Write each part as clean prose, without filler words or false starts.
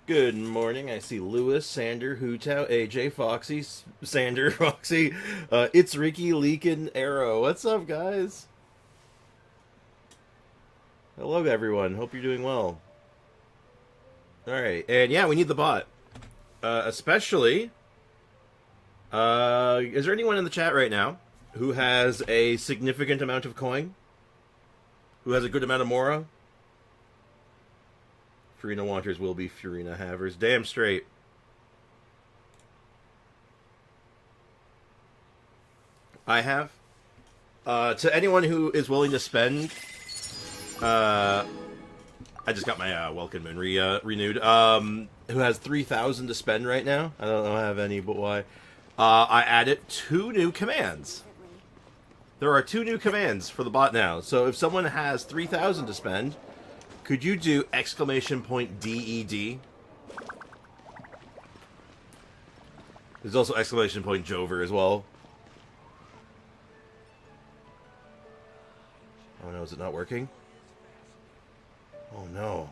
Good morning. I see Lewis, Sander, Hootau, AJ, Foxy, Sander, Foxy. It's Ricky, Leakin, Arrow. What's up, guys? Hello, everyone. Hope you're doing well. All right, and yeah, we need the bot, especially. Is there anyone in the chat right now who has a significant amount of coin? Who has a good amount of Mora? Furina wanters will be Furina havers. Damn straight. I have. To anyone who is willing to spend, I just got my Welcome Moon renewed. Who has 3,000 to spend right now? I don't know I have any, but why? I added 2 new commands. There are 2 new commands for the bot now. So if someone has 3,000 to spend, could you do !DED? There's also !Jover as well. Oh no, is it not working? Oh no.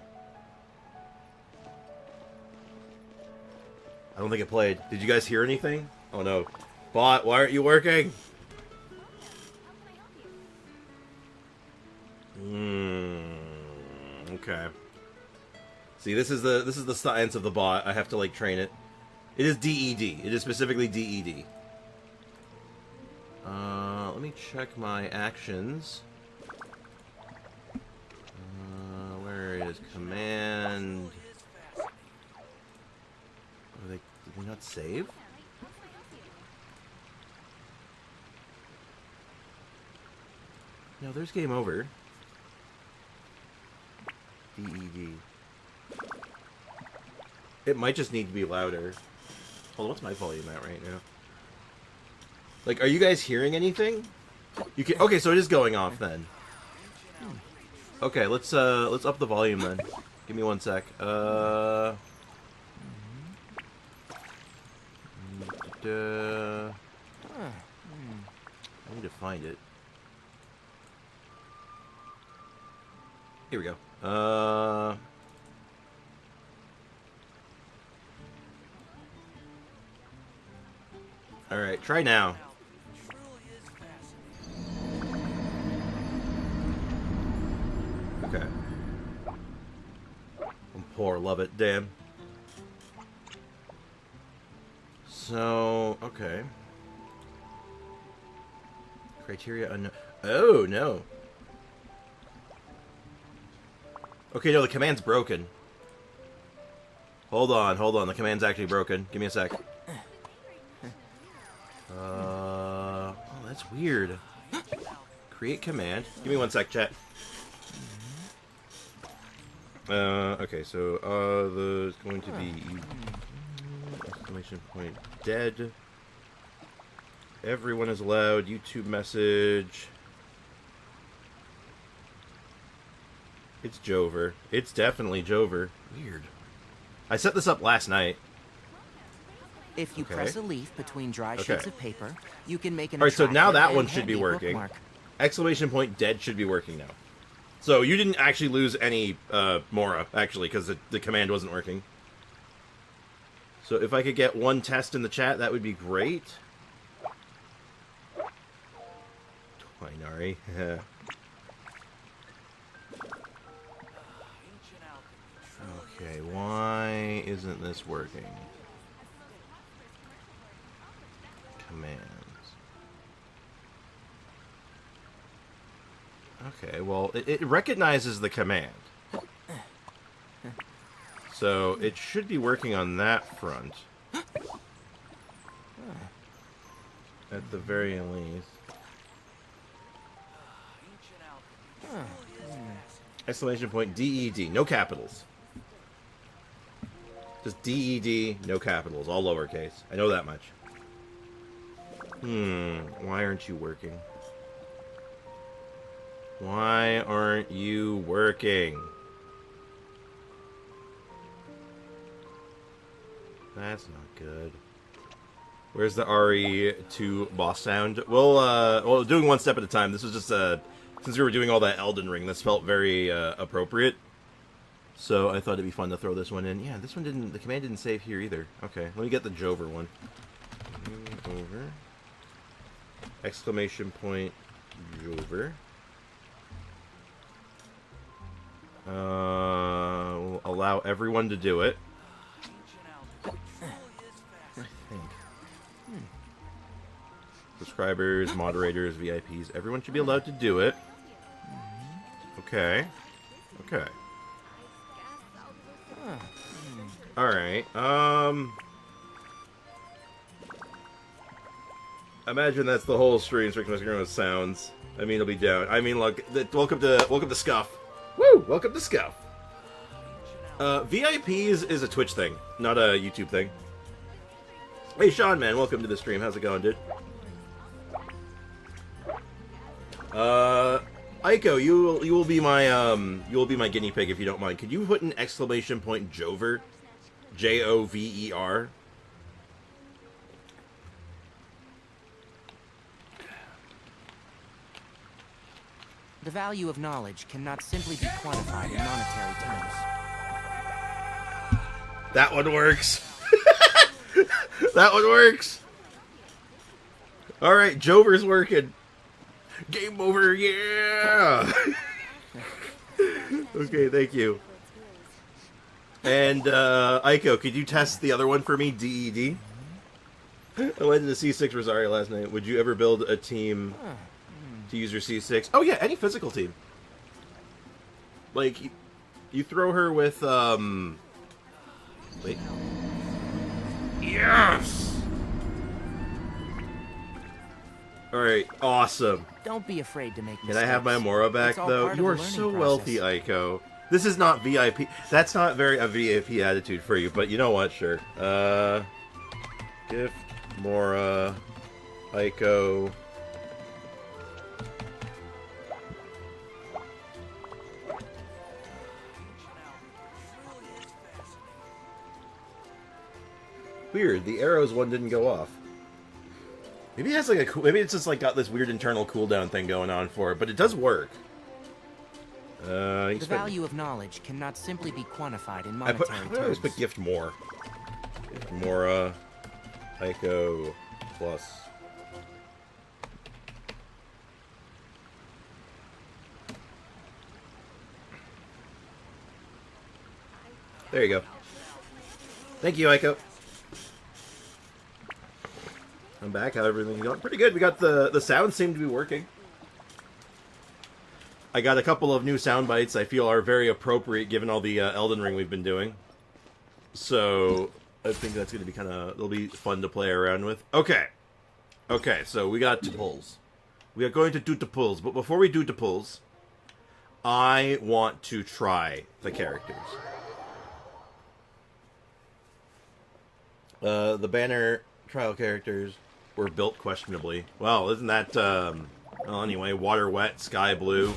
I don't think it played. Did you guys hear anything? Oh no. Bot, why aren't you working? Okay. See, this is the science of the bot. I have to like train it. It is DED. It is specifically DED. Let me check my actions. Where is command? Did we not save? No, there's game over. DED. It might just need to be louder. Hold on, what's my volume at right now? Like, are you guys hearing anything? You can. Okay, so it is going off then. Okay, let's up the volume then. Give me 1 sec. I need to find it. Here we go. Alright, try now. Okay. I'm poor, love it, damn. So, okay. Criteria unknown. Oh, no. Okay, no, the command's broken. Hold on. The command's actually broken. Give me a sec. Oh, that's weird. Create command. Give me 1 sec, chat. Okay, so, there's going to be... dead. Everyone is allowed. YouTube message. It's Jover. It's definitely Jover. Weird. I set this up last night. If you press a leaf between dry sheets of paper, you can make an Alright, so now that one and should be handy working. bookmark. !Dead should be working now. So you didn't actually lose any Mora, actually, because the command wasn't working. So if I could get 1 test in the chat, that would be great. Twinari. Okay, why isn't this working? Commands. Okay, well, it recognizes the command. So, it should be working on that front. At the very least. !DED. No capitals. Just DED, no capitals. All lowercase. I know that much. Why aren't you working? Why aren't you working? That's not good. Where's the RE2 boss sound? Well, doing 1 step at a time. This was just, since we were doing all that Elden Ring, this felt very, appropriate. So I thought it'd be fun to throw this one in. Yeah, this one didn't... The command didn't save here either. Okay, let me get the jover one. Over. Exclamation point jover. We'll allow everyone to do it. I think. Subscribers, moderators, VIPs, everyone should be allowed to do it. Okay. Okay. Alright, imagine that's the whole stream, so with sounds. I mean, it'll be down. I mean, look, welcome to Scuff. Woo! Welcome to Scuff. VIPs is a Twitch thing, not a YouTube thing. Hey, Sean, man, welcome to the stream. How's it going, dude? Aiko, you will be my guinea pig if you don't mind. Could you put an exclamation point jover? Jover. The value of knowledge cannot simply be quantified in monetary terms. That one works. That one works. Alright, Jover's working. Game over, yeah! Okay, thank you. And, Aiko, could you test the other one for me, DED? I went into C6 Rosario last night. Would you ever build a team to use your C6? Oh yeah, any physical team. Like, you throw her with, wait. Yes! Alright, awesome. Don't be afraid to make mistakes. Can I have my Mora back, though? You are so wealthy, Aiko. This is not VIP. That's not very a VIP attitude for you, but you know what? Sure. Gift, Mora, Aiko. Weird. The arrows one didn't go off. Maybe it has like a maybe it's just like got this weird internal cooldown thing going on for it, but it does work. The value of knowledge cannot simply be quantified in monetary terms. I always put gift more. Gift Mora, Aiko plus. There you go. Thank you, Aiko. I'm back. How everything's going? Pretty good. We got the sounds seem to be working. I got a couple of new sound bites I feel are very appropriate given all the Elden Ring we've been doing. So I think that's going to be it'll be fun to play around with. Okay. Okay, so we got two pulls. We are going to do the pulls, but before we do the pulls, I want to try the characters. The banner trial characters were built questionably. Well, isn't that, well, anyway, water wet, sky blue,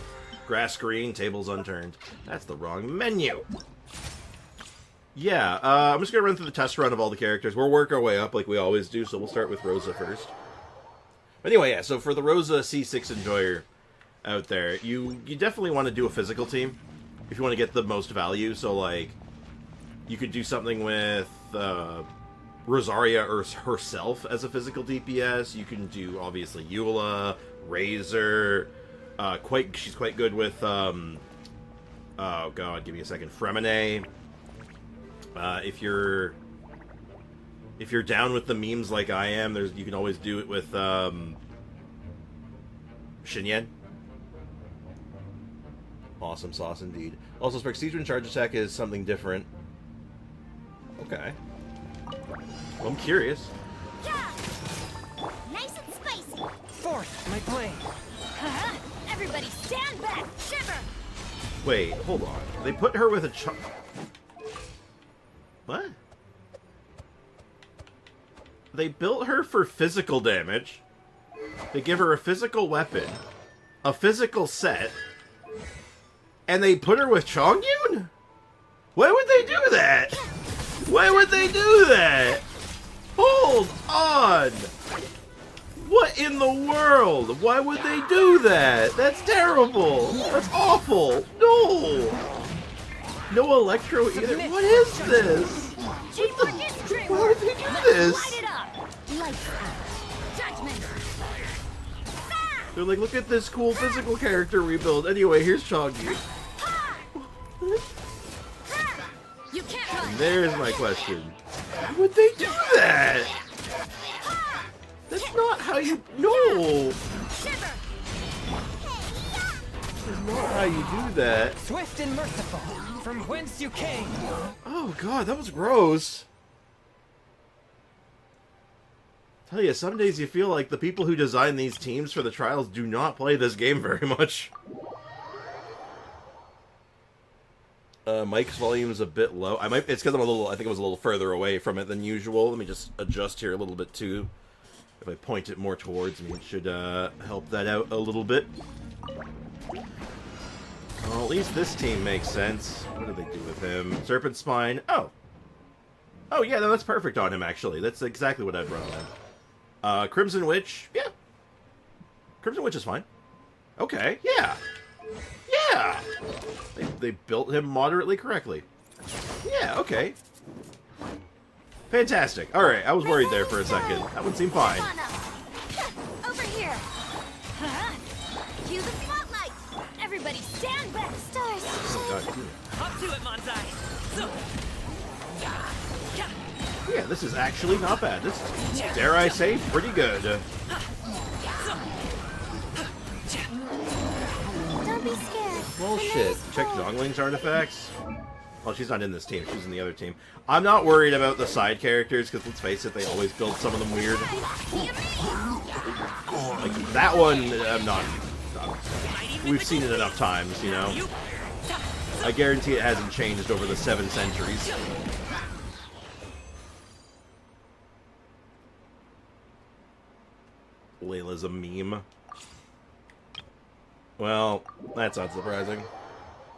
grass green, tables unturned. That's the wrong menu. Yeah, I'm just going to run through the test run of all the characters. We'll work our way up like we always do, so we'll start with Rosa first. Anyway, yeah, so for the Rosa C6 enjoyer out there, you definitely want to do a physical team if you want to get the most value. So, like, you could do something with Rosaria or herself as a physical DPS. You can do, obviously, Eula, Razor. She's quite good with, oh god, give me a second, Fremine. If you're down with the memes like I am, you can always do it with Xinyan. Awesome sauce indeed. Also, Spark charge attack is something different. Okay. Well, I'm curious. Yeah. Nice and spicy. Fourth, my plane. Everybody stand back. Shiver. Wait, hold on. They put her with a What? They built her for physical damage. They give her a physical weapon, a physical set, and they put her with Chongyun? Why would they do that? Why would they do that? Hold on! What in the world? Why would they do that? That's terrible! That's awful! No! No electro either. What is this? Teamwork is dreamwork. Why would they do this? Light it up. Lights out. Judgment. They're like, look at this cool physical character we built. Anyway, here's Choggy. You can't run. There's my question. Why would they do that? That's not how you... No! Shiver. That's not how you do that. Swift and merciful, from whence you came. Oh god, that was gross. Tell you, some days you feel like the people who design these teams for the trials do not play this game very much. Mike's volume is a bit low. It's because I think I was a little further away from it than usual. Let me just adjust here a little bit too. If I point it more towards me, it should help that out a little bit. Well, at least this team makes sense. What do they do with him? Serpent Spine. Oh! Oh yeah, no, that's perfect on him, actually. That's exactly what I'd run on. Crimson Witch. Yeah. Crimson Witch is fine. Okay, yeah. Yeah! They built him moderately correctly. Yeah, okay. Fantastic. Alright, I was worried there for a second. That one seemed fine. Over here. Cue the spotlight. Everybody stand back. Stars. Oh, God. Up to it, Manzai. So. Yeah, this is actually not bad. This is, dare I say, pretty good. Don't be scared. Well, shit. Check Zongling's artifacts. Well, she's not in this team. She's in the other team. I'm not worried about the side characters, because let's face it, they always build some of them weird. Like, that one, I'm not... We've seen it enough times, you know? I guarantee it hasn't changed over the 7 centuries. Layla's a meme. Well, that's not surprising.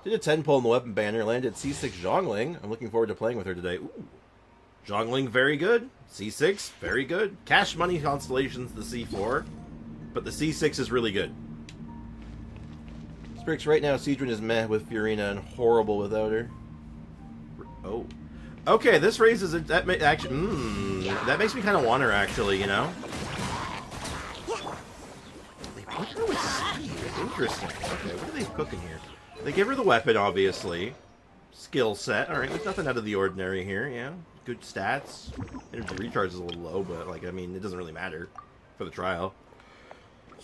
Did a 10 pull in the weapon banner, landed C6 Zhongling. I'm looking forward to playing with her today. Ooh. Zhongling, very good. C6, very good. Cash Money Constellation's the C4, but the C6 is really good. Sprix, right now, Siegrin is meh with Furina and horrible without her. Oh. Okay, this raises it. That that makes me kind of want her, actually, you know? Interesting. Okay, what are they cooking here? They give her the weapon, obviously. Skill set. Alright, there's nothing out of the ordinary here, yeah. Good stats. Energy recharge is a little low, but, like, I mean, it doesn't really matter for the trial.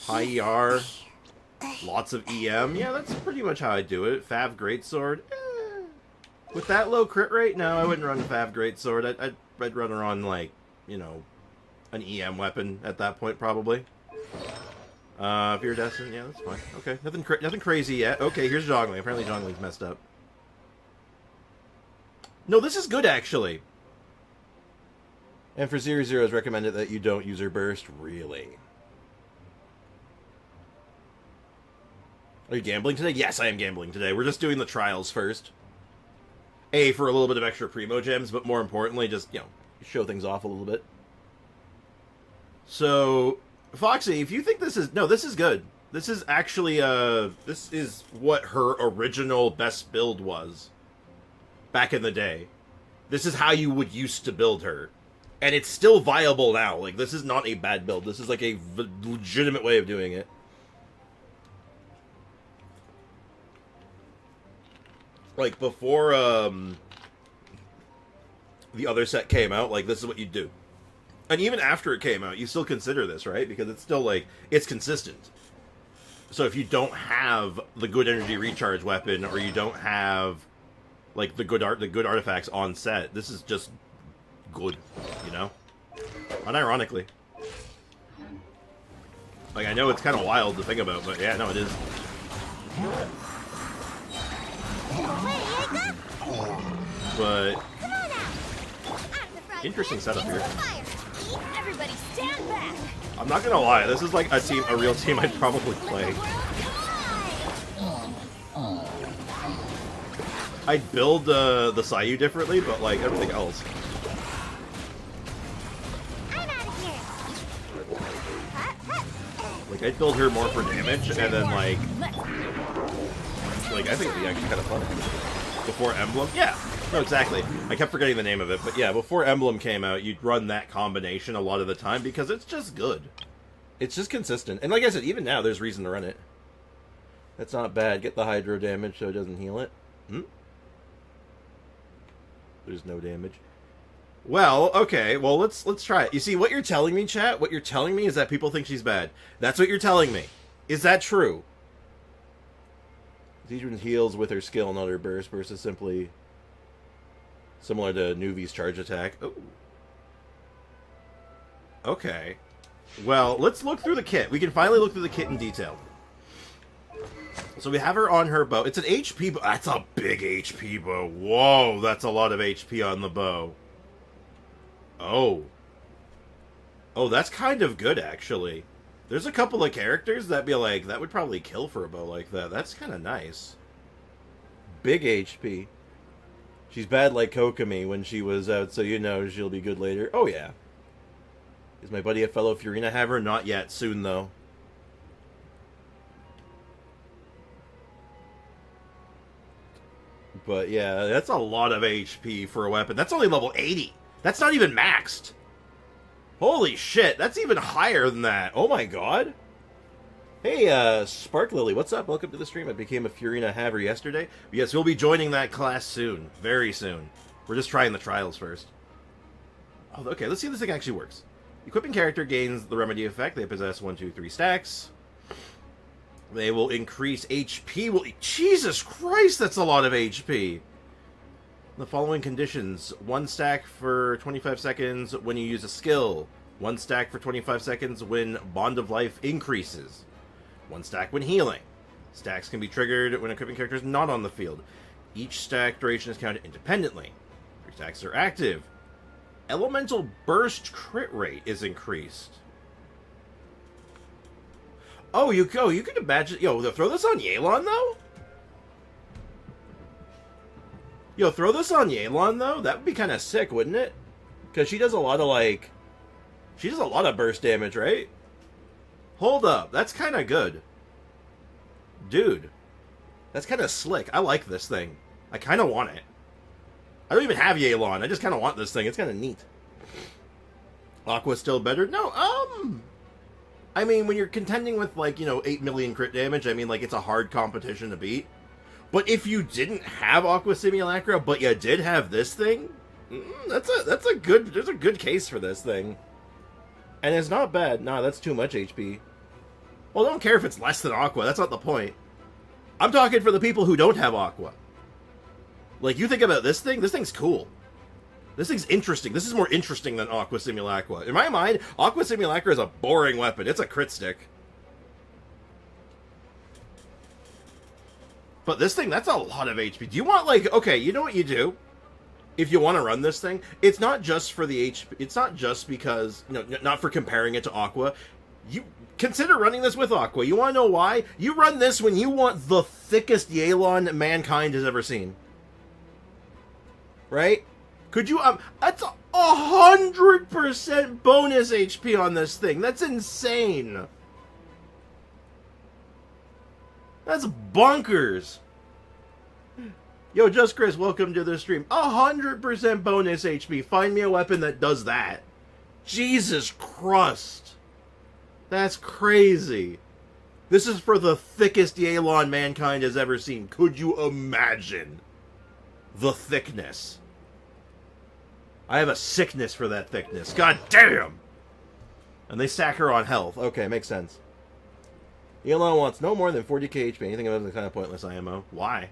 High ER. Lots of EM. Yeah, that's pretty much how I do it. Fav Greatsword. With that low crit rate, no, I wouldn't run Fav Greatsword. I'd run her on, like, you know, an EM weapon at that point, probably. Iridescent, yeah, that's fine. Okay, nothing crazy yet. Okay, here's Zhongling. Apparently Zhongling's messed up. No, this is good, actually. And for 0-0, it's recommended that you don't use her burst. Really? Are you gambling today? Yes, I am gambling today. We're just doing the trials first. A, for a little bit of extra primo gems, but more importantly, just, you know, show things off a little bit. So... Foxy, if you think this is... No, this is good. This is actually, this is what her original best build was. Back in the day. This is how you would used to build her. And it's still viable now. Like, this is not a bad build. This is, like, a legitimate way of doing it. Like, before, the other set came out, like, this is what you do. And even after it came out, you still consider this, right? Because it's still, like, it's consistent. So if you don't have the good energy recharge weapon, or you don't have, like, the good artifacts on set, this is just good, you know? Unironically. Like, I know it's kind of wild to think about, but yeah, no, it is. But... interesting setup here. Everybody stand back. I'm not gonna lie, this is like a real team I'd probably play. I'd build the Sayu differently, but like everything else. I'm out of here. Like I'd build her more for damage, and then like I think it'd be actually kind of fun. Before Emblem? Yeah. No, exactly. I kept forgetting the name of it, but yeah, before Emblem came out, you'd run that combination a lot of the time because it's just good. It's just consistent. And like I said, even now, there's reason to run it. That's not bad. Get the hydro damage so it doesn't heal it. There's no damage. Well, okay. Well, let's try it. You see, what you're telling me, chat, what you're telling me is that people think she's bad. That's what you're telling me. Is that true? Judgement heals with her skill, not her burst. Burst is simply similar to Nuvi's charge attack. Oh. Okay. Well, let's look through the kit. We can finally look through the kit in detail. So we have her on her bow. It's an HP bow. That's a big HP bow. Whoa, that's a lot of HP on the bow. Oh. Oh, that's kind of good, actually. There's a couple of characters that be like, that would probably kill for a bow like that. That's kind of nice. Big HP. She's bad like Kokomi when she was out, so you know she'll be good later. Oh, yeah. Is my buddy a fellow Furina haver? Not yet. Soon, though. But, yeah, that's a lot of HP for a weapon. That's only level 80. That's not even maxed. Holy shit, that's even higher than that. Oh my god. Hey, Spark Lily, what's up? Welcome to the stream. I became a Furina haver yesterday. Yes, we'll be joining that class soon. Very soon. We're just trying the trials first. Oh, okay, let's see if this thing actually works. Equipping character gains the remedy effect. They possess 1, 2, 3 stacks. They will increase HP. Jesus Christ, that's a lot of HP. The following conditions: 1 stack for 25 seconds when you use a skill. 1 stack for 25 seconds when Bond of Life increases. 1 stack when healing. Stacks can be triggered when equipping characters not on the field. Each stack duration is counted independently. 3 stacks are active. Elemental burst crit rate is increased. Oh, you could imagine... Yo, throw this on Yelan, though? Yo, throw this on Yelan, though? That would be kind of sick, wouldn't it? Because she does a lot of, like... She does a lot of burst damage, right? Hold up. That's kind of good. Dude. That's kind of slick. I like this thing. I kind of want it. I don't even have Yelan. I just kind of want this thing. It's kind of neat. Aqua's still better? No, I mean, when you're contending with, like, 8 million crit damage, I mean, like, it's a hard competition to beat. But if you didn't have Aqua Simulacra, but you did have this thing, there's a good case for this thing. And it's not bad. Nah, that's too much HP. Well, I don't care if it's less than Aqua. That's not the point. I'm talking for the people who don't have Aqua. Like, you think about this thing's cool. This thing's interesting. This is more interesting than Aqua Simulacra. In my mind, Aqua Simulacra is a boring weapon. It's a crit stick. But this thing, that's a lot of HP. Do you want, like, okay, you know what you do? If you want to run this thing, it's not just for the HP. It's not just because, not for comparing it to Aqua. You consider running this with Aqua. You want to know why? You run this when you want the thickest Yelan mankind has ever seen. Right? Could you, that's 100% bonus HP on this thing. That's insane. That's bonkers. Yo, Just Chris, welcome to the stream. 100% bonus HP. Find me a weapon that does that. Jesus Christ. That's crazy. This is for the thickest Yelan mankind has ever seen. Could you imagine the thickness? I have a sickness for that thickness. God damn! And they stack her on health. Okay, makes sense. Yelan wants no more than 40k HP. Anything above the kind of pointless IMO. Why?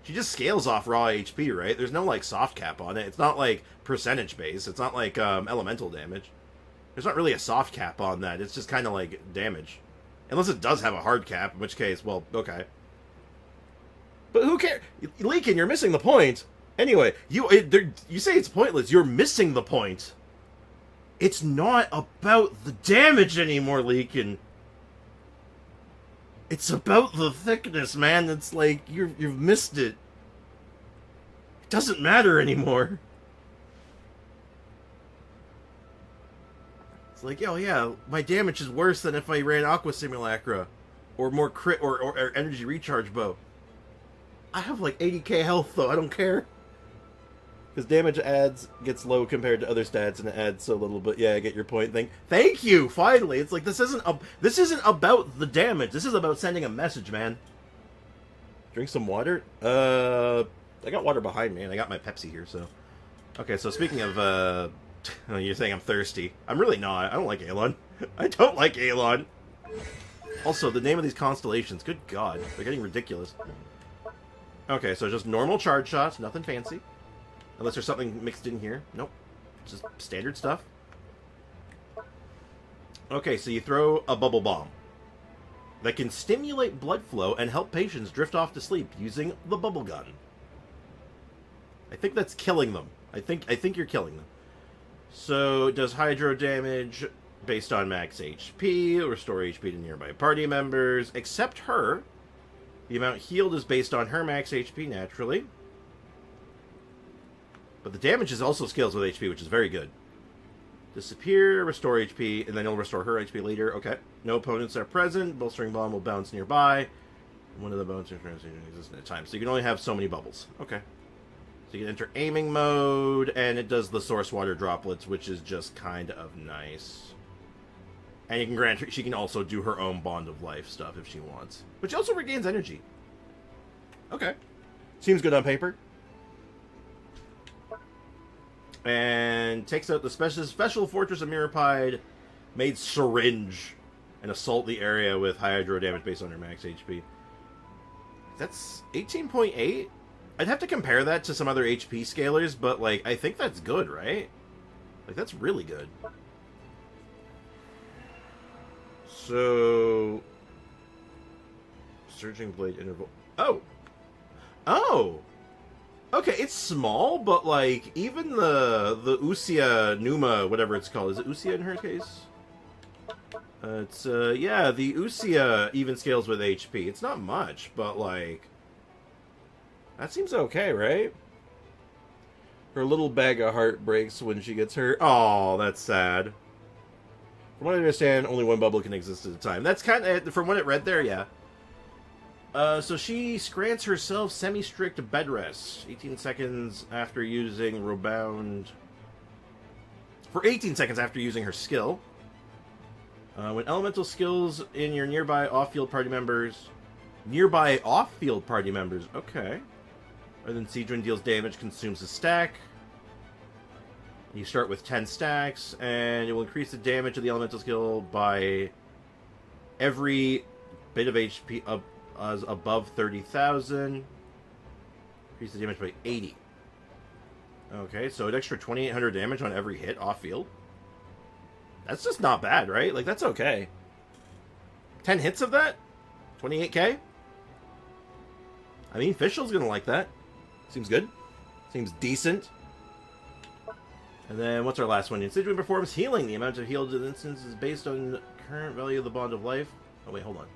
She just scales off raw HP, right? There's no, like, soft cap on it. It's not, like, percentage base. It's not, like, elemental damage. There's not really a soft cap on that. It's just kind of, like, damage. Unless it does have a hard cap, in which case, well, okay. But who cares? Leakin, you're missing the point. Anyway, you say it's pointless. You're missing the point. It's not about the damage anymore, Leakin. It's about the thickness, man. It's like, you've missed it. It doesn't matter anymore. It's like, oh yeah, my damage is worse than if I ran Aqua Simulacra. Or more crit, or energy recharge bow. I have like 80k health though. I don't care. Because damage gets low compared to other stats, and it adds so little. But yeah, I get your point. Thank you. Finally, it's like this isn't about the damage. This is about sending a message, man. Drink some water. I got water behind me, and I got my Pepsi here. So, okay. So speaking of, you're saying I'm thirsty. I'm really not. I don't like Alon. I don't like Alon. Also, the name of these constellations. Good God, they're getting ridiculous. Okay, so just normal charge shots, nothing fancy. Unless there's something mixed in here. Nope. Just standard stuff. Okay, so you throw a bubble bomb that can stimulate blood flow and help patients drift off to sleep using the bubble gun. I think that's killing them. I think you're killing them. So it does hydro damage based on max HP, restore HP to nearby party members, except her. The amount healed is based on her max HP naturally. But the damage is also scales with HP, which is very good. Disappear, restore HP, and then it'll restore her HP later. Okay. No opponents are present. Bolstering bomb will bounce nearby. One of the bones exists at a time. So you can only have so many bubbles. Okay. So you can enter aiming mode, and it does the source water droplets, which is just kind of nice. And you can grant her, she can also do her own Bond of Life stuff if she wants. But she also regains energy. Okay. Seems good on paper. And takes out the special Fortress of Mirapide made syringe and assault the area with high hydro damage based on her max HP. That's 18.8? I'd have to compare that to some other HP scalers, but like I think that's good, right? Like that's really good. So Surging Blade interval. Oh! Okay, it's small, but like even the Usia Numa, whatever it's called, is it Usia in her case? It's yeah, the Usia even scales with HP. It's not much, but like that seems okay, right? Her little bag of heart breaks when she gets hurt. Oh, that's sad. From what I understand, only one bubble can exist at a time. That's kind of from what it read there, yeah. So she grants herself semi-strict bed rest. 18 seconds after using Rebound. For 18 seconds after using her skill. When elemental skills in your nearby off-field party members... Nearby off-field party members, okay. Other than Siegewin deals damage, consumes a stack. You start with 10 stacks, and it will increase the damage of the elemental skill by every bit of HP up as above 30,000. Increase the damage by 80. Okay, so an extra 2,800 damage on every hit off-field. That's just not bad, right? Like, that's okay. 10 hits of that? 28k? I mean, Fischl's gonna like that. Seems good. Seems decent. And then, what's our last one? Siegewin performs healing. The amount of healed in instance is based on the current value of the Bond of Life. Oh, wait, hold on.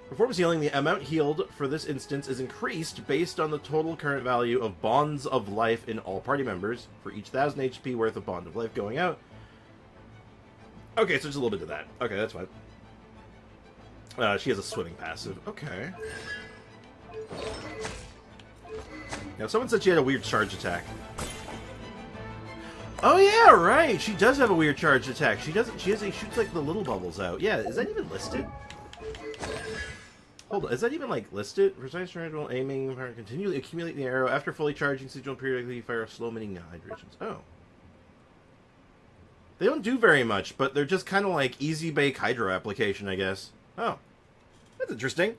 Performs healing. The amount healed for this instance is increased based on the total current value of Bonds of Life in all party members for each 1,000 HP worth of Bond of Life going out. Okay, so just a little bit of that. Okay, that's fine. She has a swimming passive. Okay. Now, someone said she had a weird charge attack. Oh yeah, right. She does have a weird charge attack. She shoots like the little bubbles out. Yeah, is that even listed? Hold on, is that even like listed? Precise triangle aiming, continually accumulate the arrow after fully charging. Siegewin periodically fire slow emitting hydrations. Oh, they don't do very much, but they're just kind of like easy bake hydro application, I guess. Oh, that's interesting.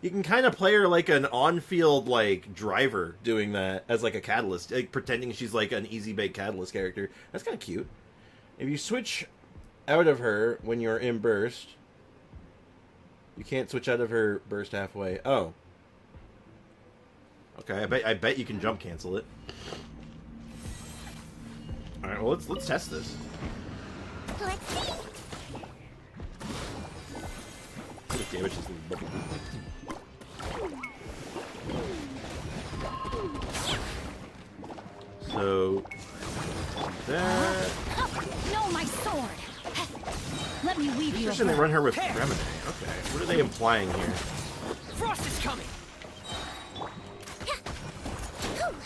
You can kind of play her like an on-field like driver doing that as like a catalyst, like pretending she's like an easy bake catalyst character. That's kind of cute. If you switch out of her when you're in burst, you can't switch out of her burst halfway. Oh, okay. I bet you can jump cancel it. All right. Well, let's test this. Let's see. What damage is the bubble? So that. No, my sword. Let me weave you. Interesting. They run her with Remedy. Okay. What are they implying here? Frost is coming.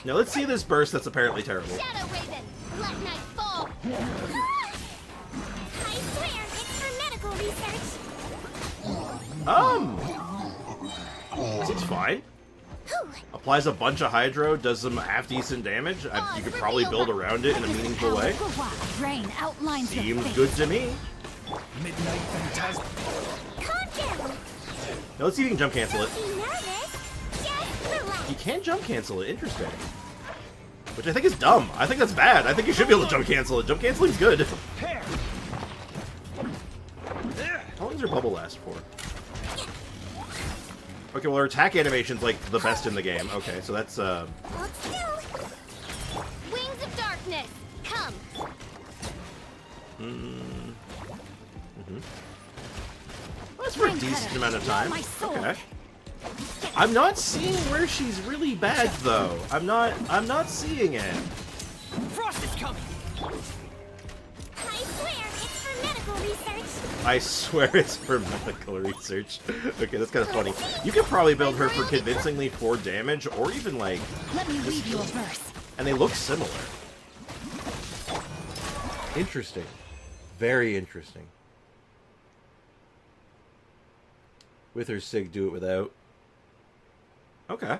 Now let's see this burst that's apparently terrible. Shadow Raven, let night fall. I swear it's for medical research. Seems fine. Whew. Applies a bunch of hydro, does some half-decent damage. You could probably build around it in a meaningful way. Rain outlines your Seems fate. good to me. Midnight Phantasm. Calm down. Now let's see if you can jump cancel it. Don't be nervous. Just relax. You can jump cancel it, interesting. Which I think is dumb. I think that's bad. I think you should be able to jump cancel it. Jump canceling's good. Hair. How long does her bubble last for? Okay, well her attack animation's like the best in the game. Okay, so that's Hold still. Wings of darkness, come. that's for a decent amount of time. Okay. I'm not seeing where she's really bad though. I'm not seeing it. Frost is coming. I swear it's for medical research. I swear it's for medical research. Okay, that's kind of funny. You could probably build her for convincingly 4 damage, or even like, Let me read you a verse. and they look similar. Interesting. Very interesting. With her sig, do it without. Okay.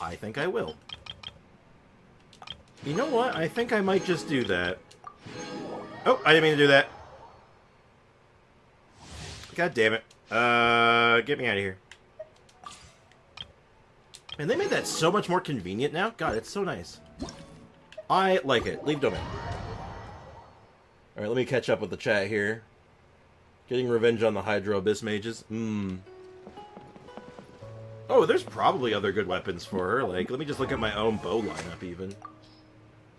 I think I will. You know what? I think I might just do that. Oh, I didn't mean to do that. God damn it. Get me out of here. And they made that so much more convenient now. God, it's so nice. I like it. Leave domain. Alright, let me catch up with the chat here. Getting revenge on the Hydro Abyss Mages. Oh, there's probably other good weapons for her. Like, let me just look at my own bow lineup, even.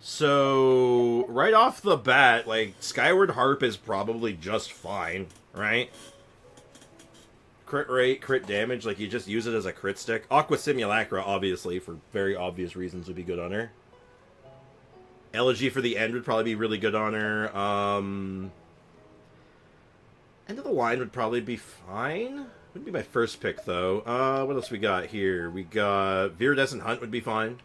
So, right off the bat, like, Skyward Harp is probably just fine, right? Crit rate, crit damage, like, you just use it as a crit stick. Aqua Simulacra, obviously, for very obvious reasons, would be good on her. Elegy for the End would probably be really good on her. End of the Line would probably be fine. Wouldn't be my first pick, though. What else we got here? We got Viridescent Hunt would be fine.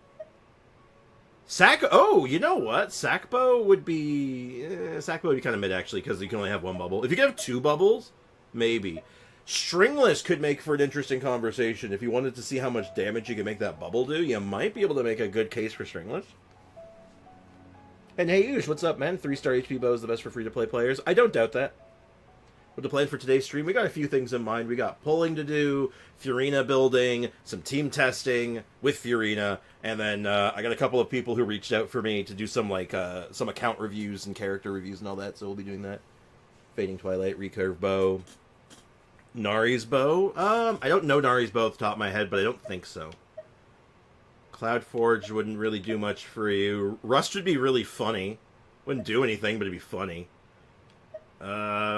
Oh, you know what? Sackbow would be... Sackbow would be kind of mid, actually, because you can only have 1 bubble. If you could have 2 bubbles, maybe. Stringless could make for an interesting conversation. If you wanted to see how much damage you can make that bubble do, you might be able to make a good case for Stringless. And hey, Yush, what's up, man? 3-star HP bow is the best for free-to-play players. I don't doubt that. With the plan for today's stream, we got a few things in mind. We got pulling to do, Furina building, some team testing with Furina, and then I got a couple of people who reached out for me to do some like some account reviews and character reviews and all that, so we'll be doing that. Fading Twilight, Recurve Bow, Nari's Bow. I don't know Nari's Bow off the top of my head, but I don't think so. Cloudforge wouldn't really do much for you. Rust would be really funny. Wouldn't do anything, but it'd be funny.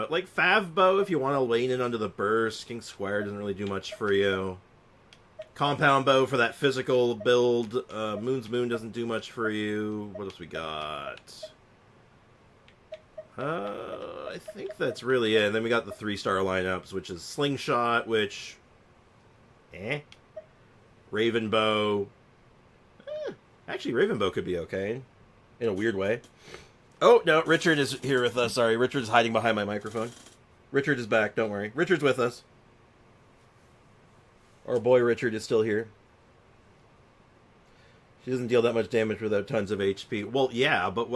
Like Fav Bow if you want to lane in under the burst. King Square doesn't really do much for you. Compound Bow for that physical build. Moon's Moon doesn't do much for you. What else we got? I think that's really it. And then we got the 3-star lineups, which is Slingshot, which... Raven Bow. Actually, Raven Bow could be okay. In a weird way. Oh, no, Richard is here with us. Sorry, Richard's hiding behind my microphone. Richard is back, don't worry. Richard's with us. Our boy Richard is still here. She doesn't deal that much damage without tons of HP. Well, yeah, but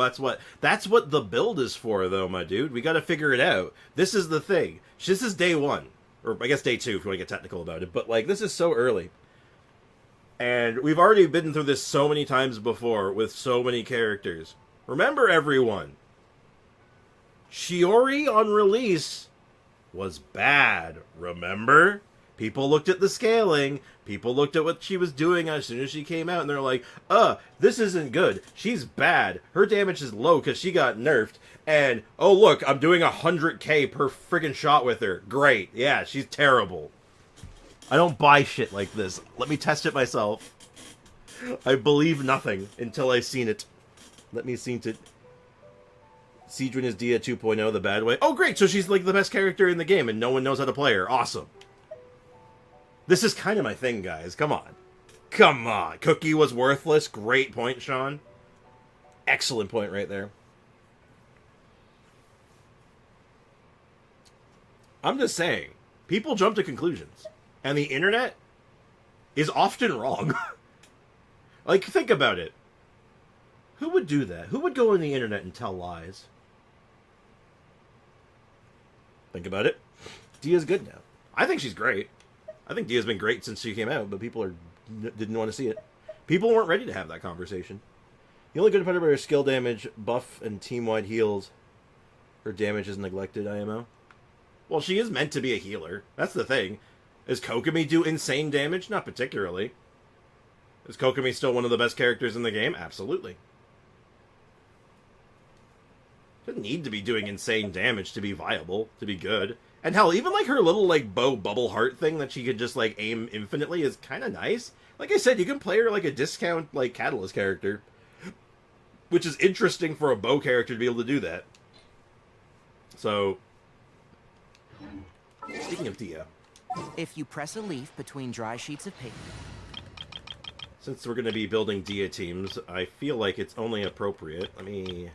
that's what the build is for, though, my dude. We gotta figure it out. This is the thing. This is day 1. Or, I guess day 2, if you want to get technical about it. But, like, this is so early. And we've already been through this so many times before with so many characters. Remember, everyone, Shiori on release was bad, remember? People looked at the scaling, people looked at what she was doing as soon as she came out, and they're like, this isn't good, she's bad, her damage is low because she got nerfed, and, oh look, I'm doing 100k per friggin' shot with her, great, yeah, she's terrible. I don't buy shit like this, let me test it myself. I believe nothing until I've seen it. Let me see it. Siegwin is Dia 2.0 the bad way. Oh, great! So she's like the best character in the game, and no one knows how to play her. Awesome. This is kind of my thing, guys. Come on. Come on. Cookie was worthless. Great point, Sean. Excellent point right there. I'm just saying, people jump to conclusions. And the internet is often wrong. Like, think about it. Who would do that? Who would go on the internet and tell lies? Think about it. Dia's good now. I think she's great. I think Dia's been great since she came out, but people didn't want to see it. People weren't ready to have that conversation. The only good part about her skill damage, buff, and team-wide heals. Her damage is neglected, IMO. Well, she is meant to be a healer. That's the thing. Does Kokomi do insane damage? Not particularly. Is Kokomi still one of the best characters in the game? Absolutely. Doesn't need to be doing insane damage to be viable, to be good. And hell, even like her little like bow bubble heart thing that she could just like aim infinitely is kind of nice. Like I said, you can play her like a discount like Catalyst character, which is interesting for a bow character to be able to do that. So, speaking of Dia, if you press a leaf between dry sheets of paper. Since we're going to be building Dia teams, I feel like it's only appropriate. Let me...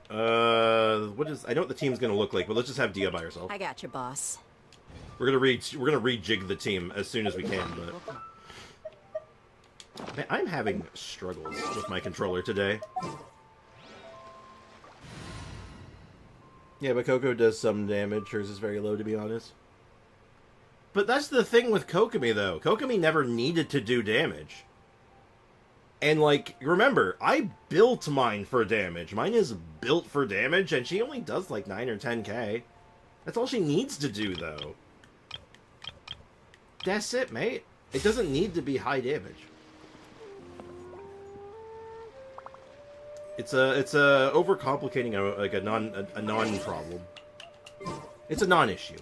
I know what the team's going to look like, but let's just have Dia by herself. I got you, boss. We're gonna rejig the team as soon as we can, but... Man, I'm having struggles with my controller today. Yeah, but Coco does some damage. Hers is very low, to be honest. But that's the thing with Kokomi, though. Kokomi never needed to do damage. And, like, remember, I built mine for damage. Mine is built for damage, and she only does, like, 9 or 10k. That's all she needs to do, though. That's it, mate. It doesn't need to be high damage. It's overcomplicating a non-problem. It's a non-issue.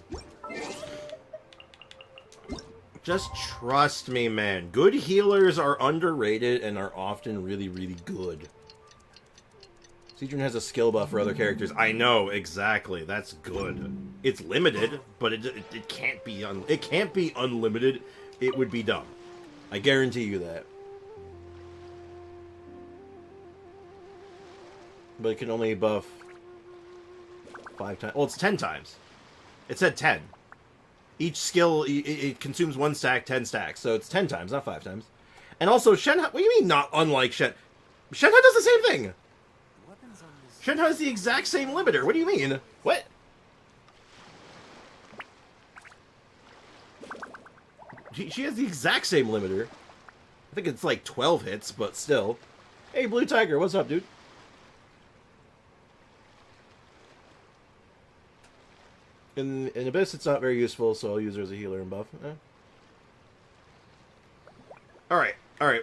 Just trust me, man. Good healers are underrated and are often really, really good. Seedron has a skill buff for other characters. I know, exactly. That's good. It's limited, but it can't be unlimited. It would be dumb. I guarantee you that. But it can only buff 5 times. Well, it's 10 times. It said 10. Each skill, it consumes 1 stack, 10 stacks. So it's 10 times, not 5 times. And also, Shenhe... What do you mean not unlike Shenhe? Shenhe does the same thing! Shenhe has the exact same limiter. What do you mean? What? She has the exact same limiter. I think it's like 12 hits, but still. Hey, Blue Tiger, what's up, dude? In Abyss, it's not very useful, so I'll use her as a healer and buff. Alright.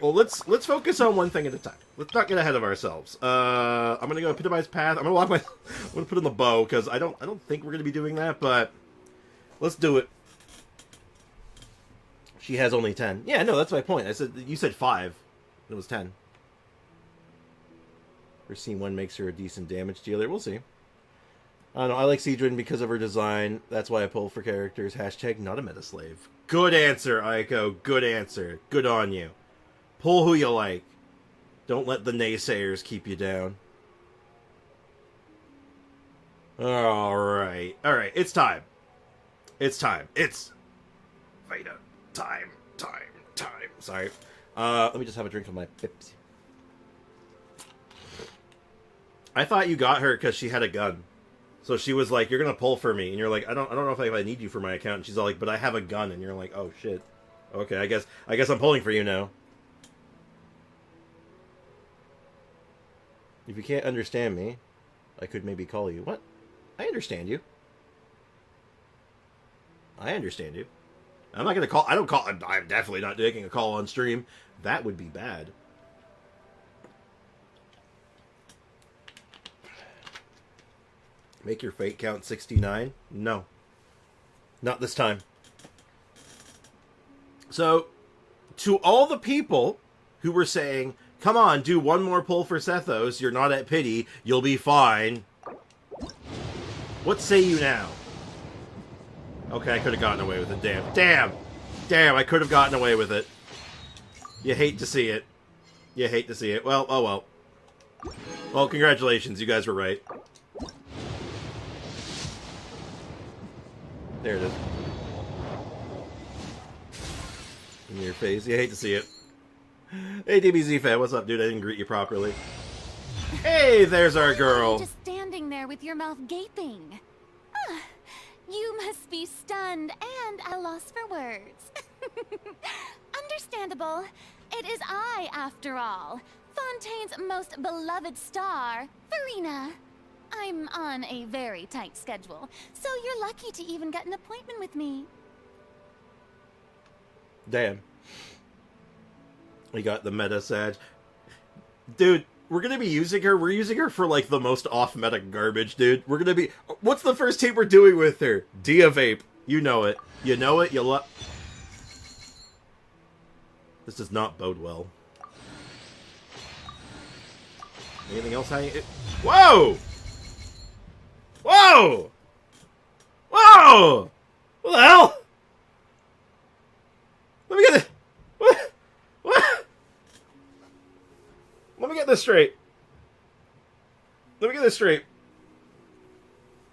Well, let's focus on one thing at a time. Let's not get ahead of ourselves. I'm gonna go Epitomize Path. I'm gonna lock my... I'm gonna put in the bow, because I don't think we're gonna be doing that, but... Let's do it. She has only 10. Yeah, no, that's my point. You said 5. It was 10. Her Scene 1 makes her a decent damage dealer. We'll see. I don't know, I like Seedron because of her design. That's why I pull for characters. Hashtag not a meta slave. Good answer, Ayako. Good answer. Good on you. Pull who you like. Don't let the naysayers keep you down. Alright. Alright, it's time. It's time. It's... Veda. Time. Sorry. Let me just have a drink of my pips. I thought you got her because she had a gun. So she was like, "You're gonna pull for me," and you're like, "I don't know if I need you for my account." And she's all like, "But I have a gun," and you're like, "Oh shit, okay, I guess I'm pulling for you now." If you can't understand me, I could maybe call you. What? I understand you. I'm not gonna call. I'm definitely not taking a call on stream. That would be bad. Make your fate count 69? No. Not this time. So, to all the people who were saying, "Come on, do one more pull for Sethos, you're not at pity, you'll be fine." What say you now? Okay, I could have gotten away with it. Damn. Damn, I could have gotten away with it. You hate to see it. You hate to see it. Well, oh well. Well, congratulations, you guys were right. There it is. In your face. You hate to see it. Hey, DBZ fan, what's up, dude? I didn't greet you properly. Hey, there's our girl. Just standing there with your mouth gaping. Ah, you must be stunned and at a loss for words. Understandable. It is I, after all. Fontaine's most beloved star, Furina. I'm on a very tight schedule, so you're lucky to even get an appointment with me. Damn. We got the meta Sag. Dude, we're gonna be using her. We're using her for, like, the most off-meta garbage, dude. We're gonna be... What's the first team we're doing with her? Dia Vape. You know it. You know it. You love... This does not bode well. Anything else hanging? Whoa! Whoa! Whoa! What the hell? Let me get it. What? What? Let me get this straight. Let me get this straight.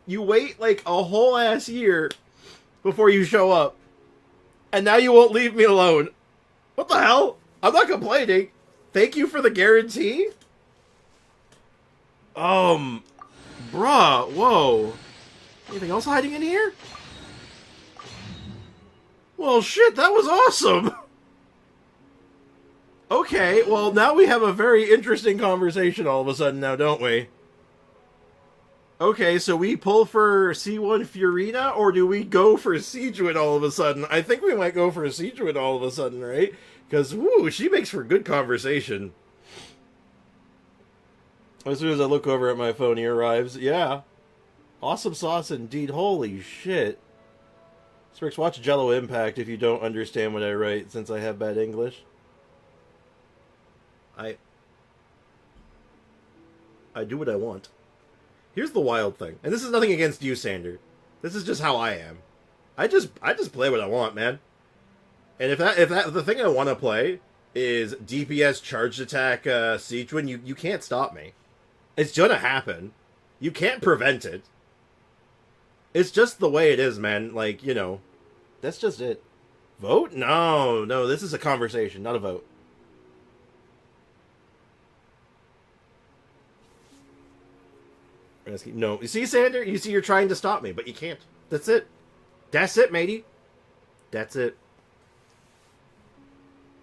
You wait like a whole ass year before you show up, and now you won't leave me alone. What the hell? I'm not complaining. Thank you for the guarantee. Bruh, whoa. Anything else hiding in here? Well, shit, that was awesome. Okay, well, now we have a very interesting conversation all of a sudden now, don't we? Okay, so we pull for C1 Furina, or do we go for Siegewind all of a sudden? I think we might go for Siegewind all of a sudden, right? Because, woo, she makes for good conversation. As soon as I look over at my phone, he arrives. Yeah. Awesome sauce indeed. Holy shit. Sprix, watch Jello Impact if you don't understand what I write, since I have bad English. I do what I want. Here's the wild thing. And this is nothing against you, Sander. This is just how I am. I just play what I want, man. And if the thing I want to play is DPS charged attack Siegewind, you can't stop me. It's gonna happen. You can't prevent it. It's just the way it is, man. Like, you know, that's just it. Vote? No, this is a conversation, not a vote. No, you see, Sander? You see, you're trying to stop me, but you can't. That's it. That's it, matey. That's it.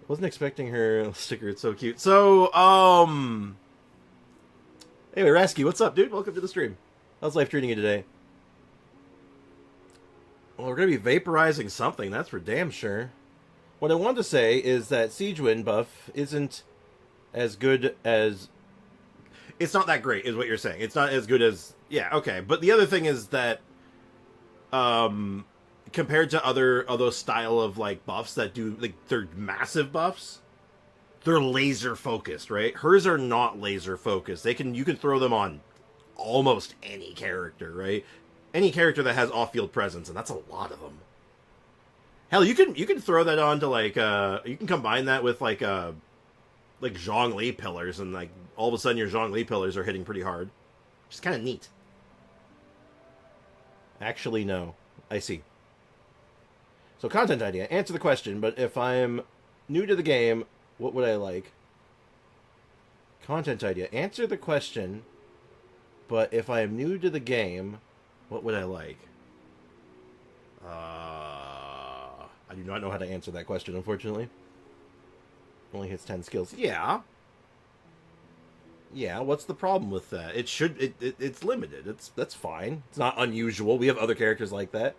Wasn't expecting her sticker. It's so cute. So, anyway, Rasky, what's up, dude? Welcome to the stream. How's life treating you today? Well, we're going to be vaporizing something, that's for damn sure. What I wanted to say is that Siegewind buff isn't as good as... It's not that great, is what you're saying. It's not as good as... Yeah, okay. But the other thing is that... compared to other style of, like, buffs that do... Like, they're massive buffs, they're laser focused, right? Hers are not laser focused. You can throw them on almost any character, right? Any character that has off-field presence, and that's a lot of them. Hell, you can throw that onto, like, you can combine that with, like Zhongli pillars, and, like, all of a sudden your Zhongli pillars are hitting pretty hard. Which is kind of neat. Actually, no. I see. So, content idea. Answer the question, but if I'm new to the game, what would I like? Content idea. Answer the question, but if I am new to the game, what would I like? I do not know how to answer that question, unfortunately. Only hits 10 skills. Yeah. Yeah, what's the problem with that? It's limited. That's fine. It's not unusual. We have other characters like that.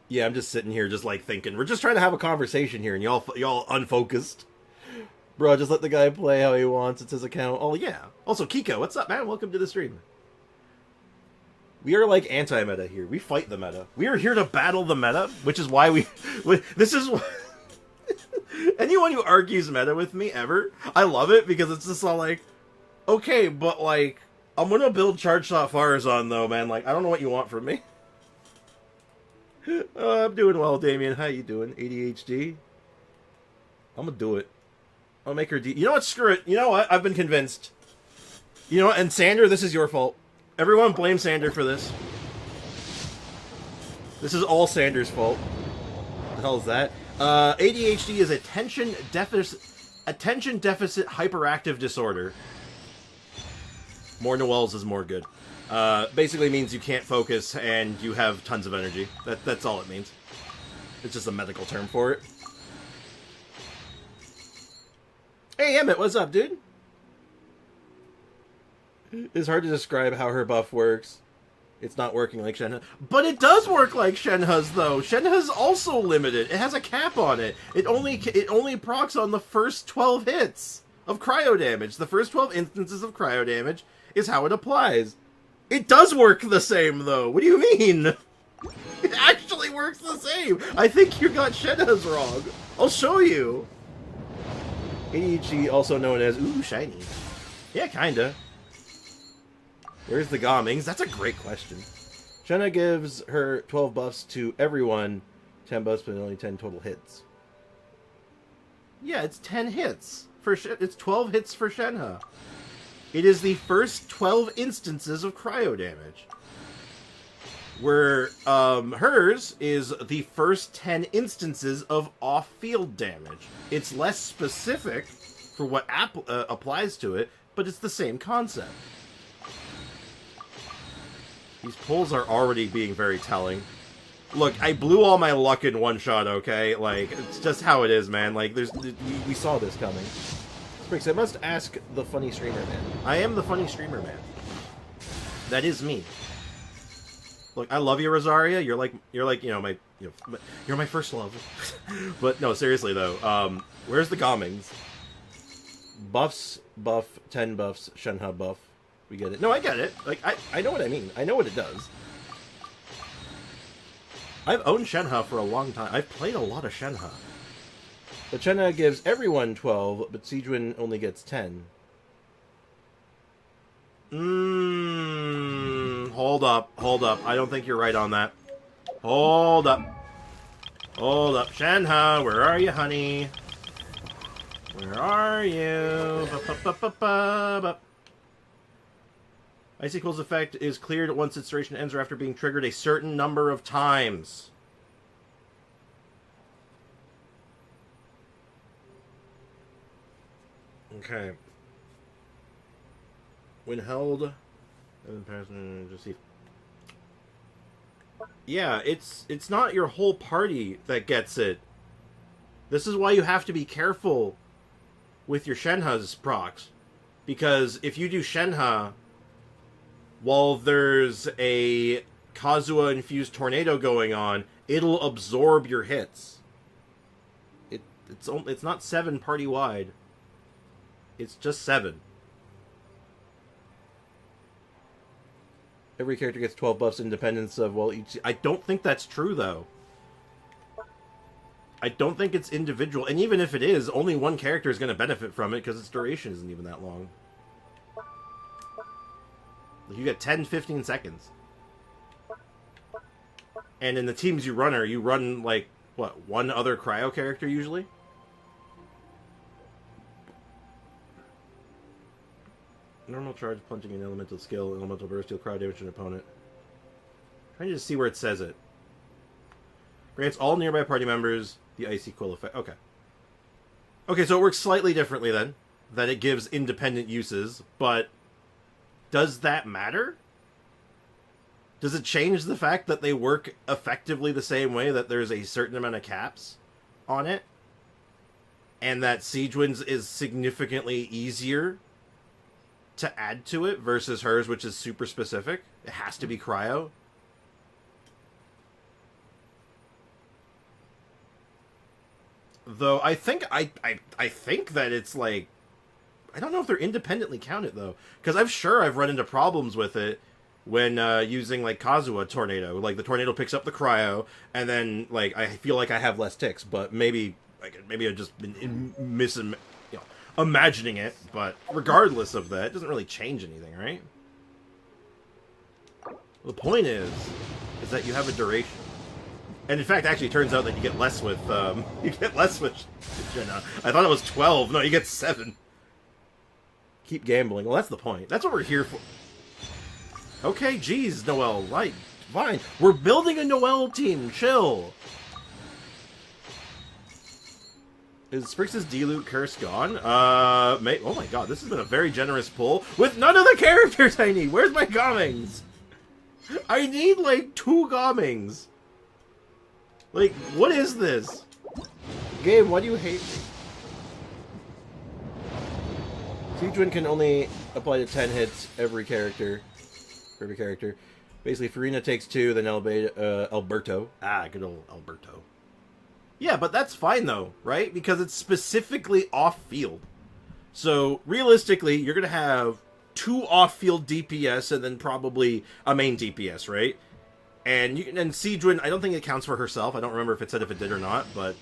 Yeah, I'm just sitting here just like thinking. We're just trying to have a conversation here and y'all unfocused. Bro, just let the guy play how he wants. It's his account. Oh, yeah. Also, Kiko, what's up, man? Welcome to the stream. We are like anti-meta here. We fight the meta. We are here to battle the meta, which is why this is... Anyone who argues meta with me ever, I love it because it's just all like, okay, but like, I'm gonna build Charge Shot Farazan, though, man. Like, I don't know what you want from me. I'm doing well, Damien. How you doing? ADHD? I'm gonna do it. I'll make her You know what? Screw it. You know what? I've been convinced. You know what? And Sander, this is your fault. Everyone blame Sander for this. This is all Sander's fault. What the hell is that? ADHD is attention deficit hyperactive disorder. More Noel's is more good. Basically means you can't focus and you have tons of energy. That's all it means. It's just a medical term for it. Hey, Emmett, what's up, dude? It's hard to describe how her buff works. It's not working like Shenhe. But it does work like Shenhe's, though. Shenhe's also limited. It has a cap on it. It only procs on the first 12 hits of cryo damage. The first 12 instances of cryo damage is how it applies. It does work the same, though. What do you mean? It actually works the same. I think you got Shenhe's wrong. I'll show you. ADHD, also known as, ooh, shiny. Yeah, kinda. Where's the Gommings? That's a great question. Shenhe gives her 12 buffs to everyone. 10 buffs, but only 10 total hits. Yeah, it's 10 hits. It's 12 hits for Shenhe. It is the first 12 instances of cryo damage. Where hers is the first 10 instances of off-field damage. It's less specific for what applies to it, but it's the same concept. These pulls are already being very telling. Look, I blew all my luck in one shot, okay? Like, it's just how it is, man. Like, we saw this coming. Sprix, I must ask the funny streamer man. I am the funny streamer man. That is me. Look, I love you, Rosaria. You're like, you know, you're my first love. But no, seriously though, where's the Gommings? Buffs, buff, 10 buffs, Shenhe buff. We get it. No, I get it. Like, I know what I mean. I know what it does. I've owned Shenhe for a long time. I've played a lot of Shenhe. But Shenhe gives everyone 12, but Siegewind only gets 10. Hold up. I don't think you're right on that. Hold up. Shenhe, where are you, honey? Where are you? Icicle's effect is cleared once its duration ends or after being triggered a certain number of times. Okay. When held... Yeah, it's not your whole party that gets it. This is why you have to be careful with your Shenhe's procs. Because if you do Shenhe while there's a Kazuha-infused tornado going on, it'll absorb your hits. It's not 7 party-wide. It's just 7. Every character gets 12 buffs independence of, well, each... I don't think that's true, though. I don't think it's individual. And even if it is, only one character is going to benefit from it because its duration isn't even that long. You get 10, 15 seconds. And in the teams you run, like, what, one other cryo character, usually? Normal charge, plunging an elemental skill, elemental burst, deal cryo damage to an opponent. Trying to just see where it says it. Grants all nearby party members the icy quill effect. Okay. Okay, so it works slightly differently then. That it gives independent uses, but does that matter? Does it change the fact that they work effectively the same way, that there's a certain amount of caps on it? And that Siegewind's is significantly easier to add to it versus hers, which is super specific? It has to be cryo? Though I think I think that it's like, I don't know if they're independently counted though, because I've run into problems with it when using like Kazuha tornado. Like the tornado picks up the cryo, and then like I feel like I have less ticks, but maybe I've just been imagining it. But regardless of that, it doesn't really change anything, right? The point is that you have a duration. And in fact, actually, it turns out that you get less with, Jenna. I thought it was 12. No, you get 7. Keep gambling. Well, that's the point. That's what we're here for. Okay, geez, Noelle. Right. Fine. We're building a Noelle team. Chill. Is Sprix's D-Loot curse gone? Oh my god, this has been a very generous pull with none of the characters I need. Where's my Gommings? I need, like, 2 Gommings. Like, what is this? Game, why do you hate me? Siegewin can only apply to 10 hits every character. For every character. Basically, Furina takes 2, then Alberto. Ah, good old Alberto. Yeah, but that's fine, though, right? Because it's specifically off-field. So, realistically, you're going to have 2 off-field DPS and then probably a main DPS, right? And Siegewin, I don't think it counts for herself. I don't remember if it said if it did or not, but...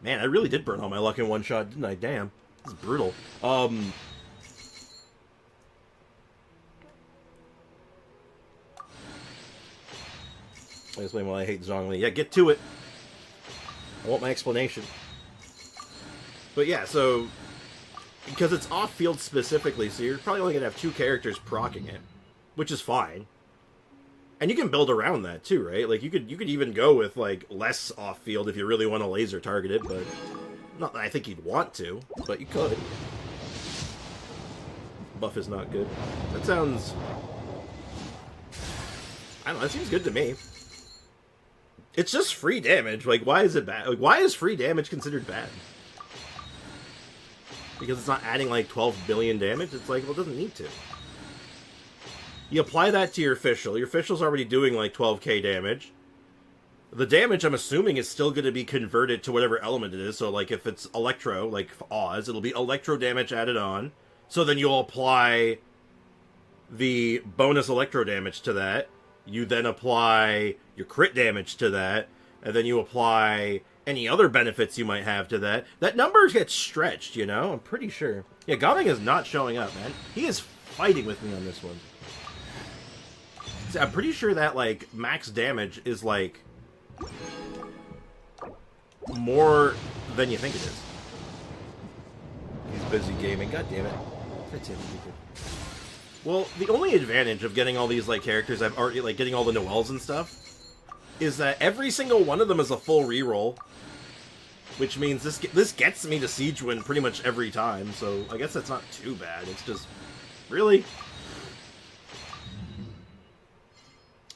Man, I really did burn all my luck in one shot, didn't I? Damn. This is brutal. I explain why I hate Zhongli. Yeah, get to it. I want my explanation. But yeah, so... Because it's off-field specifically, so you're probably only going to have 2 characters proccing it. Which is fine. And you can build around that too, right? Like, you could even go with, like, less off-field if you really want to laser target it, but... Not that I think you'd want to, but you could. Buff is not good. That sounds... I don't know, that seems good to me. It's just free damage. Like, why is it bad? Like, why is free damage considered bad? Because it's not adding, like, 12 billion damage? It's like, well, it doesn't need to. You apply that to your official. Your official's already doing, like, 12k damage. The damage, I'm assuming, is still going to be converted to whatever element it is. So, like, if it's Electro, like Oz, it'll be Electro damage added on. So then you'll apply the bonus Electro damage to that. You then apply your crit damage to that. And then you apply any other benefits you might have to that. That number gets stretched, you know? I'm pretty sure. Yeah, Gomming is not showing up, man. He is fighting with me on this one. I'm pretty sure that, like, max damage is, like... more than you think it is. He's busy gaming. God damn it. Well, the only advantage of getting all these, like, characters I've already, like, getting all the Noelles and stuff, is that every single one of them is a full reroll. Which means this gets me to Siegewin pretty much every time, so I guess that's not too bad. It's just... Really?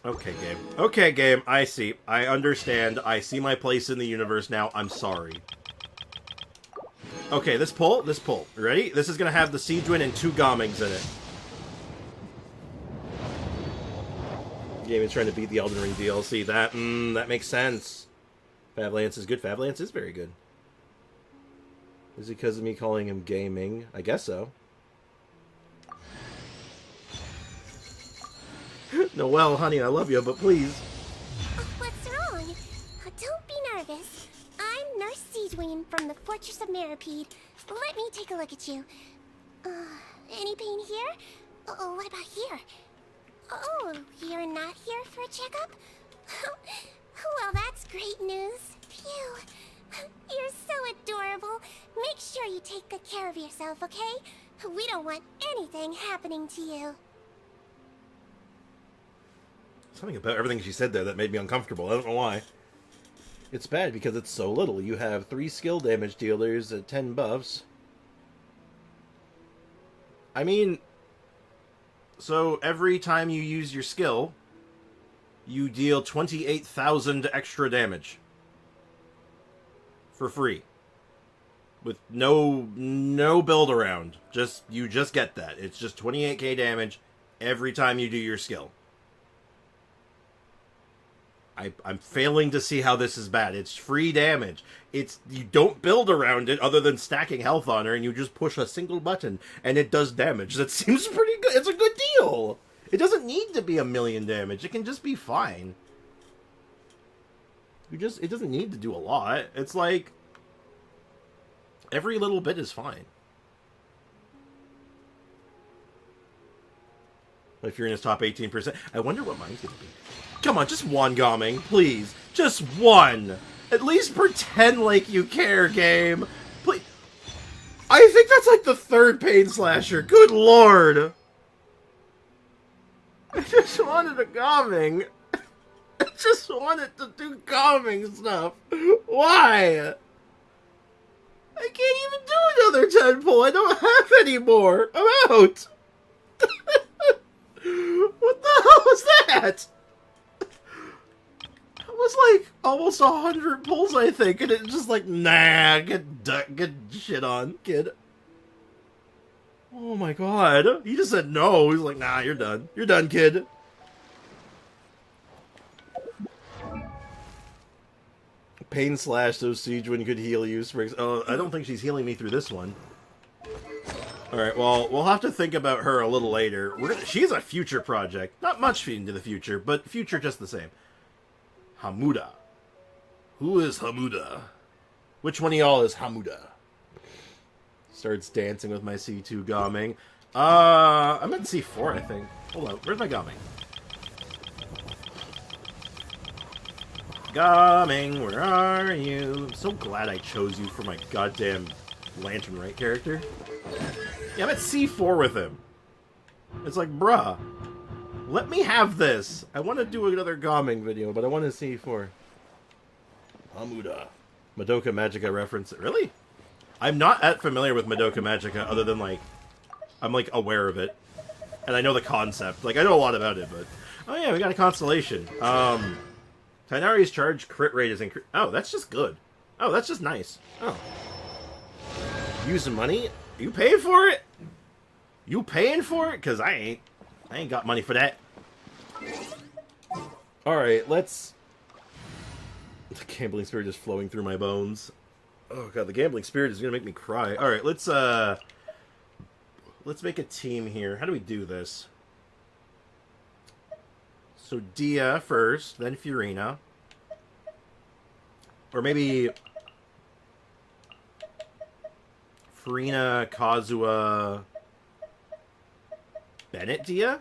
Okay, game. Okay, game. I see. I understand. I see my place in the universe now. I'm sorry. Okay, this pull. Ready? This is going to have the Siegewin and 2 Gommings in it. The game is trying to beat the Elden Ring DLC. That makes sense. Favlance is good. Favlance is very good. Is it because of me calling him gaming? I guess so. Noelle, honey, I love you, but please. What's wrong? Don't be nervous. I'm Nurse Siegewin from the Fortress of Meripede. Let me take a look at you. Any pain here? Oh, what about here? Oh, you're not here for a checkup? Well, that's great news. Phew. You're so adorable. Make sure you take good care of yourself, okay? We don't want anything happening to you. Something about everything she said there that made me uncomfortable. I don't know why. It's bad because it's so little. You have 3 skill damage dealers at 10 buffs. I mean... So, every time you use your skill, you deal 28,000 extra damage. For free. With no build around. You just get that. It's just 28k damage every time you do your skill. I'm failing to see how this is bad. It's free damage. You don't build around it other than stacking health on her, and you just push a single button, and it does damage. That seems pretty good. It's a good deal. It doesn't need to be a million damage. It can just be fine. It doesn't need to do a lot. It's like... every little bit is fine. Like Furina's top 18%. I wonder what mine's gonna be. Come on, just one Gaming, please. Just one. At least pretend like you care, game. Please. I think that's like the third Pain Slasher. Good lord. I just wanted a Gaming. I just wanted to do Gaming stuff. Why? I can't even do another 10 pull. I don't have any more. I'm out. What the hell was that? That was like almost 100 pulls, I think, and it's just like, nah, get shit on, kid. Oh my god. He just said no. He's like, nah, you're done. You're done, kid. Pain Slash, so Siegewin could heal you. Spriggs. Oh, I don't think she's healing me through this one. Alright, well, we'll have to think about her a little later. She's a future project. Not much into the future, but future just the same. Hamuda. Who is Hamuda? Which one of y'all is Hamuda? Starts dancing with my C2 Gaming. I'm at C4, I think. Hold on, where's my Gaming? Gaming, where are you? I'm so glad I chose you for my goddamn Lantern Right character. Yeah, I'm at C4 with him. It's like, bruh, let me have this. I want to do another Gaming video, but I want to C4. Hamuda. Madoka Magica reference. Really? I'm not that familiar with Madoka Magica, other than, like, I'm, like, aware of it. And I know the concept. Like, I know a lot about it, but... Oh, yeah, we got a constellation. Tainari's charge crit rate is increased. Oh, that's just good. Oh, that's just nice. Oh. Using money? You paying for it? You paying for it? Because I ain't got money for that. Alright, let's... The gambling spirit is flowing through my bones. Oh god, the gambling spirit is gonna make me cry. Alright, let's make a team here. How do we do this? So Dia first, then Furina. Or maybe... Furina, Kazuha... Bennett, Dia?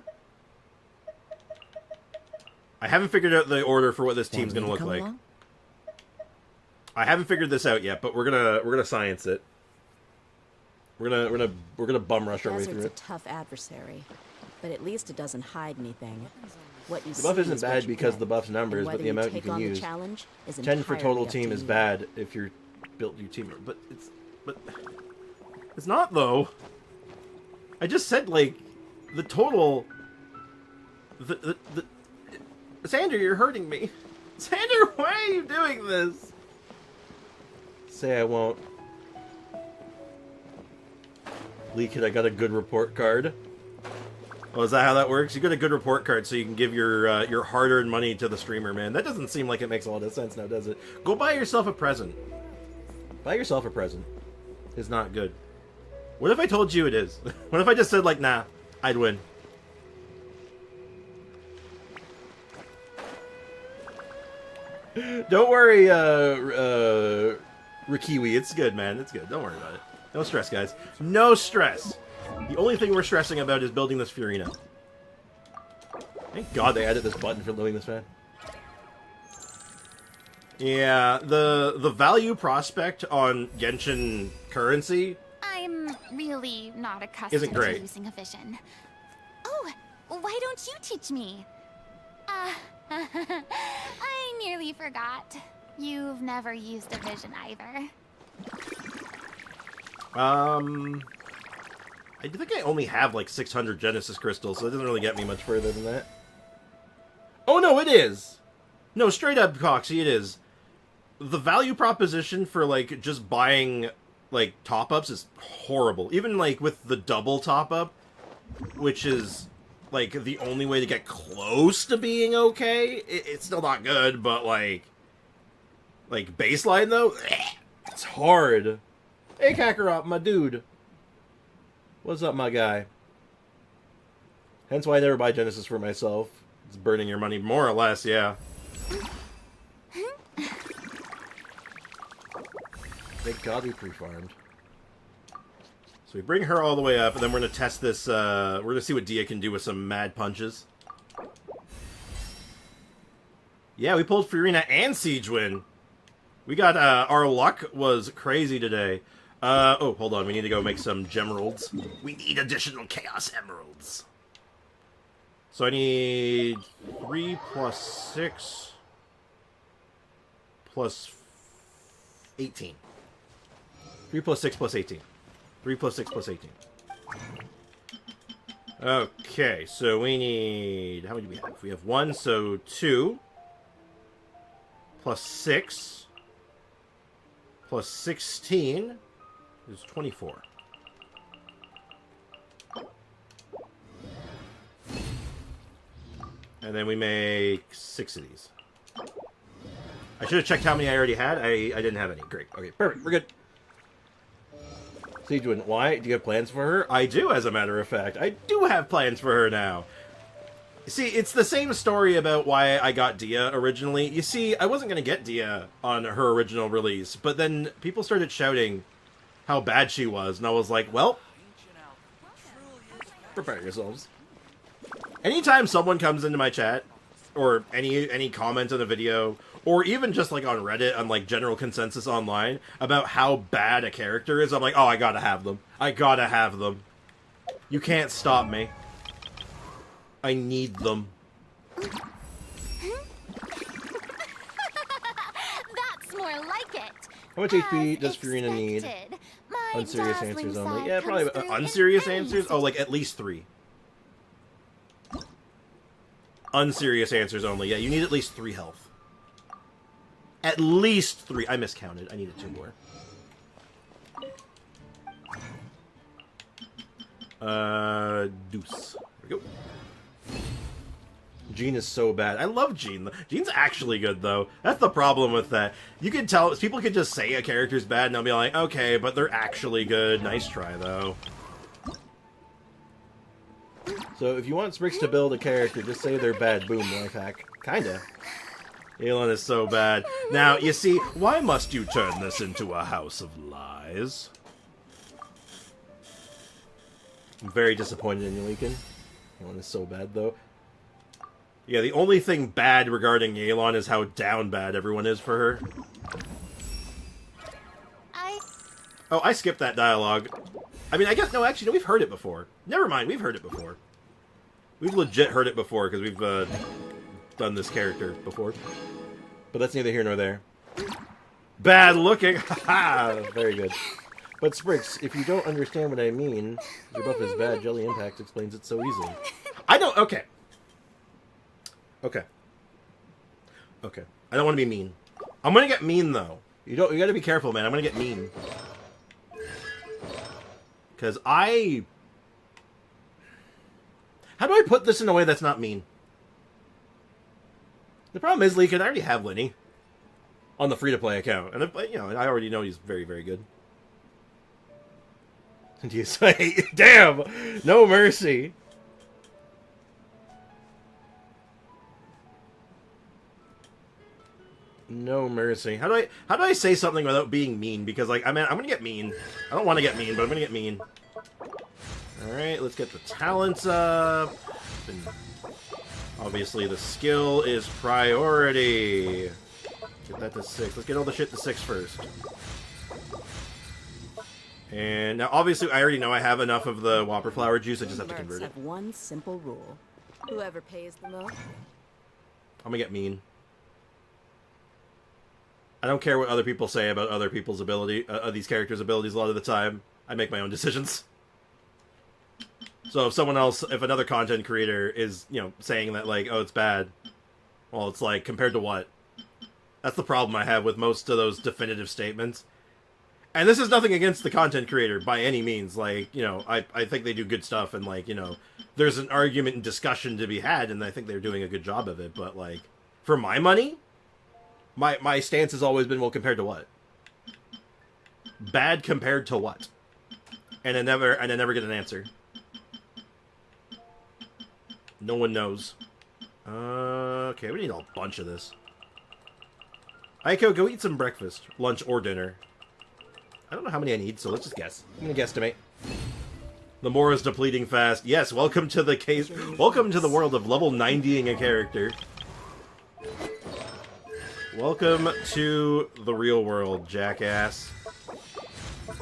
I haven't figured out the order for what this team's gonna look like. I haven't figured this out yet, but we're gonna science it. We're gonna bum rush our way through it. Desert's a tough adversary, but at least it doesn't hide anything. What you the buff see isn't is what bad you because get, the buff's numbers, but the amount you can use. 10 for total team is bad if you're built your team, but it's not though. I just said like the total. The Sander, you're hurting me. Sander, why are you doing this? Say I won't. Leak it, I got a good report card. Oh, is that how that works? You get a good report card so you can give your hard-earned money to the streamer, man. That doesn't seem like it makes a lot of sense now, does it? Go buy yourself a present. Buy yourself a present. It's not good. What if I told you it is? What if I just said, like, nah, I'd win? Don't worry, Rikiwi. It's good, man. It's good. Don't worry about it. No stress, guys. No stress. The only thing we're stressing about is building this Furina. Thank God they added this button for doing this, man. Yeah, the value prospect on Genshin currency... I'm really not accustomed isn't great. to using a vision. Oh, why don't you teach me? I nearly forgot. You've never used a vision either. I think I only have like 600 Genesis crystals, so it doesn't really get me much further than that. Oh no, it is! No, straight up, Coxie, it is. The value proposition for like just buying like top-ups is horrible. Even like with the double top-up, which is like the only way to get close to being okay, it's still not good, but like baseline though, it's hard. Hey Kakarot, my dude. What's up, my guy? Hence why I never buy Genesis for myself. It's burning your money, more or less, yeah. Thank God we pre-farmed. So we bring her all the way up, and then we're going to test this, we're going to see what Dia can do with some mad punches. Yeah, we pulled Furina and Siegewin. We got, our luck was crazy today. Oh, hold on, we need to go make some gemeralds. We need additional Chaos Emeralds. So I need 3 plus 6 plus 18. 3 plus 6 plus 18. 3 plus 6 plus 18. Okay, so we need... How many do we have? We have 1, so 2. Plus 6. Plus 16 is 24. And then we make 6 of these. I should have checked how many I already had. I didn't have any. Great. Okay, perfect. We're good. Siegewin, why? Do you have plans for her? I do, as a matter of fact. I do have plans for her now. See, it's the same story about why I got Dia originally. You see, I wasn't going to get Dia on her original release, but then people started shouting how bad she was, and I was like, well, prepare yourselves. Anytime someone comes into my chat, or any comment on a video, or even just like on Reddit, on like general consensus online, about how bad a character is, I'm like, oh, I gotta have them. I gotta have them. You can't stop me. I need them. That's more like it. How much HP does Furina need? Unserious answers only. Yeah, probably unserious answers? Oh, like at least 3. Unserious answers only. Yeah, you need at least 3 health. At least 3. I miscounted. I needed 2 more. Deuce. There we go. Jean is so bad. I love Jean. Jean's actually good, though. That's the problem with that. You can tell, people can just say a character's bad, and they'll be like, okay, but they're actually good. Nice try, though. So, if you want Sprix to build a character, just say they're bad. Boom, life hack. Kinda. Elon is so bad. Now, you see, why must you turn this into a house of lies? I'm very disappointed in you, Leakin. Elon is so bad, though. Yeah, the only thing bad regarding Yelan is how down bad everyone is for her. Oh, I skipped that dialogue. I mean, I guess... No, actually, no, we've heard it before. Never mind, we've heard it before. We've legit heard it before, because we've done this character before. But that's neither here nor there. Bad looking! Haha! Very good. But Sprix, if you don't understand what I mean, your buff is bad. Jelly Impact explains it so easily. I don't... Okay. Okay. Okay. I don't want to be mean. I'm gonna get mean, though. You gotta be careful, man. I'm gonna get mean. Because how do I put this in a way that's not mean? The problem is, Leakin, I already have Lenny on the free-to-play account. And, you know, I already know he's very, very good. And you say, damn! No mercy! No mercy. How do I say something without being mean? Because, like, I'm gonna get mean. I don't want to get mean, but I'm gonna get mean. Alright, let's get the talents up. And obviously, the skill is priority. Get that to 6. Let's get all the shit to 6 first. And now, obviously, I already know I have enough of the Whopper Flower Juice. I just have to convert it. Have one simple rule. Whoever pays the most. I'm gonna get mean. I don't care what other people say about other people's ability, these characters' abilities a lot of the time. I make my own decisions. So if another content creator is, you know, saying that, like, oh, it's bad, well, it's like, compared to what? That's the problem I have with most of those definitive statements. And this is nothing against the content creator by any means. Like, you know, I think they do good stuff, and, like, you know, there's an argument and discussion to be had, and I think they're doing a good job of it, but, like, for my money... My stance has always been, well, compared to what? Bad compared to what? And I never get an answer. No one knows. Okay, we need a bunch of this. Ayako, go eat some breakfast, lunch, or dinner. I don't know how many I need, so let's just guess. I'm gonna guesstimate. The Mora's depleting fast. Yes, welcome to the case. Welcome to the world of level 90ing a character. Welcome to the real world, jackass. I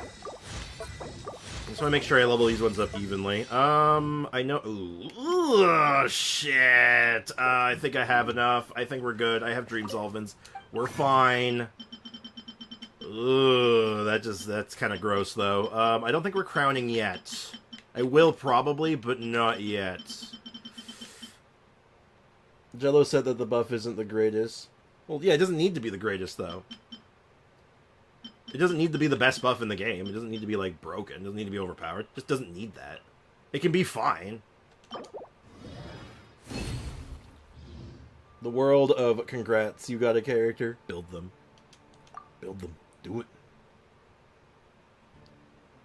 just want to make sure I level these ones up evenly. I know... Ooh, shit. I think I have enough. I think we're good. I have Dream Solvents. We're fine. Ugh, that's kind of gross, though. I don't think we're crowning yet. I will probably, but not yet. Jello said that the buff isn't the greatest. Well, yeah, it doesn't need to be the greatest, though. It doesn't need to be the best buff in the game. It doesn't need to be, like, broken. It doesn't need to be overpowered. It just doesn't need that. It can be fine. The world of congrats, you got a character. Build them. Build them. Do it.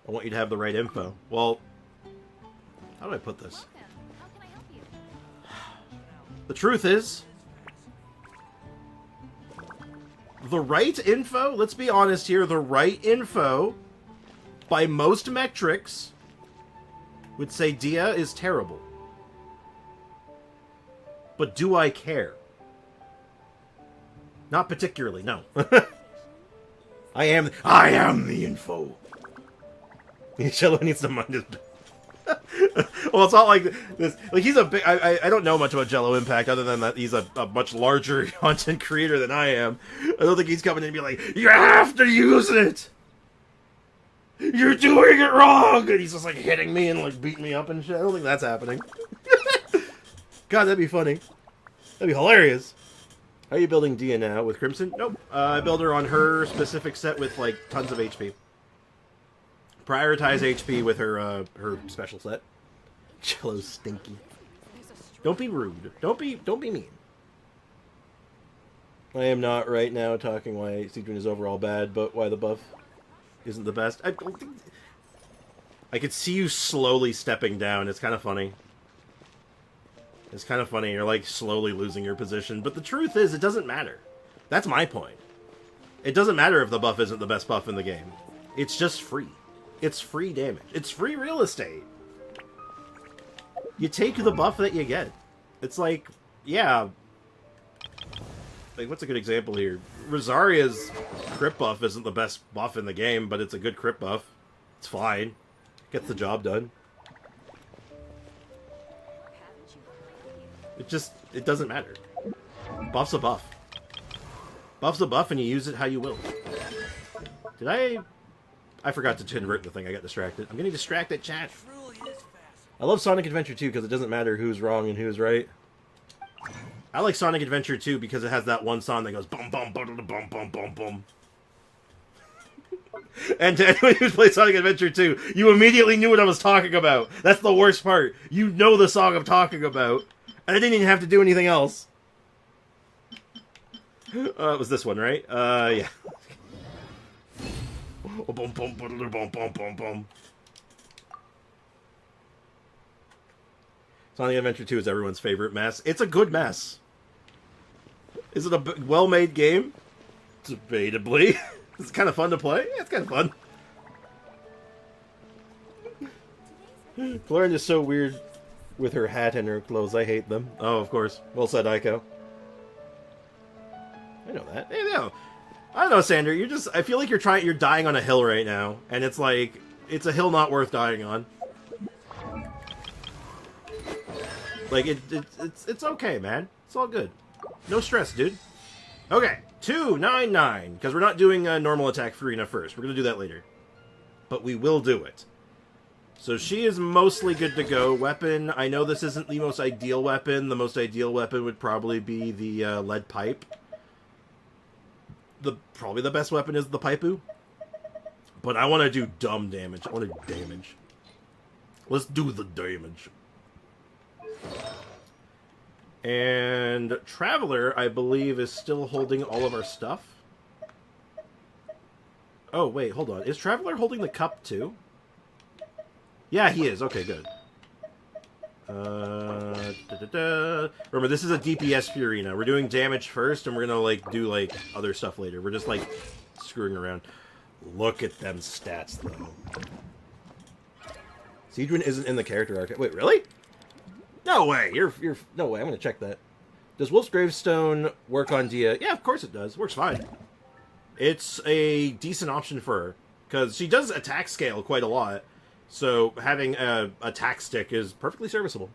I want you to have the right info. Well, how do I put this? How can I help you? The truth is, the right info, let's be honest here, the right info, by most metrics, would say Dia is terrible. But do I care? Not particularly, no. I am the info. Cello needs to mind his... Well, it's not like this. Like, he's a big... I don't know much about Jello Impact, other than that he's a much larger content creator than I am. I don't think he's coming in and be like, you have to use it! You're doing it wrong! And he's just, like, hitting me and, like, beating me up and shit. I don't think that's happening. God, that'd be funny. That'd be hilarious. How are you building Dia now? With Crimson? Nope. I build her on her specific set with, like, tons of HP. Prioritize HP with her her special set. Jello's stinky. Don't be rude. Don't be mean. I am not right now talking why Siegfried is overall bad, but why the buff isn't the best. I don't think... I could see you slowly stepping down. It's kind of funny. It's kind of funny. You're, like, slowly losing your position. But the truth is, it doesn't matter. That's my point. It doesn't matter if the buff isn't the best buff in the game. It's just free. It's free damage. It's free real estate. You take the buff that you get. It's like, yeah. Like, what's a good example here? Rosaria's crit buff isn't the best buff in the game, but it's a good crit buff. It's fine. Gets the job done. It doesn't matter. Buff's a buff. Buff's a buff, and you use it how you will. Did I forgot to convert the thing. I got distracted. I'm getting distracted, chat. I love Sonic Adventure 2 because it doesn't matter who's wrong and who's right. I like Sonic Adventure 2 because it has that one song that goes bum bum bum bum bum bum bum. And to anyone who's played Sonic Adventure 2, you immediately knew what I was talking about. That's the worst part. You know the song I'm talking about. And I didn't even have to do anything else. It was this one, right? Yeah. Sonic Adventure 2 is everyone's favorite mess. It's a good mess. Is it a well-made game? Debatably. It's kind of fun to play. Yeah, it's kind of fun. Lauren is so weird with her hat and her clothes. I hate them. Oh, of course. Well said, Aiko. I know that. Hey, no. I don't know, Sander. I feel like you're dying on a hill right now, and it's like, it's a hill not worth dying on. Like, it's okay, man. It's all good. No stress, dude. Okay, 299, because we're not doing a normal attack Furina first. We're going to do that later. But we will do it. So she is mostly good to go. Weapon, I know this isn't the most ideal weapon. The most ideal weapon would probably be the lead pipe. Probably the best weapon is the Paipu. But I want to do dumb damage. I want to do damage. Let's do the damage. And Traveler, I believe, is still holding all of our stuff. Oh, wait, hold on. Is Traveler holding the cup, too? Yeah, he is. Okay, good. Remember, this is a DPS Furina. We're doing damage first, and we're gonna, like, do, like, other stuff later. We're just, like, screwing around. Look at them stats, though. Siegewin isn't in the character arc. Wait, really? No way. You're no way. I'm gonna check that. Does Wolf's Gravestone work on Dia? Yeah, of course it does. Works fine. It's a decent option for her because she does attack scale quite a lot. So having a attack stick is perfectly serviceable.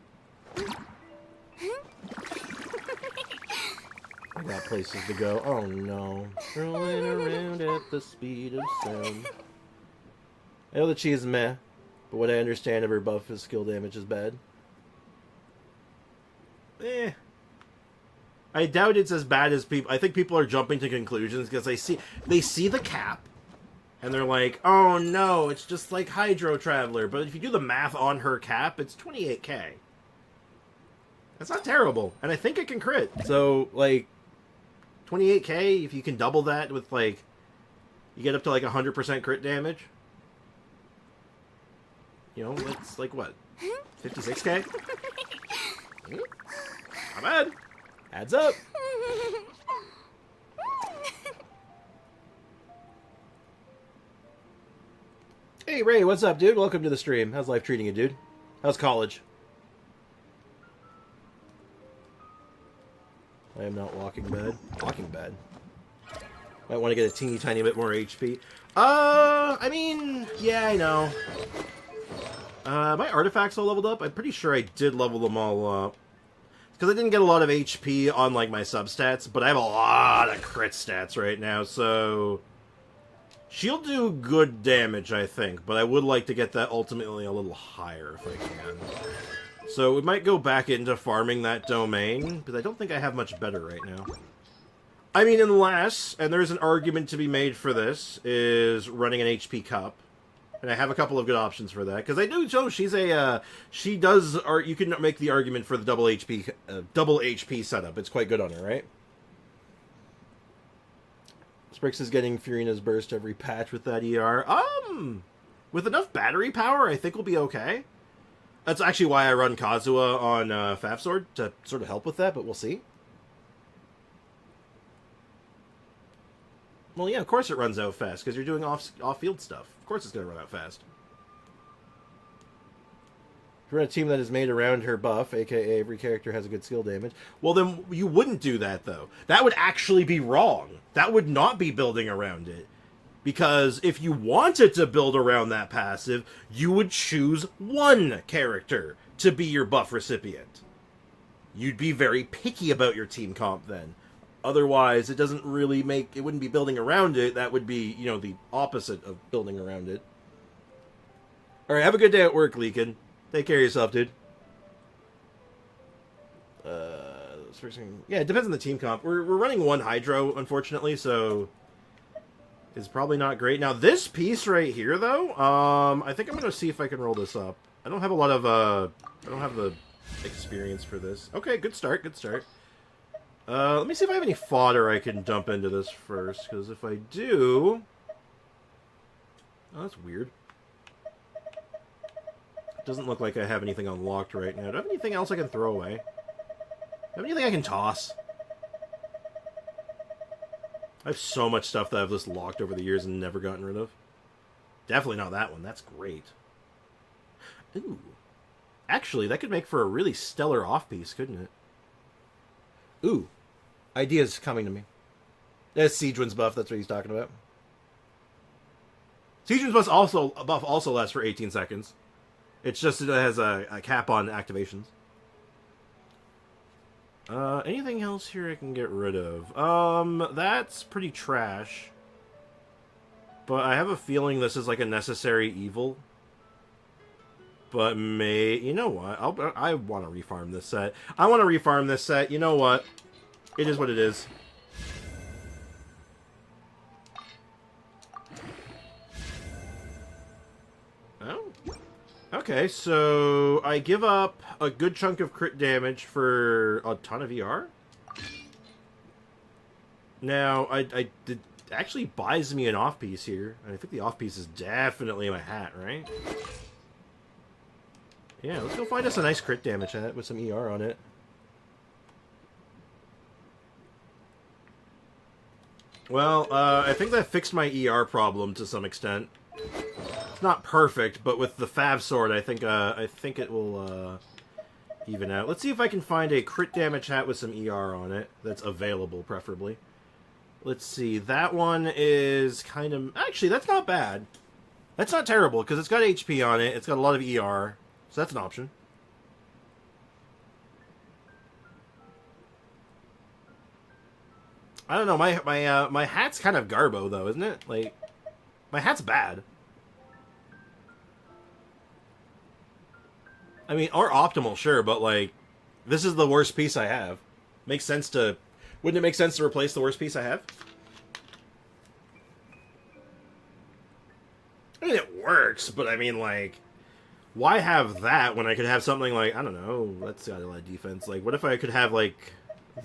I got places to go. Oh no. Rolling around at the speed of sound. I know that she is meh, but what I understand of her buff is skill damage is bad. Eh. I doubt it's as bad as people... I think people are jumping to conclusions because they see the cap, and they're like, oh no, it's just like Hydro Traveler. But if you do the math on her cap, it's 28k. That's not terrible. And I think it can crit. So, like, 28k, if you can double that with, like... You get up to, like, 100% crit damage. You know, it's like, what? 56k? Not bad. Adds up. Hey, Ray, what's up, dude? Welcome to the stream. How's life treating you, dude? How's college? I am not walking bad. Walking bad. Might want to get a teeny tiny bit more HP. I mean, yeah, I know. My artifacts all leveled up? I'm pretty sure I did level them all up. Because I didn't get a lot of HP on, like, my substats, but I have a lot of crit stats right now, so... She'll do good damage, I think, but I would like to get that ultimately a little higher if I can. So we might go back into farming that domain, because I don't think I have much better right now. I mean, unless, and there's an argument to be made for this, is running an HP cup. And I have a couple of good options for that, because I do know she's a, she does, or you can make the argument for the double HP setup. It's quite good on her, right? Sprix is getting Furina's burst every patch with that ER. With enough battery power, I think we'll be okay. That's actually why I run Kazuha on Fafsword, to sort of help with that, but we'll see. Well, yeah, of course it runs out fast, because you're doing off-field stuff. Of course it's going to run out fast. If you're on a team that is made around her buff, aka every character has a good skill damage, well then you wouldn't do that, though. That would actually be wrong. That would not be building around it. Because if you wanted to build around that passive, you would choose one character to be your buff recipient. You'd be very picky about your team comp then. Otherwise, it doesn't really make... It wouldn't be building around it. That would be, you know, the opposite of building around it. Alright, have a good day at work, Leakin. Take care of yourself, dude. Yeah, it depends on the team comp. We're running one Hydro, unfortunately, so... It's probably not great. Now, this piece right here, though, I think I'm going to see if I can roll this up. I don't have a lot of, I don't have the experience for this. Okay, good start, good start. Let me see if I have any fodder I can dump into this first, because if I do... Oh, that's weird. It doesn't look like I have anything unlocked right now. Do I have anything else I can throw away? Do I have anything I can toss? I have so much stuff that I've just locked over the years and never gotten rid of. Definitely not that one. That's great. Ooh. Actually, that could make for a really stellar off-piece, couldn't it? Ooh. Ideas coming to me. That's Siegewin's buff. That's what he's talking about. Siegewin's buff also lasts for 18 seconds. It's just it has a cap on activations. Anything else here I can get rid of? That's pretty trash. But I have a feeling this is like a necessary evil. But you know what? I want to refarm this set. I want to refarm this set. You know what? It is what it is. Oh. Okay, so I give up a good chunk of crit damage for a ton of ER. Now, it actually buys me an off-piece here. And I think the off-piece is definitely my hat, right? Yeah, let's go find us a nice crit damage hat with some ER on it. Well, I think that fixed my ER problem to some extent. It's not perfect, but with the Fav Sword, I think it will even out. Let's see if I can find a crit damage hat with some ER on it that's available, preferably. Let's see. That one is kind of... Actually, that's not bad. That's not terrible, because it's got HP on it. It's got a lot of ER, so that's an option. I don't know. My hat's kind of garbo, though, isn't it? Like, my hat's bad. I mean, or optimal, sure, but, like, this is the worst piece I have. Makes sense to... Wouldn't it make sense to replace the worst piece I have? I mean, it works, but I mean, like... Why have that when I could have something like... I don't know, that's got a lot of defense. Like, what if I could have, like,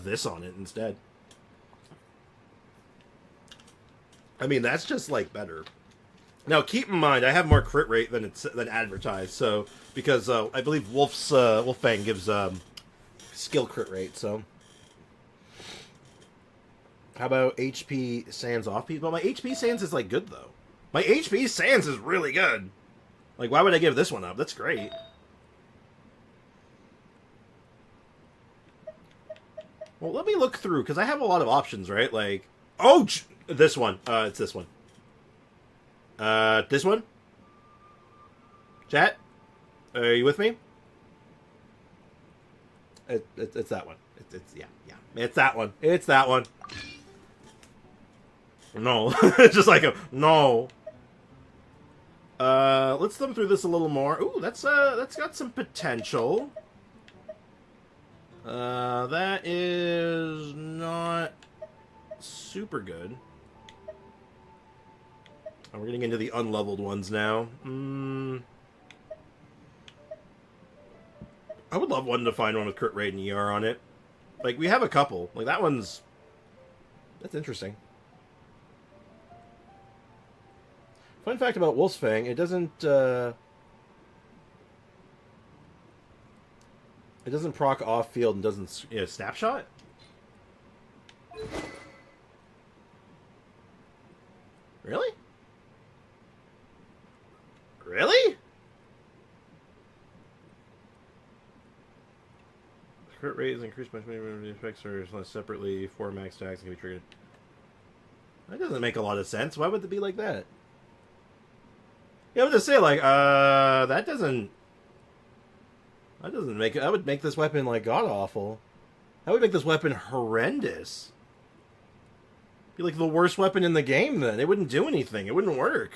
this on it instead? I mean, that's just, like, better. Now, keep in mind, I have more crit rate than advertised, so... Because I believe Wolfang gives skill crit rate, so... How about HP Sans off people? My HP Sans is, like, good, though. My HP Sans is really good. Like, why would I give this one up? That's great. Well, let me look through, because I have a lot of options, right? Like... Oh! This one. It's this one. This one? Chat? Are you with me? It's that one. Yeah. It's that one. It's that one. No. It's just like a... No. Let's thumb through this a little more. Ooh, that's got some potential. That is not super good. Oh, we're getting into the unleveled ones now. I would love one to find one with crit rate and ER on it. Like, we have a couple. Like, that one's... That's interesting. Fun fact about Wolfsfang, it doesn't proc off-field and doesn't... Yeah, snapshot? Really? Really? Crit rate is increased by many effects or less separately. 4 max attacks can be triggered. That doesn't make a lot of sense. Why would it be like that? Yeah, I would just say, like, that doesn't make it... That would make this weapon, like, god-awful. That would make this weapon horrendous. Be like the worst weapon in the game, then. It wouldn't do anything. It wouldn't work.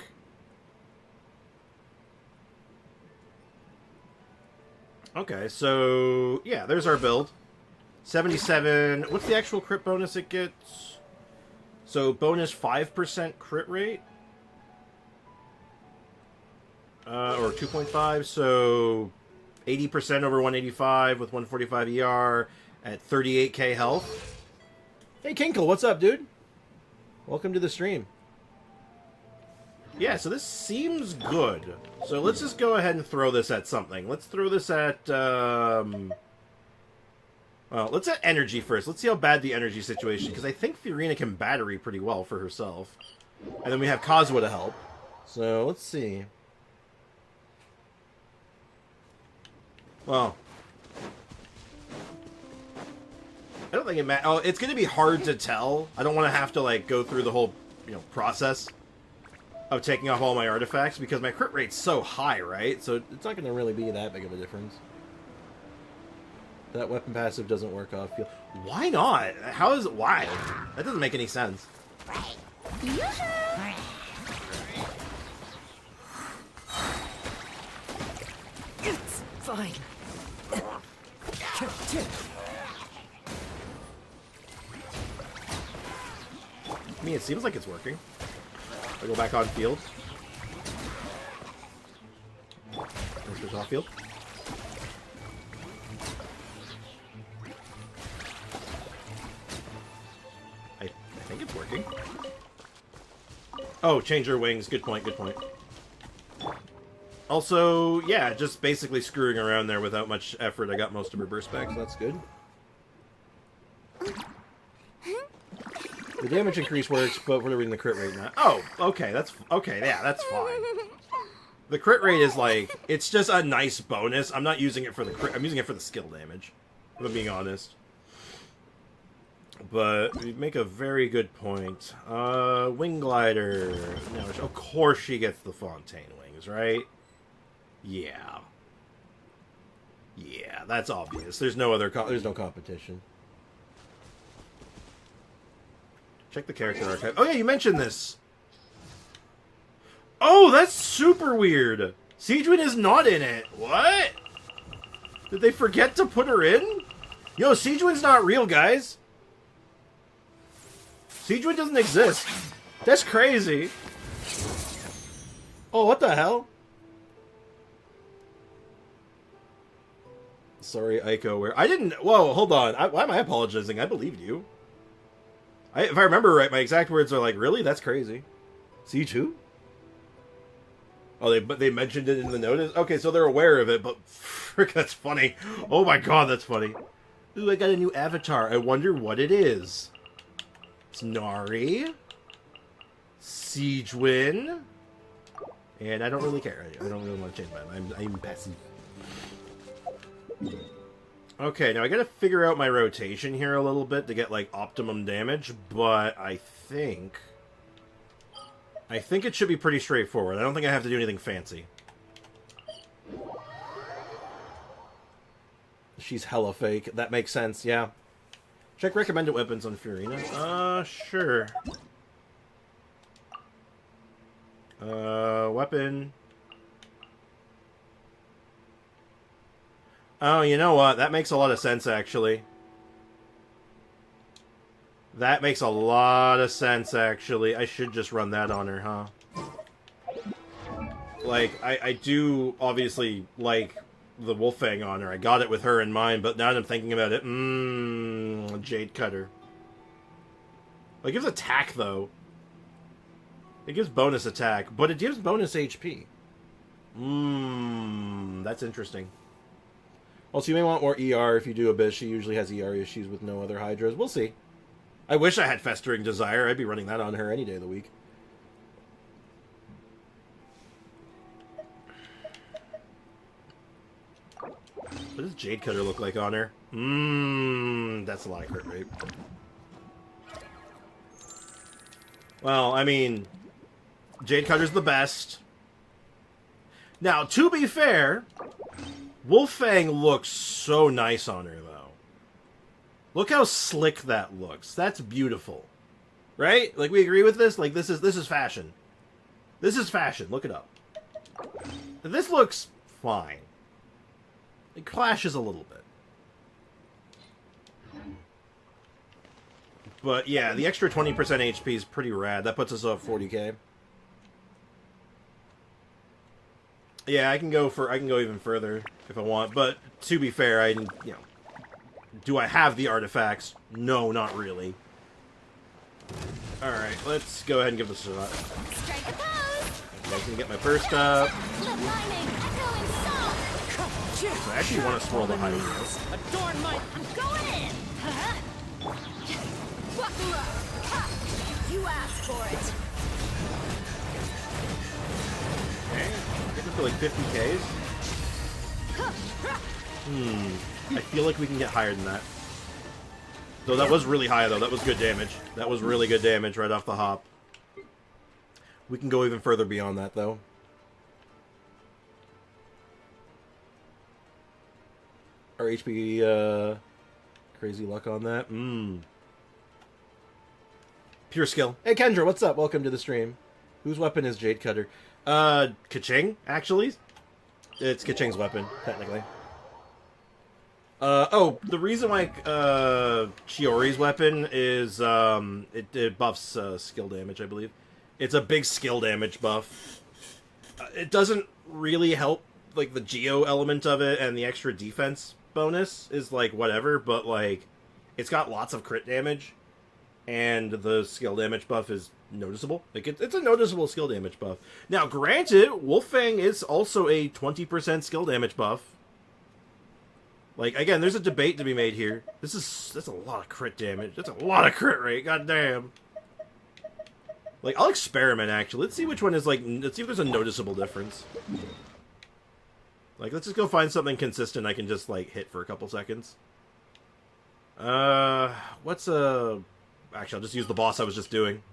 Okay, so... Yeah, there's our build. 77... What's the actual crit bonus it gets? So, bonus 5% crit rate? Or 2.5, so... 80% over 185 with 145 ER at 38k health. Hey, Kinkle, what's up, dude? Welcome to the stream. Yeah, so this seems good. So let's just go ahead and throw this at something. Let's throw this at, well, let's at energy first. Let's see how bad the energy situation, because I think Furina can battery pretty well for herself. And then we have Kazuha to help. So, let's see. Well, I don't think it matters. Oh, it's going to be hard to tell. I don't want to have to, like, go through the whole, process of taking off all my artifacts, because my crit rate's so high, right? So it's not going to really be that big of a difference. That weapon passive doesn't work off field. Why not? How is it? Why? That doesn't make any sense. It's fine. I mean, it seems like it's working. I go back on field. Switch off field. I think it's working. Oh, change your wings. Good point, good point. Also, yeah, just basically screwing around there without much effort. I got most of her burst back, so that's good. The damage increase works, but we're reading the crit rate now. Oh, okay, that's... Okay, yeah, that's fine. The crit rate is like, it's just a nice bonus. I'm not using it for the crit. I'm using it for the skill damage, if I'm being honest. But you make a very good point. Wing glider. No, of course she gets the Fontaine wings, right? Yeah. Yeah, that's obvious. There's no other. There's no competition. Check the character archive. Oh yeah, you mentioned this. Oh, that's super weird. Siegewin is not in it. What? Did they forget to put her in? Yo, Siegewin's not real, guys. Siegewin doesn't exist. That's crazy. Oh, what the hell? Sorry, Ayaka, where... I didn't... Whoa, hold on. Why am I apologizing? I believed you. If I remember right, my exact words are like, really? That's crazy. Siege who? Oh, they mentioned it in the notice? Okay, so they're aware of it, but... Frick, that's funny. Oh my god, that's funny. Ooh, I got a new avatar. I wonder what it is. It's Nari. Siegewin. And I don't really care. I don't really want to change mine. I'm passive. Okay, now I gotta figure out my rotation here a little bit to get, like, optimum damage, but I think it should be pretty straightforward. I don't think I have to do anything fancy. She's hella fake. That makes sense, yeah. Check recommended weapons on Furina. Sure. Weapon. Oh, you know what? That makes a lot of sense, actually. That makes a lot of sense, actually. I should just run that on her, huh? Like, I do, obviously, like the Wolfang on her. I got it with her in mind, but now that I'm thinking about it, Jade Cutter. It gives attack, though. It gives bonus attack, but it gives bonus HP. That's interesting. Also, you may want more ER if you do Abyss. She usually has ER issues with no other Hydras. We'll see. I wish I had Festering Desire. I'd be running that on her any day of the week. What does Jade Cutter look like on her? That's a lot of crit rate. Well, I mean, Jade Cutter's the best. Now, to be fair, Wolfang looks so nice on her, though. Look how slick that looks. That's beautiful. Right? Like, we agree with this? Like, this is fashion. This is fashion. Look it up. This looks fine. It clashes a little bit. But, yeah, the extra 20% HP is pretty rad. That puts us up 40k. Yeah, I can go even further if I want, but to be fair, do I have the artifacts? No, not really. Alright, let's go ahead and give this a shot. Strike a pose. I can get my first up. Lip lining, echoing song. So I actually want to swirl the Hydra. Adorn my... I'm going in. Buckle up. Ha! You asked for it. Okay, getting to like 50Ks. I feel like we can get higher than that. Though that was really high, though. That was good damage. That was really good damage right off the hop. We can go even further beyond that, though. Our HP, crazy luck on that. Pure skill. Hey, Kendra, what's up? Welcome to the stream. Whose weapon is Jade Cutter? Kaching, actually. It's Kaching's weapon, technically. Oh, the reason why, Chiori's weapon is, it buffs, skill damage, I believe. It's a big skill damage buff. It doesn't really help, like, the Geo element of it, and the extra defense bonus is, like, whatever, but, like, it's got lots of crit damage, and the skill damage buff is noticeable. Like, it's a noticeable skill damage buff. Now, granted, Wolfang is also a 20% skill damage buff. Like, again, there's a debate to be made here. That's a lot of crit damage. That's a lot of crit rate. God damn. Like, I'll experiment, actually. Let's see which one is, like... Let's see if there's a noticeable difference. Like, let's just go find something consistent I can just, like, hit for a couple seconds. What's a... Actually, I'll just use the boss I was just doing.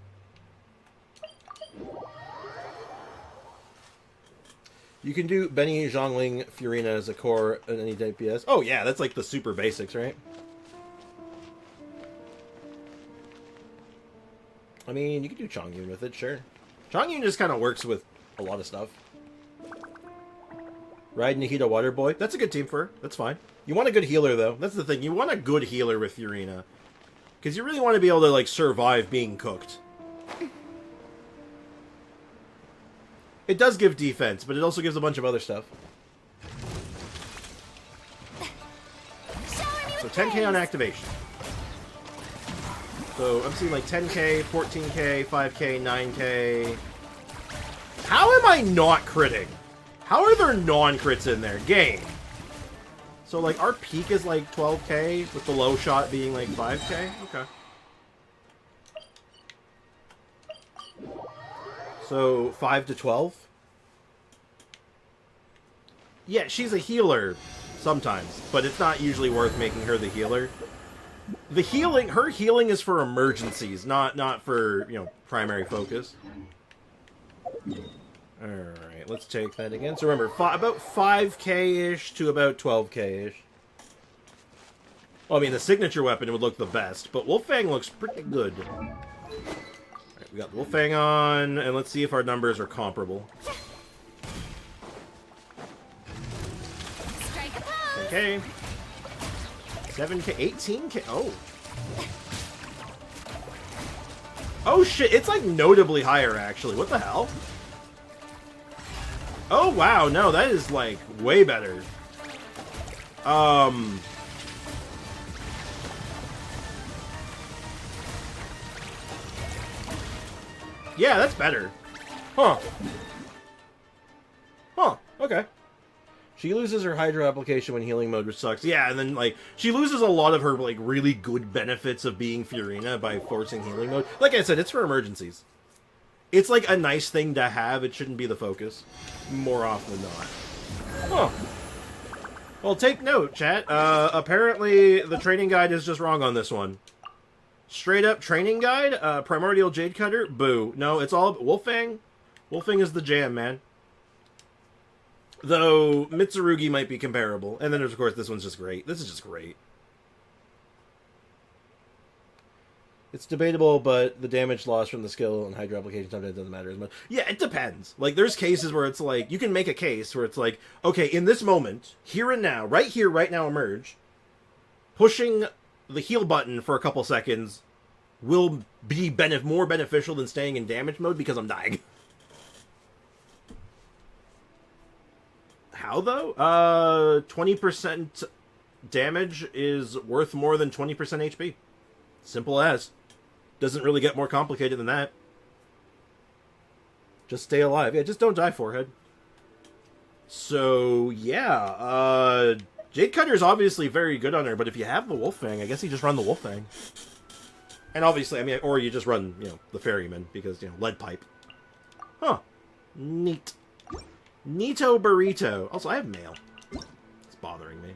You can do Benny, Zhongling, Furina as a core in any DPS. Oh, yeah, that's, like, the super basics, right? I mean, you can do Chongyun with it, sure. Chongyun just kind of works with a lot of stuff. Ride Nihita Water Boy. That's a good team for her. That's fine. You want a good healer, though. That's the thing. You want a good healer with Furina. Because you really want to be able to, like, survive being cooked. It does give defense, but it also gives a bunch of other stuff. So 10k on activation. So I'm seeing like 10k, 14k, 5k, 9k. How am I not critting? How are there non-crits in there? Game. So like our peak is like 12k, with the low shot being like 5k? Okay. So 5 to 12? Yeah, she's a healer sometimes, but it's not usually worth making her the healer. The healing, her healing is for emergencies, not for, you know, primary focus. Alright, let's take that again. So remember, about 5k-ish to about 12k-ish. Well, I mean, the signature weapon would look the best, but Wolfang looks pretty good. Alright, we got the Wolfang on, and let's see if our numbers are comparable. Okay. 7k, 18k. Oh. Oh shit, it's like notably higher actually. What the hell? Oh wow, no, that is like way better. Yeah, that's better. Huh. Huh, okay. She loses her Hydro application when healing mode, which sucks. Yeah, and then, like, she loses a lot of her, like, really good benefits of being Furina by forcing healing mode. Like I said, it's for emergencies. It's, like, a nice thing to have. It shouldn't be the focus. More often than not. Huh. Well, take note, chat. Apparently, the training guide is just wrong on this one. Straight up training guide, Primordial Jade Cutter, boo. No, it's all... Wolfang? Wolfang is the jam, man. Though, Mitsurugi might be comparable. And then, of course, this one's just great. This is just great. It's debatable, but the damage loss from the skill and Hydro application sometimes doesn't matter as much. Yeah, it depends. Like, there's cases where it's like, you can make a case where it's like, okay, in this moment, here and now, right here, right now, emerge, pushing the heal button for a couple seconds will be more beneficial than staying in damage mode because I'm dying. How, though? 20% damage is worth more than 20% HP. Simple as. Doesn't really get more complicated than that. Just stay alive. Yeah, just don't die, forehead. So, yeah. Jade Cutter's obviously very good on her, but if you have the Wolfang, I guess you just run the Wolfang. And obviously, I mean, or you just run, you know, the Ferryman, because, you know, lead pipe. Huh. Neat. Nito Burrito. Also, I have mail. It's bothering me.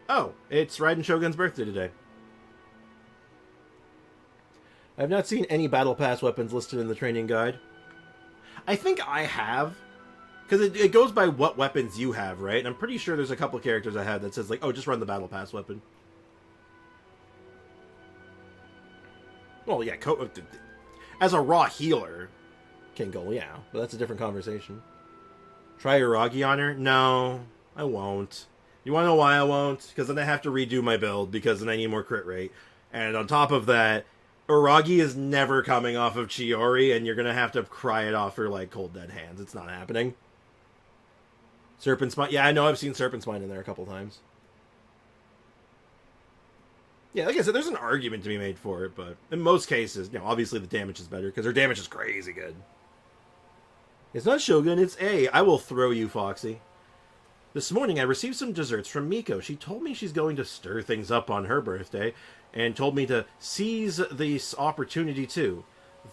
Oh, it's Raiden Shogun's birthday today. I have not seen any Battle Pass weapons listed in the training guide. I think I have. Because it goes by what weapons you have, right? And I'm pretty sure there's a couple characters I have that says, like, oh, just run the Battle Pass weapon. Well, yeah, as a raw healer, Kingle, yeah. But that's a different conversation. Try Uragi on her? No, I won't. You want to know why I won't? Because then I have to redo my build, because then I need more crit rate. And on top of that, Uragi is never coming off of Chiori, and you're going to have to cry it off for, like, Cold Dead Hands. It's not happening. Serpent Spine. Yeah, I know I've seen Serpent Spine in there a couple times. Yeah, like I said, there's an argument to be made for it, but in most cases, you know, obviously the damage is better, because her damage is crazy good. It's not Shogun, it's A. I will throw you, Foxy. This morning, I received some desserts from Miko. She told me she's going to stir things up on her birthday, and told me to seize this opportunity, too.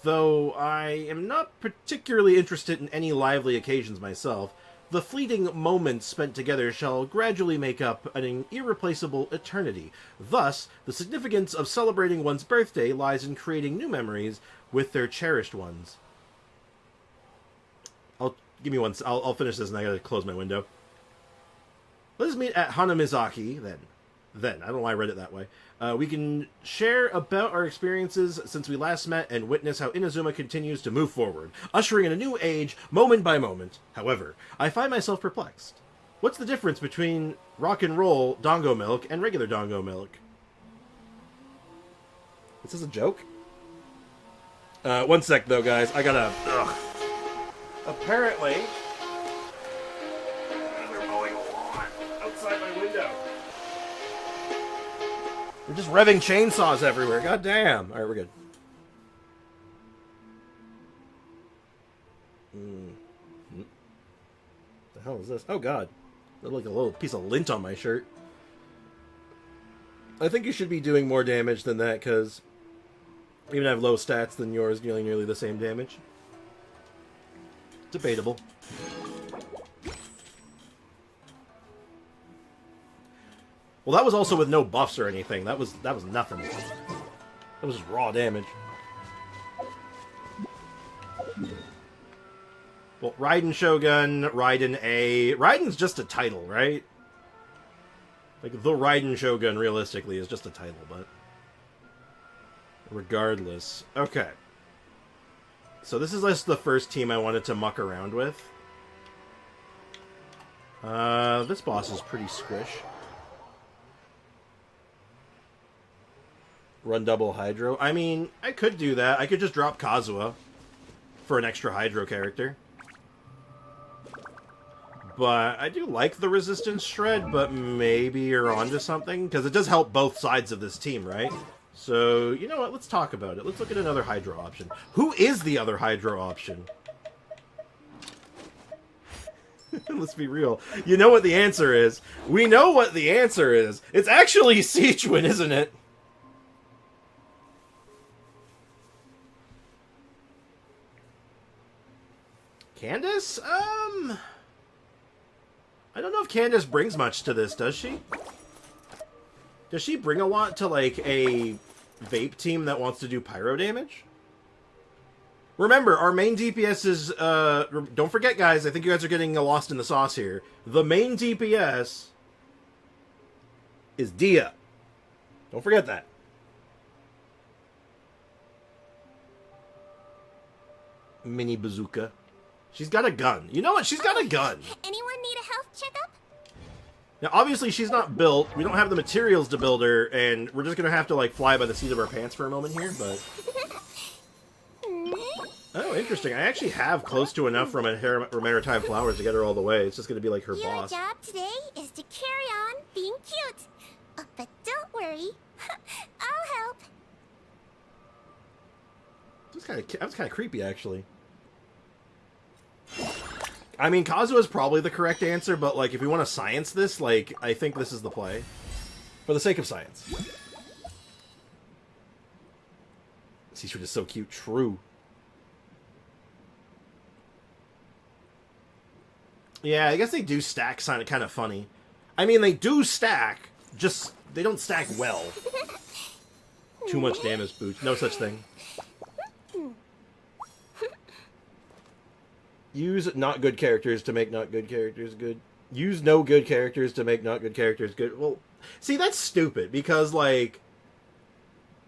Though I am not particularly interested in any lively occasions myself, the fleeting moments spent together shall gradually make up an irreplaceable eternity. Thus, the significance of celebrating one's birthday lies in creating new memories with their cherished ones. I'll finish this and I gotta close my window. Let us meet at Hanamizaki, then. I don't know why I read it that way. We can share about our experiences since we last met and witness how Inazuma continues to move forward, ushering in a new age, moment by moment. However, I find myself perplexed. What's the difference between rock and roll Dongo milk and regular Dongo milk? Is this a joke? One sec, though, guys. I gotta... Ugh. Apparently... They're mowing a lawn outside my window. We're just revving chainsaws everywhere. God damn. Alright, we're good. The hell is this? Oh, God. There's like a little piece of lint on my shirt. I think you should be doing more damage than that, because even I have low stats than yours, dealing nearly the same damage. Debatable. Well, that was also with no buffs or anything. That was nothing. That was just raw damage. Well, Raiden Shogun, Raiden A. Raiden's just a title, right? Like, the Raiden Shogun, realistically, is just a title, but... regardless. Okay. So this is just the first team I wanted to muck around with. This boss is pretty squish. Run double Hydro. I mean, I could do that. I could just drop Kazuha for an extra Hydro character. But I do like the resistance shred, but maybe you're onto something, because it does help both sides of this team, right? So, you know what? Let's talk about it. Let's look at another Hydro option. Who is the other Hydro option? Let's be real. You know what the answer is. We know what the answer is. It's actually Sichuan, isn't it? Candace? I don't know if Candace brings much to this, does she? Does she bring a lot to, like, a vape team that wants to do pyro damage? Remember, our main DPS is, don't forget, guys, I think you guys are getting lost in the sauce here. The main DPS is Dia. Don't forget that. Mini bazooka. She's got a gun. You know what? She's got a gun. Anyone need a health checkup? Now, obviously, she's not built. We don't have the materials to build her, and we're just going to have to, like, fly by the seat of our pants for a moment here, but... Oh, interesting. I actually have close to enough from Maritime Flowers to get her all the way. It's just going to be, like, her boss. Your job today is to carry on being cute. But don't worry. I'll help. That was kind of creepy, actually. I mean, Kazuha is probably the correct answer, but, like, if we want to science this, like, I think this is the play. For the sake of science. Seashore is so cute. True. Yeah, I guess they do stack kind of funny. I mean, they do stack, just they don't stack well. Too much damage boost. No such thing. Use not good characters to make not good characters good. Use no good characters to make not good characters good. Well, see, that's stupid, because, like,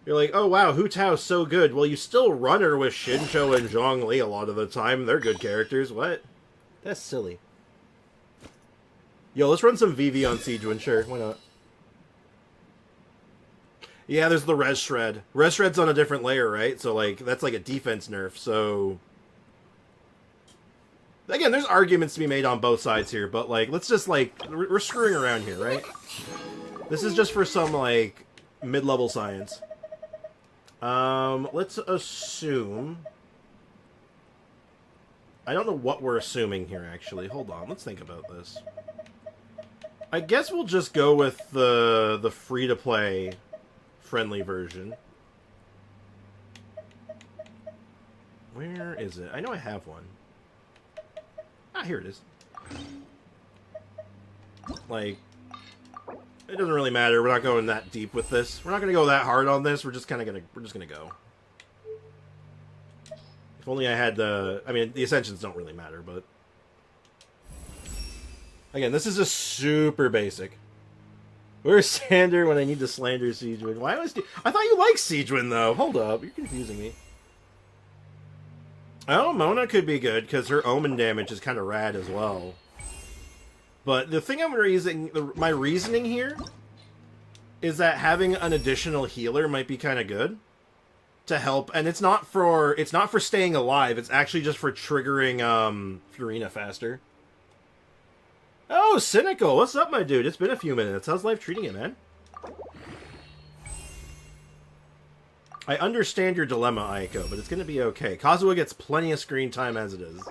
you're like, oh, wow, Hu Tao's so good. Well, you still run her with Shincho and Zhongli a lot of the time. They're good characters. What? That's silly. Yo, let's run some VV on Sijuan, sure. Why not? Yeah, there's the Res Shred. Res Shred's on a different layer, right? So, like, that's like a defense nerf, so... Again, there's arguments to be made on both sides here, but, like, let's just, like, we're screwing around here, right? This is just for some, like, mid-level science. Let's assume... I don't know what we're assuming here, actually. Hold on, let's think about this. I guess we'll just go with the free-to-play friendly version. Where is it? I know I have one. Ah, here it is. Like, it doesn't really matter. We're not going that deep with this. We're not going to go that hard on this. We're just kind of gonna. We're just gonna go. If only I had the. I mean, the ascensions don't really matter, but again, this is just super basic. Where's Sander when I need to slander Siegewind? Why was I thought you liked Siegewind though? Hold up, you're confusing me. Oh, Mona could be good because her omen damage is kind of rad as well. But the thing I'm raising, my reasoning here, is that having an additional healer might be kind of good to help, and it's not for staying alive. It's actually just for triggering Furina faster. Oh, Cynical, what's up, my dude? It's been a few minutes. How's life treating you, man? I understand your dilemma, Ayako, but it's going to be okay. Kazuha gets plenty of screen time as it is.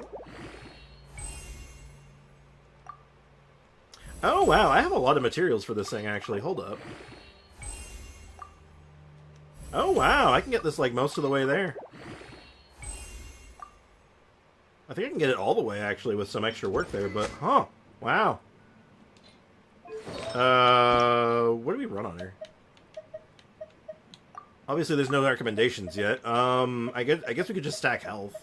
Oh, wow, I have a lot of materials for this thing, actually. Hold up. Oh, wow, I can get this, like, most of the way there. I think I can get it all the way, actually, with some extra work there, but... Huh. Wow. What do we run on her? Obviously, there's no recommendations yet. I guess we could just stack health.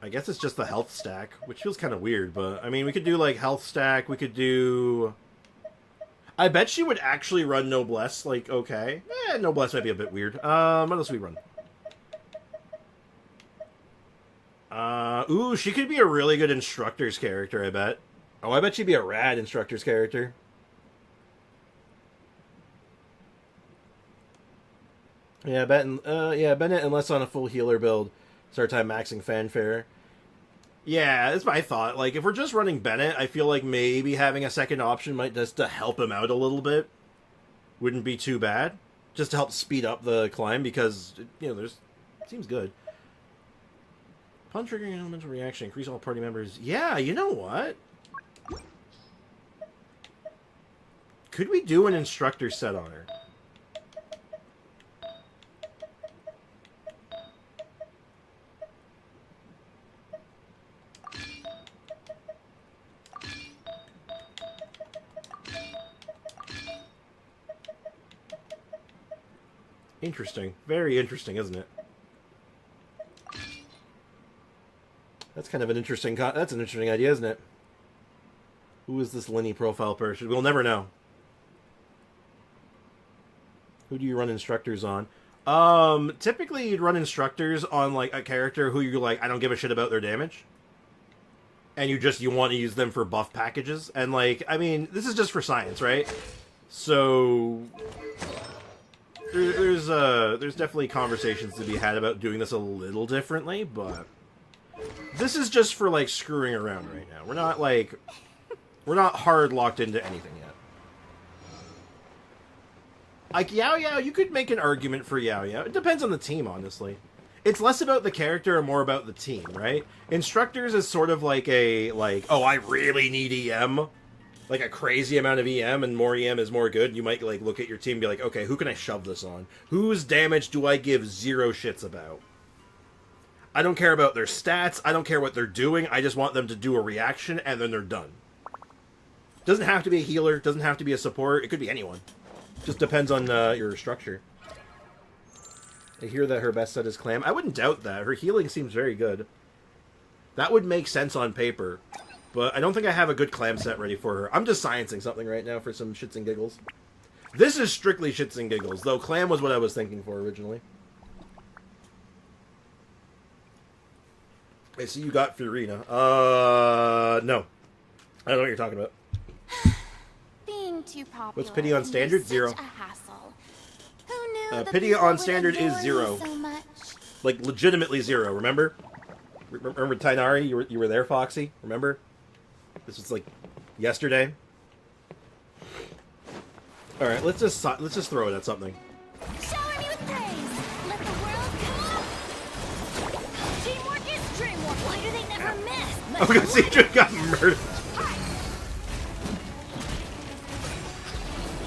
I guess it's just the health stack, which feels kind of weird, but... I mean, we could do, like, health stack. We could do... I bet she would actually run Noblesse, like, okay. Noblesse might be a bit weird. What else do we run? Ooh, she could be a really good instructor's character, I bet. Oh, I bet she'd be a rad instructor's character. Yeah, Bennett, unless on a full healer build, start time maxing fanfare. Yeah, that's my thought. Like, if we're just running Bennett, I feel like maybe having a second option might just to help him out a little bit wouldn't be too bad. Just to help speed up the climb, because, you know, seems good. Upon triggering an elemental reaction, increase all party members. Yeah, you know what? Could we do an instructor set on her? Interesting. Very interesting, isn't it? That's kind of an interesting... That's an interesting idea, isn't it? Who is this Lenny profile person? We'll never know. Who do you run instructors on? Typically you'd run instructors on, like, a character who you're like, I don't give a shit about their damage. And you want to use them for buff packages. And, like, I mean, this is just for science, right? So... There's definitely conversations to be had about doing this a little differently, but... This is just for, like, screwing around right now. We're not, like... We're not hard locked into anything yet. Like, Yao Yao, you could make an argument for Yao Yao. It depends on the team, honestly. It's less about the character and more about the team, right? Instructors is sort of like a, like, oh, I really need EM. Like, a crazy amount of EM, and more EM is more good. You might, like, look at your team and be like, okay, who can I shove this on? Whose damage do I give zero shits about? I don't care about their stats. I don't care what they're doing. I just want them to do a reaction, and then they're done. Doesn't have to be a healer. Doesn't have to be a support. It could be anyone. Just depends on your structure. I hear that her best set is Clam. I wouldn't doubt that. Her healing seems very good. That would make sense on paper. But I don't think I have a good Clam set ready for her. I'm just sciencing something right now for some shits and giggles. This is strictly shits and giggles, though Clam was what I was thinking for originally. I see you got Furina. No. I don't know what you're talking about. Being too popular. What's pity on standard? 0. A hassle. Who knew Pity on standard is 0. So much? Like, legitimately 0, remember? Remember Tainari? You were there, Foxy? Remember? This was, like, yesterday. Alright, let's just throw it at something. Shower me with praise. Let the world come. Teamwork is dreamwork. Why do they never miss? Oh, because he just got murdered.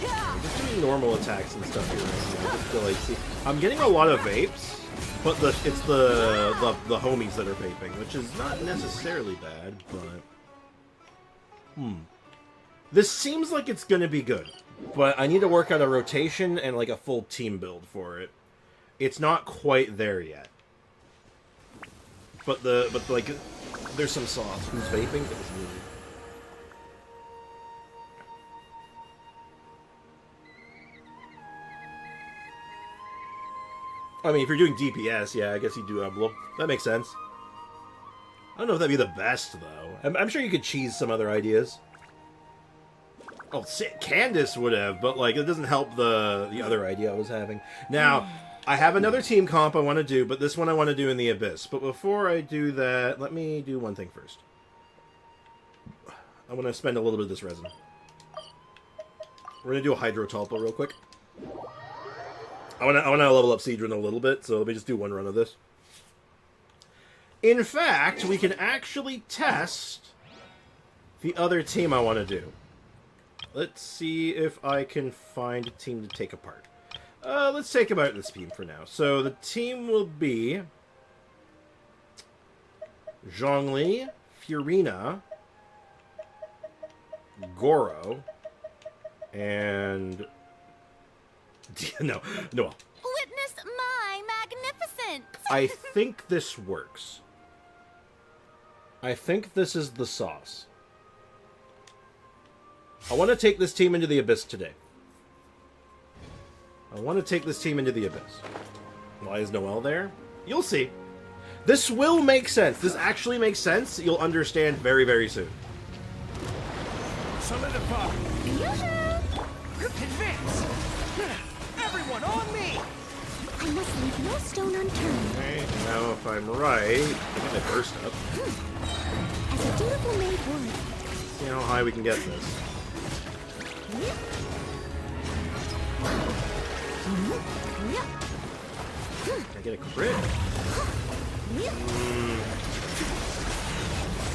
We're just doing normal attacks and stuff here right now. Just to, like, see. I'm getting a lot of vapes, But it's the homies that are vaping, which is not necessarily bad, but... This seems like it's gonna be good, but I need to work out a rotation and like a full team build for it. It's not quite there yet. But like, there's some sauce. Who's vaping? It was me. I mean, if you're doing DPS, yeah, I guess you do Emblem. That makes sense. I don't know if that'd be the best, though. I'm sure you could cheese some other ideas. Oh, Candace would have, but, like, it doesn't help the other idea I was having. Now, I have another team comp I want to do, but this one I want to do in the Abyss. But before I do that, let me do one thing first. I want to spend a little bit of this resin. We're going to do a Hydro Tulpa real quick. I want to level up Siege in a little bit, so let me just do one run of this. In fact, we can actually test the other team I want to do. Let's see if I can find a team to take apart. Let's take them out in this team for now. So the team will be Zhongli, Furina, Goro, and... No. Witness my magnificence! I think this works. I think this is the sauce. I want to take this team into the Abyss today. Why is Noelle there? You'll see. This will make sense. This actually makes sense. You'll understand very, very soon. Solidify! Advance! Everyone on me! I must leave no stone unturned. Okay, now if I'm right, I get my burst up. As a dutiful maid would. See how high we can get this. Can I get a crit?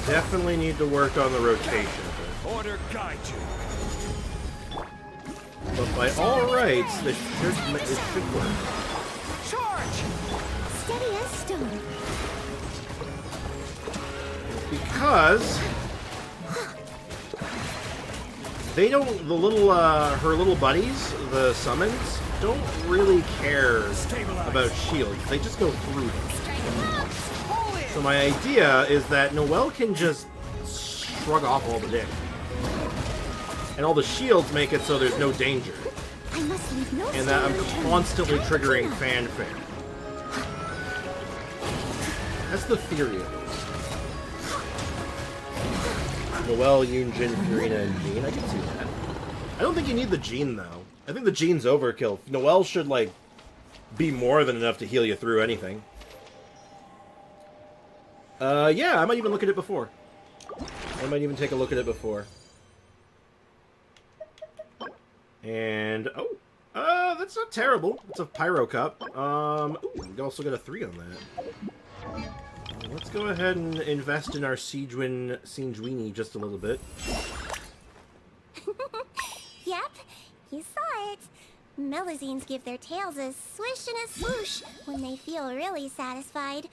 Definitely need to work on the rotation a bit. Order guide you. But by all rights, this should work. Charge! Steady as stone. Because they don't, her little buddies, the summons, don't really care about shields. They just go through them. So my idea is that Noelle can just shrug off all the damage. And all the shields make it so there's no danger. I must leave no And that I'm stone unturned. constantly triggering fanfare. That's the theory of this. Noelle, Yunjin, Furina, and Jean. I can see that. I don't think you need the Jean, though. I think the Jean's overkill. Noelle should, like, be more than enough to heal you through anything. Yeah, I might even look at it before. I might even take a look at it before. And, that's not terrible. It's a Pyro Cup. Ooh, we also got a 3 on that. Let's go ahead and invest in our Siegeweenie just a little bit. Yep, you saw it. Melazines give their tails a swish and a swoosh when they feel really satisfied.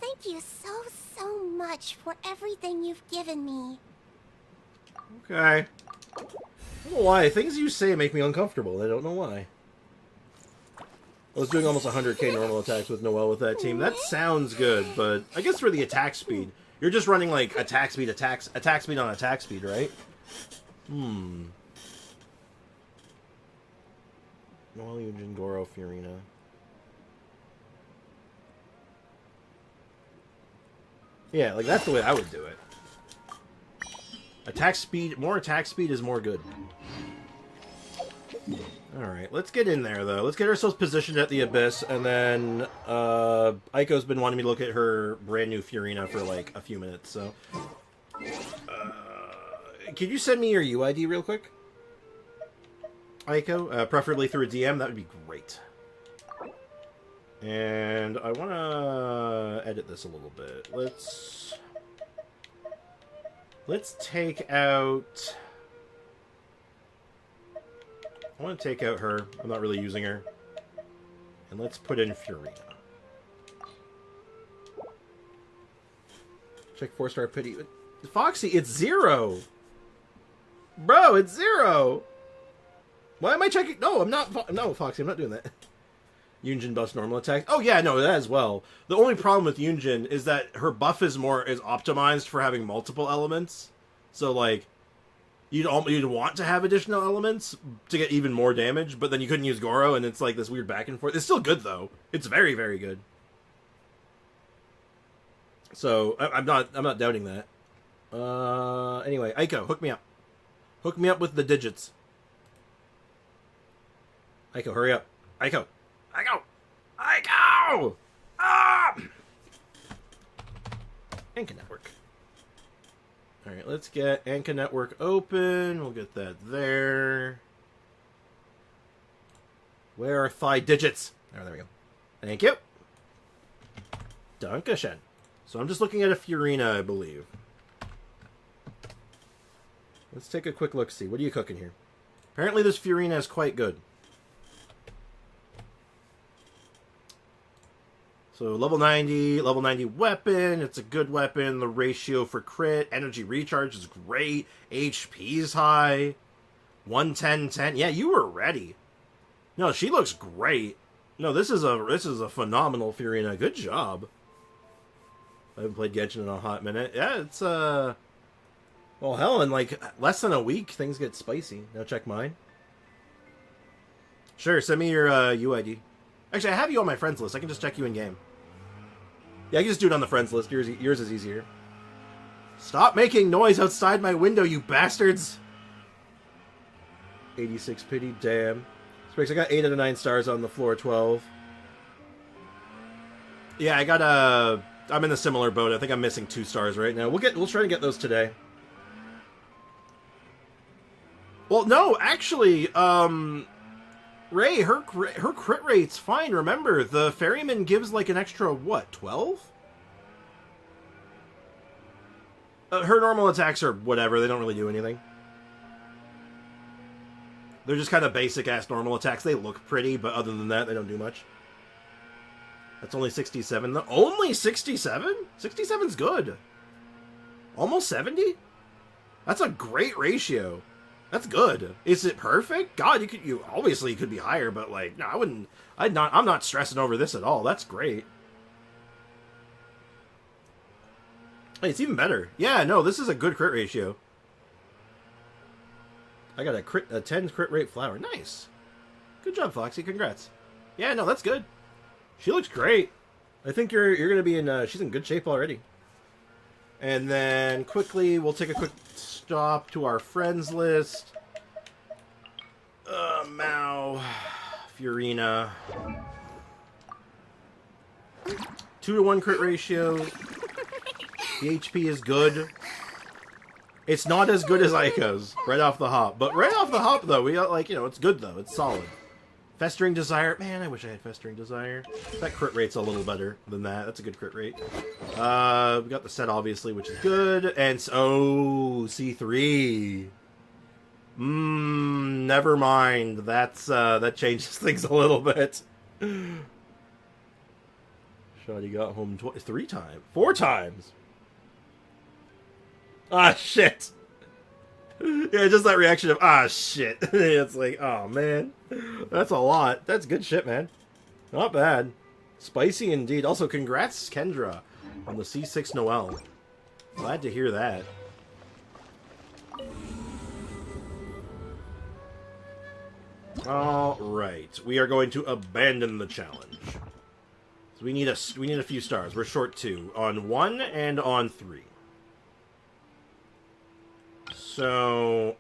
Thank you so much for everything you've given me. Okay. I don't know why. Things you say make me uncomfortable. I don't know why. I was doing almost 100k normal attacks with Noelle with that team. That sounds good, but I guess for the attack speed, you're just running like attack speed on attack speed, right? Noelle, Yunjin, Goro, Furina. Yeah, like that's the way I would do it. Attack speed, more attack speed is more good. Alright, let's get in there, though. Let's get ourselves positioned at the Abyss, and then, Aiko's been wanting me to look at her brand new Furina for, like, a few minutes, so... Could you send me your UID real quick? Aiko? Preferably through a DM, that would be great. And I want to edit this a little bit. Let's take out... I want to take out her. I'm not really using her. And let's put in Furina. Check 4-star pity. Foxy, it's 0. Bro, it's 0. Why am I checking? No, I'm not. No, Foxy, I'm not doing that. Yunjin buffs normal attack. Oh yeah, no, that as well. The only problem with Yunjin is that her buff is optimized for having multiple elements. So like, you'd want to have additional elements to get even more damage, but then you couldn't use Goro, and it's like this weird back and forth. It's still good though. It's very, very good. So I'm not doubting that. Anyway, Aiko, hook me up. Hook me up with the digits. Aiko, hurry up. Aiko. Aiko! Aiko! Ah! Anka Network. Alright, let's get Anka Network open. We'll get that there. Where are thigh digits? Oh, there we go. Thank you. Dankeschön. So I'm just looking at a Furina, I believe. Let's take a quick look-see. What are you cooking here? Apparently this Furina is quite good. So level 90 weapon. It's a good weapon. The ratio for crit, energy recharge is great. HP is high. 110-10. Yeah, you were ready. No, she looks great. No, this is a phenomenal Furina. Good job. I haven't played Genshin in a hot minute. Yeah, it's well, hell, in like less than a week, things get spicy. Now check mine. Sure, send me your UID. Actually, I have you on my friends list. I can just check you in game. Yeah, I can just do it on the friends list. Yours is easier. Stop making noise outside my window, you bastards! 86 pity, damn. Spriggs, I got 8 out of 9 stars on the floor 12. Yeah, I got I'm in a similar boat. I think I'm missing 2 stars right now. We'll try to get those today. Well, no, actually, Ray, her crit rate's fine. Remember, the ferryman gives like an extra, what, 12? Her normal attacks are whatever. They don't really do anything. They're just kind of basic-ass normal attacks. They look pretty, but other than that, they don't do much. That's only 67, though. Only 67? 67's good. Almost 70? That's a great ratio. That's good. Is it perfect? God, you obviously could be higher, but like, no, I wouldn't. I'm not stressing over this at all. That's great. Hey, it's even better. Yeah, no, this is a good crit ratio. I got a 10 crit rate flower. Nice. Good job, Foxy. Congrats. Yeah, no, that's good. She looks great. I think you're gonna be in. She's in good shape already. And then quickly, we'll take a quick stop to our friends list. Mao, Furina. 2-to-1 crit ratio. The HP is good. It's not as good as Aiko's right off the hop, but right off the hop though, we got like, it's good though. It's solid. Festering Desire. Man, I wish I had Festering Desire. That crit rate's a little better than that. That's a good crit rate. We got the set, obviously, which is good. And, C3. Never mind. That changes things a little bit. Shoddy got home 3 times. 4 times. Ah, shit. Yeah, just that reaction of, ah, shit. It's like, oh, man. That's a lot. That's good shit, man. Not bad. Spicy indeed. Also, congrats, Kendra, on the C6 Noel. Glad to hear that. Alright. We are going to abandon the challenge. So we need a few stars. We're short 2. On 1 and on 3. So,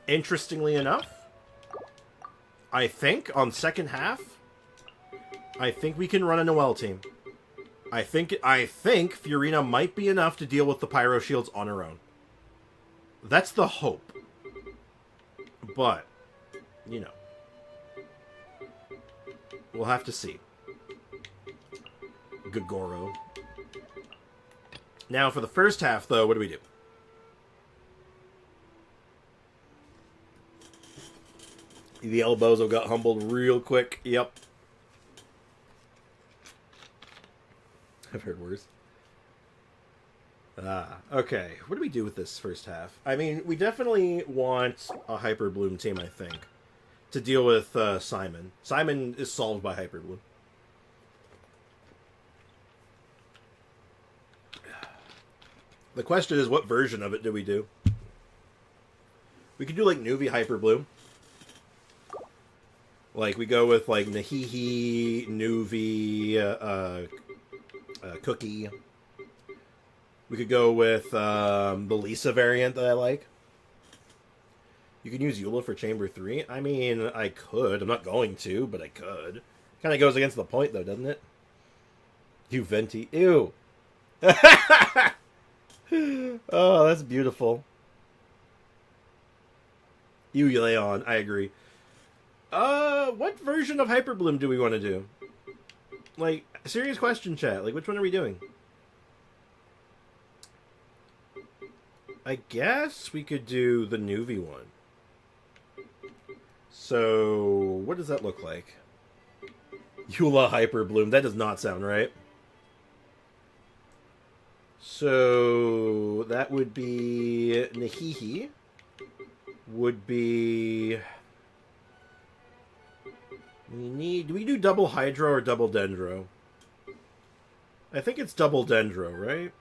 interestingly enough, I think on second half, I think we can run a Noelle team. I think Furina might be enough to deal with the Pyro Shields on her own. That's the hope. But, we'll have to see. Gogoro. Now, for the first half, though, what do we do? The Elbozo got humbled real quick. Yep. I've heard worse. Okay. What do we do with this first half? I mean, we definitely want a Hyper Bloom team, I think, to deal with Simon. Simon is solved by Hyper Bloom. The question is, what version of it do we do? We could do, like, Nuvi Hyper Bloom. Like, we go with, like, Nahihi, Nuvi, Cookie. We could go with the Lisa variant that I like. You can use Eula for Chamber 3. I mean, I could. I'm not going to, but I could. Kind of goes against the point, though, doesn't it? You Venti. Ew. Oh, that's beautiful. You Leon. I agree. What version of Hyper Bloom do we want to do? Like, serious question, chat. Like, which one are we doing? I guess we could do the Nuvi one. So, what does that look like? Eula Hyper Bloom. That does not sound right. So, that would be... Nahihi. Would be... Do we do double Hydro or double Dendro? I think it's double Dendro, right?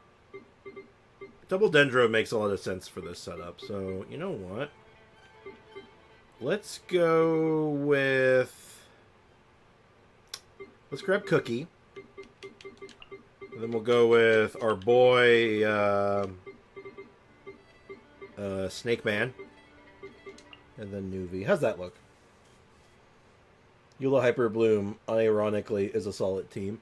Double Dendro makes a lot of sense for this setup, so you know what? Let's go with... Let's grab Cookie. And then we'll go with our boy, Snake Man. And then Nuvi. How's that look? Eula Hyper Bloom, unironically, is a solid team.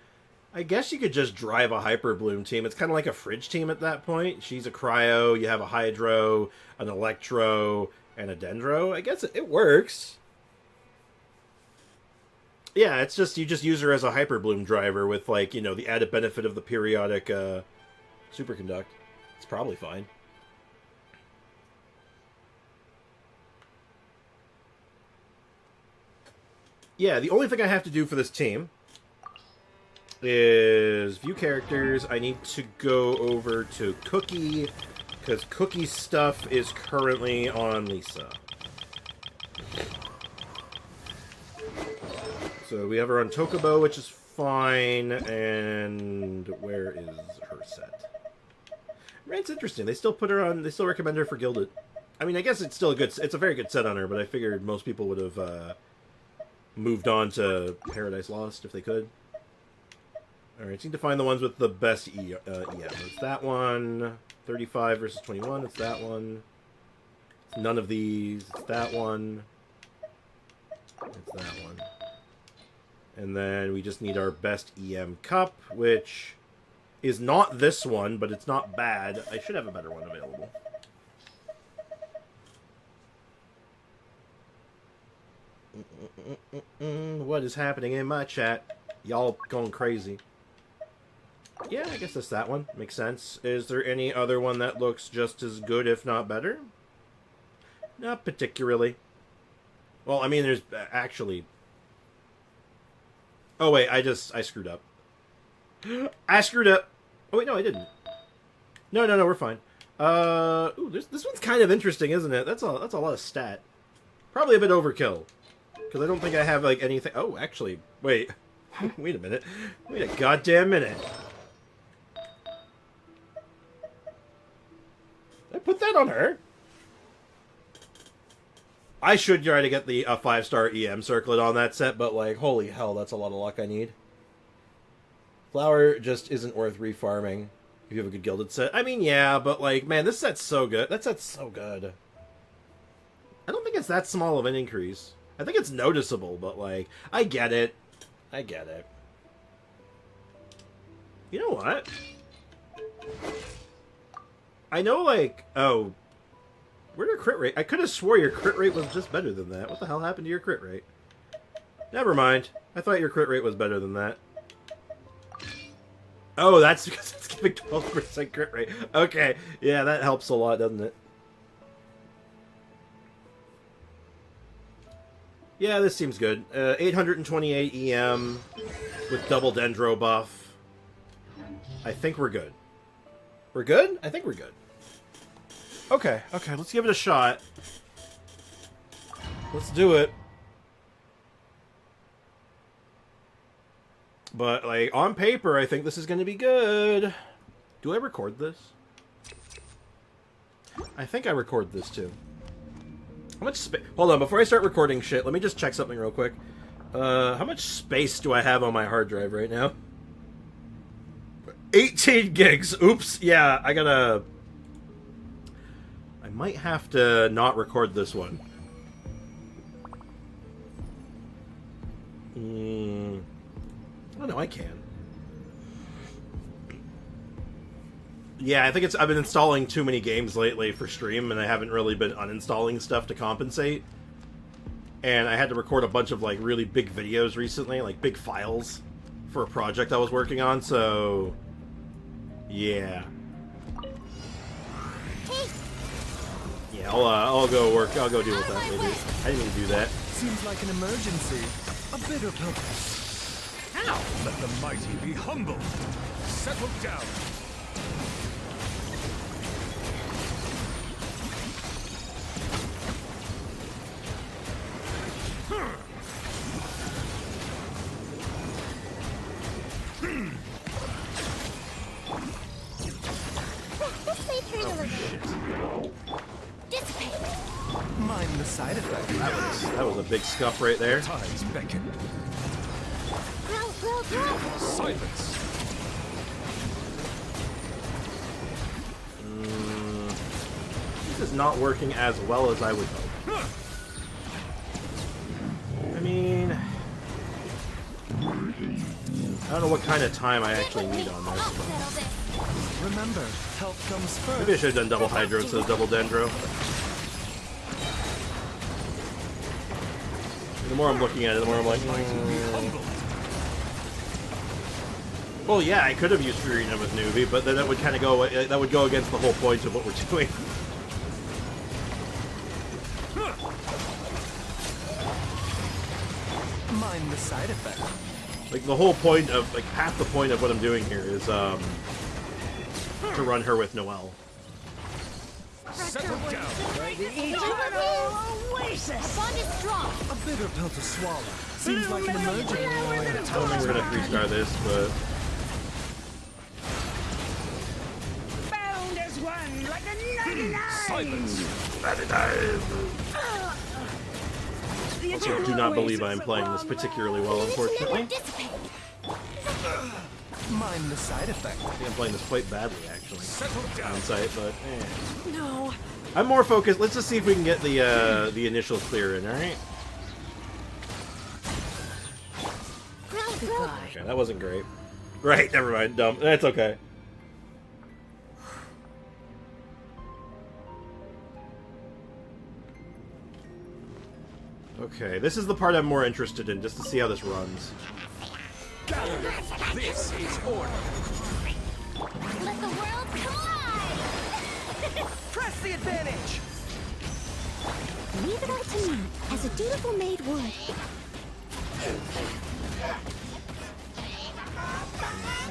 I guess you could just drive a Hyper Bloom team. It's kind of like a Fridge team at that point. She's a Cryo, you have a Hydro, an Electro, and a Dendro. I guess it works. Yeah, it's just, you just use her as a Hyper Bloom driver with, like, you know, the added benefit of the periodic Superconduct. It's probably fine. Yeah, the only thing I have to do for this team is view characters. I need to go over to Cookie, because Cookie's stuff is currently on Lisa. So we have her on Tokubo, which is fine, and where is her set? It's interesting. They still put her on, they still recommend her for Gilded. I mean, I guess it's still a good, it's a very good set on her, but I figured most people would have, moved on to Paradise Lost if they could. Alright, so you need to find the ones with the best EM. It's that one. 35 versus 21. It's that one. It's none of these. It's that one. It's that one. And then we just need our best EM cup, which is not this one, but it's not bad. I should have a better one available. What is happening in my chat? Y'all going crazy. Yeah, I guess that's that one. Makes sense. Is there any other one that looks just as good, if not better? Not particularly. Well, I mean, there's actually... Oh, wait, I screwed up. I screwed up! Oh, wait, no, I didn't. No, we're fine. Ooh, this one's kind of interesting, isn't it? That's a lot of stat. Probably a bit overkill. Because I don't think I have, like, anything... Oh, actually, wait. Wait a minute. Wait a goddamn minute. Did I put that on her? I should try to get the 5-star EM circlet on that set, but, like, holy hell, that's a lot of luck I need. Flower just isn't worth refarming if you have a good Gilded set. I mean, yeah, but, like, man, this set's so good. That set's so good. I don't think it's that small of an increase. I think it's noticeable, but, like, I get it. I get it. You know what? I know, like, oh, where'd your crit rate? I could have swore your crit rate was just better than that. What the hell happened to your crit rate? Never mind. I thought your crit rate was better than that. Oh, that's because it's giving 12% crit rate. Okay, yeah, that helps a lot, doesn't it? Yeah, this seems good. 828 EM with double Dendro buff. I think we're good. We're good? I think we're good. Okay, okay, let's give it a shot. Let's do it. But, like, on paper, I think this is going to be good. Do I record this? I think I record this, too. How much space... Hold on, before I start recording shit, let me just check something real quick. How much space do I have on my hard drive right now? 18 gigs. Oops. Yeah, I gotta... I might have to not record this one. I don't know, I can. Yeah, I think I've been installing too many games lately for stream, and I haven't really been uninstalling stuff to compensate. And I had to record a bunch of, like, really big videos recently, like, big files for a project I was working on, so... Yeah. Yeah, I'll go work, I'll go deal with that maybe. I didn't even do that. Seems like an emergency. A bitter pill. Ow! Let the mighty be humble. Settle down. This may turn a little. Dissipate. Mind the side effect. That was a big scuff right there. Times beckon. Growl. Silence. This is not working as well as I would hope. I mean... I don't know what kind of time I actually need on this. Remember, health comes first. Maybe I should have done double hydro instead of double dendro. The more I'm looking at it, the more I'm like... Well, yeah, I could have used Furina with Newbie, but then that would kind of go... That would go against the whole point of what we're doing. Mind the side effect. Like, the whole point of... Like, half the point of what I'm doing here is, to run her with Noelle. Settle down. Oasis. Bond is strong. A bitter pill to swallow. Seems like an emergency. I don't think we're gonna 3-star this, but... Bound as one, like a 99! Silence. 99! Also, do not believe I am playing this particularly well, unfortunately. Mind the side effect. I think I'm playing this quite badly, actually. Settle down. On site, but eh. No. I'm more focused. Let's just see if we can get the initial clear in, alright? Okay, that wasn't great. Right, never mind. Dumb. That's okay. Okay, this is the part I'm more interested in, just to see how this runs. This is order. Let the world collide! Press the advantage. Leave it all to me, as a dutiful maid would.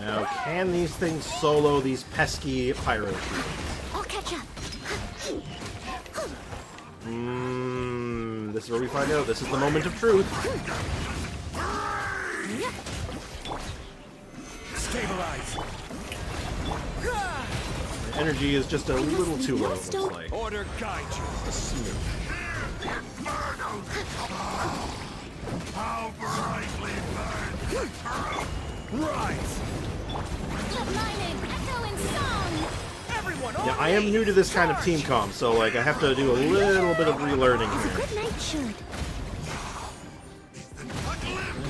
Now, can these things solo these pesky pyro shields? I'll catch up. This is where we find out. This is the moment of truth. Stabilize. The energy is just a little too low, it looks like. Order guide you. How brightly burn! Rise. Let lightning echo in song! Everyone on Yeah, I am new to this kind of team comp, so like I have to do a little bit of relearning As a here. good knight should.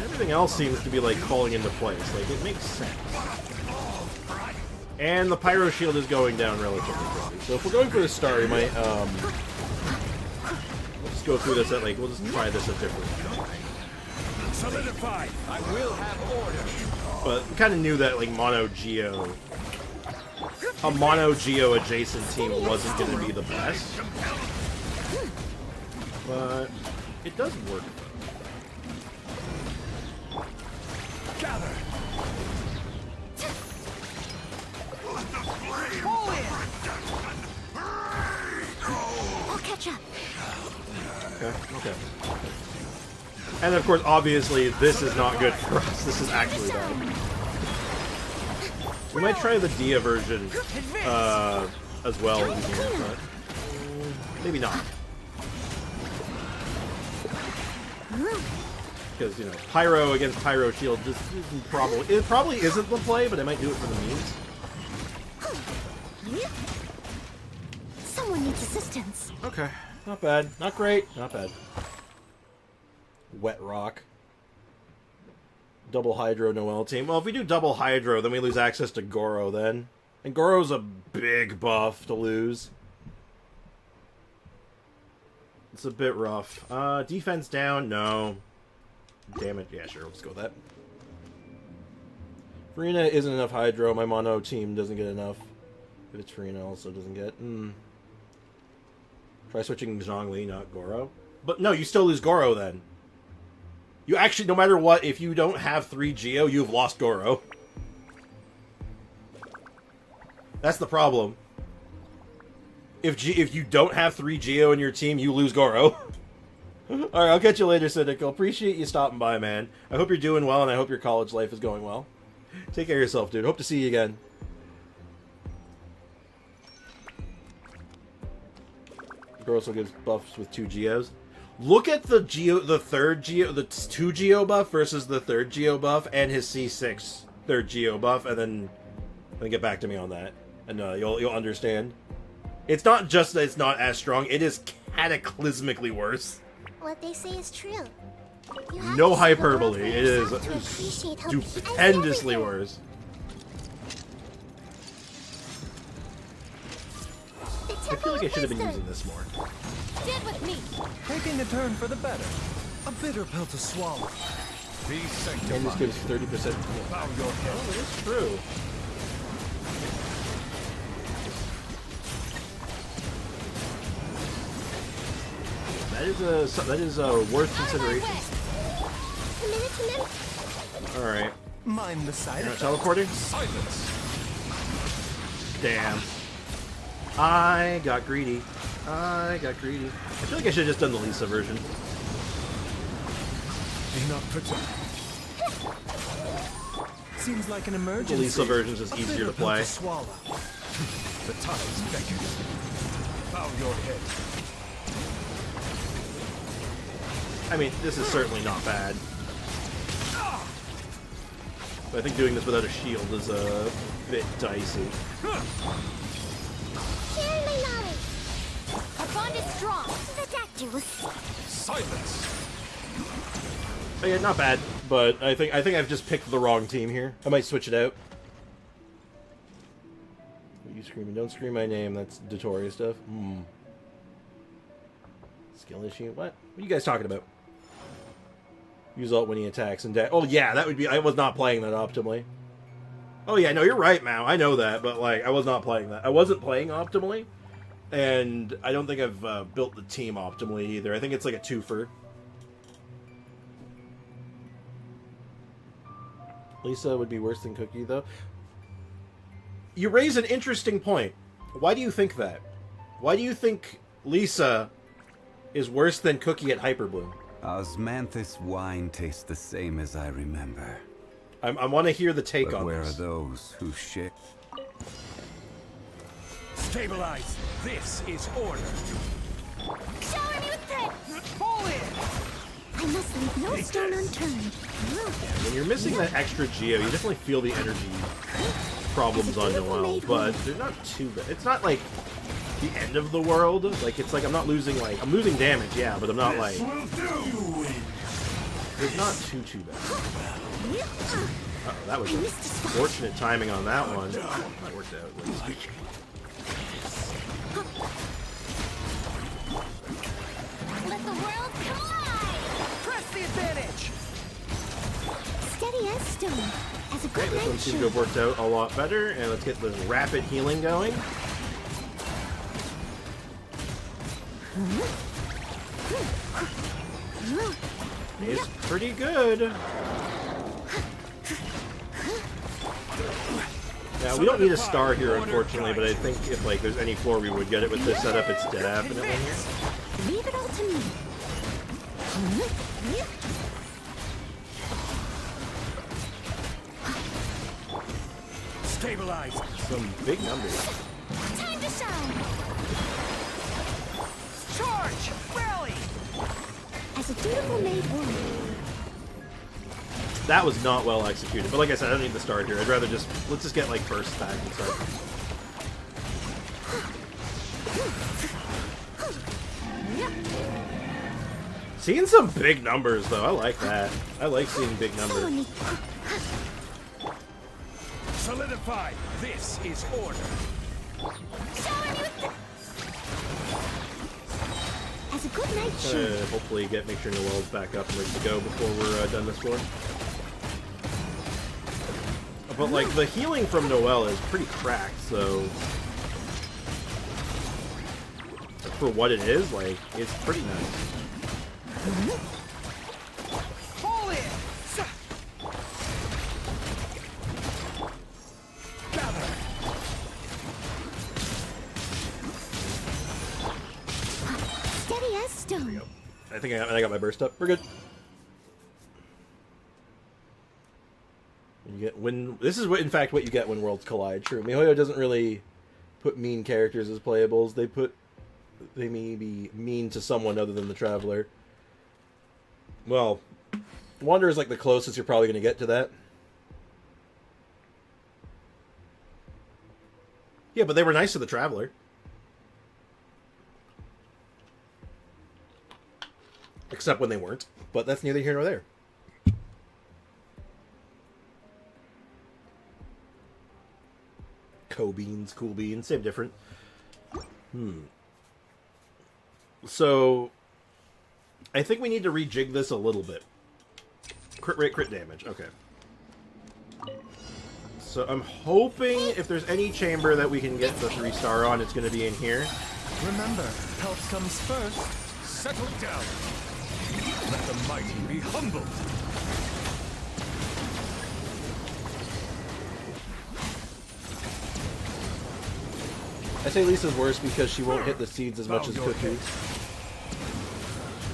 Everything else seems to be like falling into place. Like it makes sense. And the pyro shield is going down relatively quickly. So if we're going for the star, we might we'll just go through this at like we'll just try this at different time. solidify. I will have order. But we kind of knew that like a mono geo adjacent team wasn't going to be the best. But it does work though. Gather. catch up. Okay. And of course, obviously, this is not good for us. This is actually bad. We might try the Dia version as well, but maybe not. Because, you know, Pyro against Pyro Shield just isn't probably... It probably isn't the play, but I might do it for the memes. Someone needs assistance. Okay. Not bad. Not great. Not bad. Wet Rock. Double Hydro Noelle team. Well, if we do double Hydro, then we lose access to Goro then. And Goro's a big buff to lose. It's a bit rough. Defense down? No. Damn it. Yeah, sure. Let's go with that. Furina isn't enough Hydro. My mono team doesn't get enough. If it's Furina, also doesn't get. Try switching Zhongli, not Goro. But no, you still lose Goro then. You actually, no matter what, if you don't have 3 Geo, you've lost Goro. That's the problem. If you don't have 3 Geo in your team, you lose Goro. Alright, I'll catch you later, Cynical. Appreciate you stopping by, man. I hope you're doing well, and I hope your college life is going well. Take care of yourself, dude. Hope to see you again. Goro also gives buffs with 2 Geos. Look at the third Geo, the 2 Geo buff versus the 3rd Geo buff, and his C6 3rd Geo buff, and then get back to me on that, and you'll understand. It's not just that it's not as strong; it is cataclysmically worse. What they say is true. No hyperbole. It is stupendously worse. I feel like I should have been using this more. Stand with me. Taking a turn for the better. A bitter pill to swallow. Be sanctified. And this gives 30%. Bow your head. Oh, it is true. That is worth consideration. All right. Mind the side. You're not teleporting? Silence. Damn. I got greedy. I feel like I should have just done the Lisa version. Enough seems like an emergency. The Lisa version is just easier to play. To swallow. The tides beckon. Bow your head. I mean, this is certainly not bad. But I think doing this without a shield is a bit dicey. Share my knowledge. Our bond is strong. Ridiculous. Silence. Oh, yeah, not bad, but I think I've just picked the wrong team here. I might switch it out. What are you screaming? Don't scream my name. That's Dotoria stuff. Skill issue? What? What are you guys talking about? Use ult when he attacks and oh yeah, that would be. I was not playing that optimally. Oh yeah, no, you're right, Mao. I know that, but like, I was not playing that. I wasn't playing optimally, and I don't think I've built the team optimally either. I think it's like a twofer. Lisa would be worse than Cookie, though. You raise an interesting point. Why do you think that? Why do you think Lisa is worse than Cookie at Hyperbloom? Osmanthus wine tastes the same as I remember. I want to hear the take But on where this. are those who shit? Stabilize. This is order. Shower me with threat. Fall in. I must leave no stone unturned. When you're missing that extra Geo, you definitely feel the energy problems on Noelle, but they're not too bad. It's not like the end of the world. Like, it's like I'm not losing, like, I'm losing damage, yeah, but I'm not like... It's not too bad. Uh-oh, that was unfortunate timing on that one. That worked out. Let the world collide. Press the advantage. Steady as stone. As a Okay, good this one knight seems to have worked out a lot better, and let's get the rapid healing going. It's pretty good. Now, we don't need a star here, unfortunately, but I think if like there's any floor we would get it with this setup, it's definitely here. Leave it all to me. Stabilize. Some big numbers. Time to shine. Charge! Rally! As a dutiful maid woman. That was not well executed, but like I said, I don't need the star here. I'd rather just let's just get like first back and start. Seeing some big numbers though, I like that. I like seeing big numbers. Solidify. This is order. As a good night shield. Hopefully make sure Noelle's back up and ready to go before we're done this floor. But like the healing from Noelle is pretty cracked, so for what it is, like it's pretty nice. Hold it! Gather. Steady as stone. I think I got my burst up. We're good. You get when this is what, in fact, what you get when worlds collide. True, MiHoYo doesn't really put mean characters as playables. They may be mean to someone other than the Traveler. Well, Wander is like the closest you're probably going to get to that. Yeah, but they were nice to the Traveler. Except when they weren't. But that's neither here nor there. Co-beans, cool beans, same different. So, I think we need to rejig this a little bit. Crit rate, crit damage. Okay. So I'm hoping if there's any chamber that we can get the 3-star on, it's going to be in here. Remember, health comes first. Settle down. Let the mighty be humbled. I say Lisa's worse because she won't hit the seeds as much as Cookie.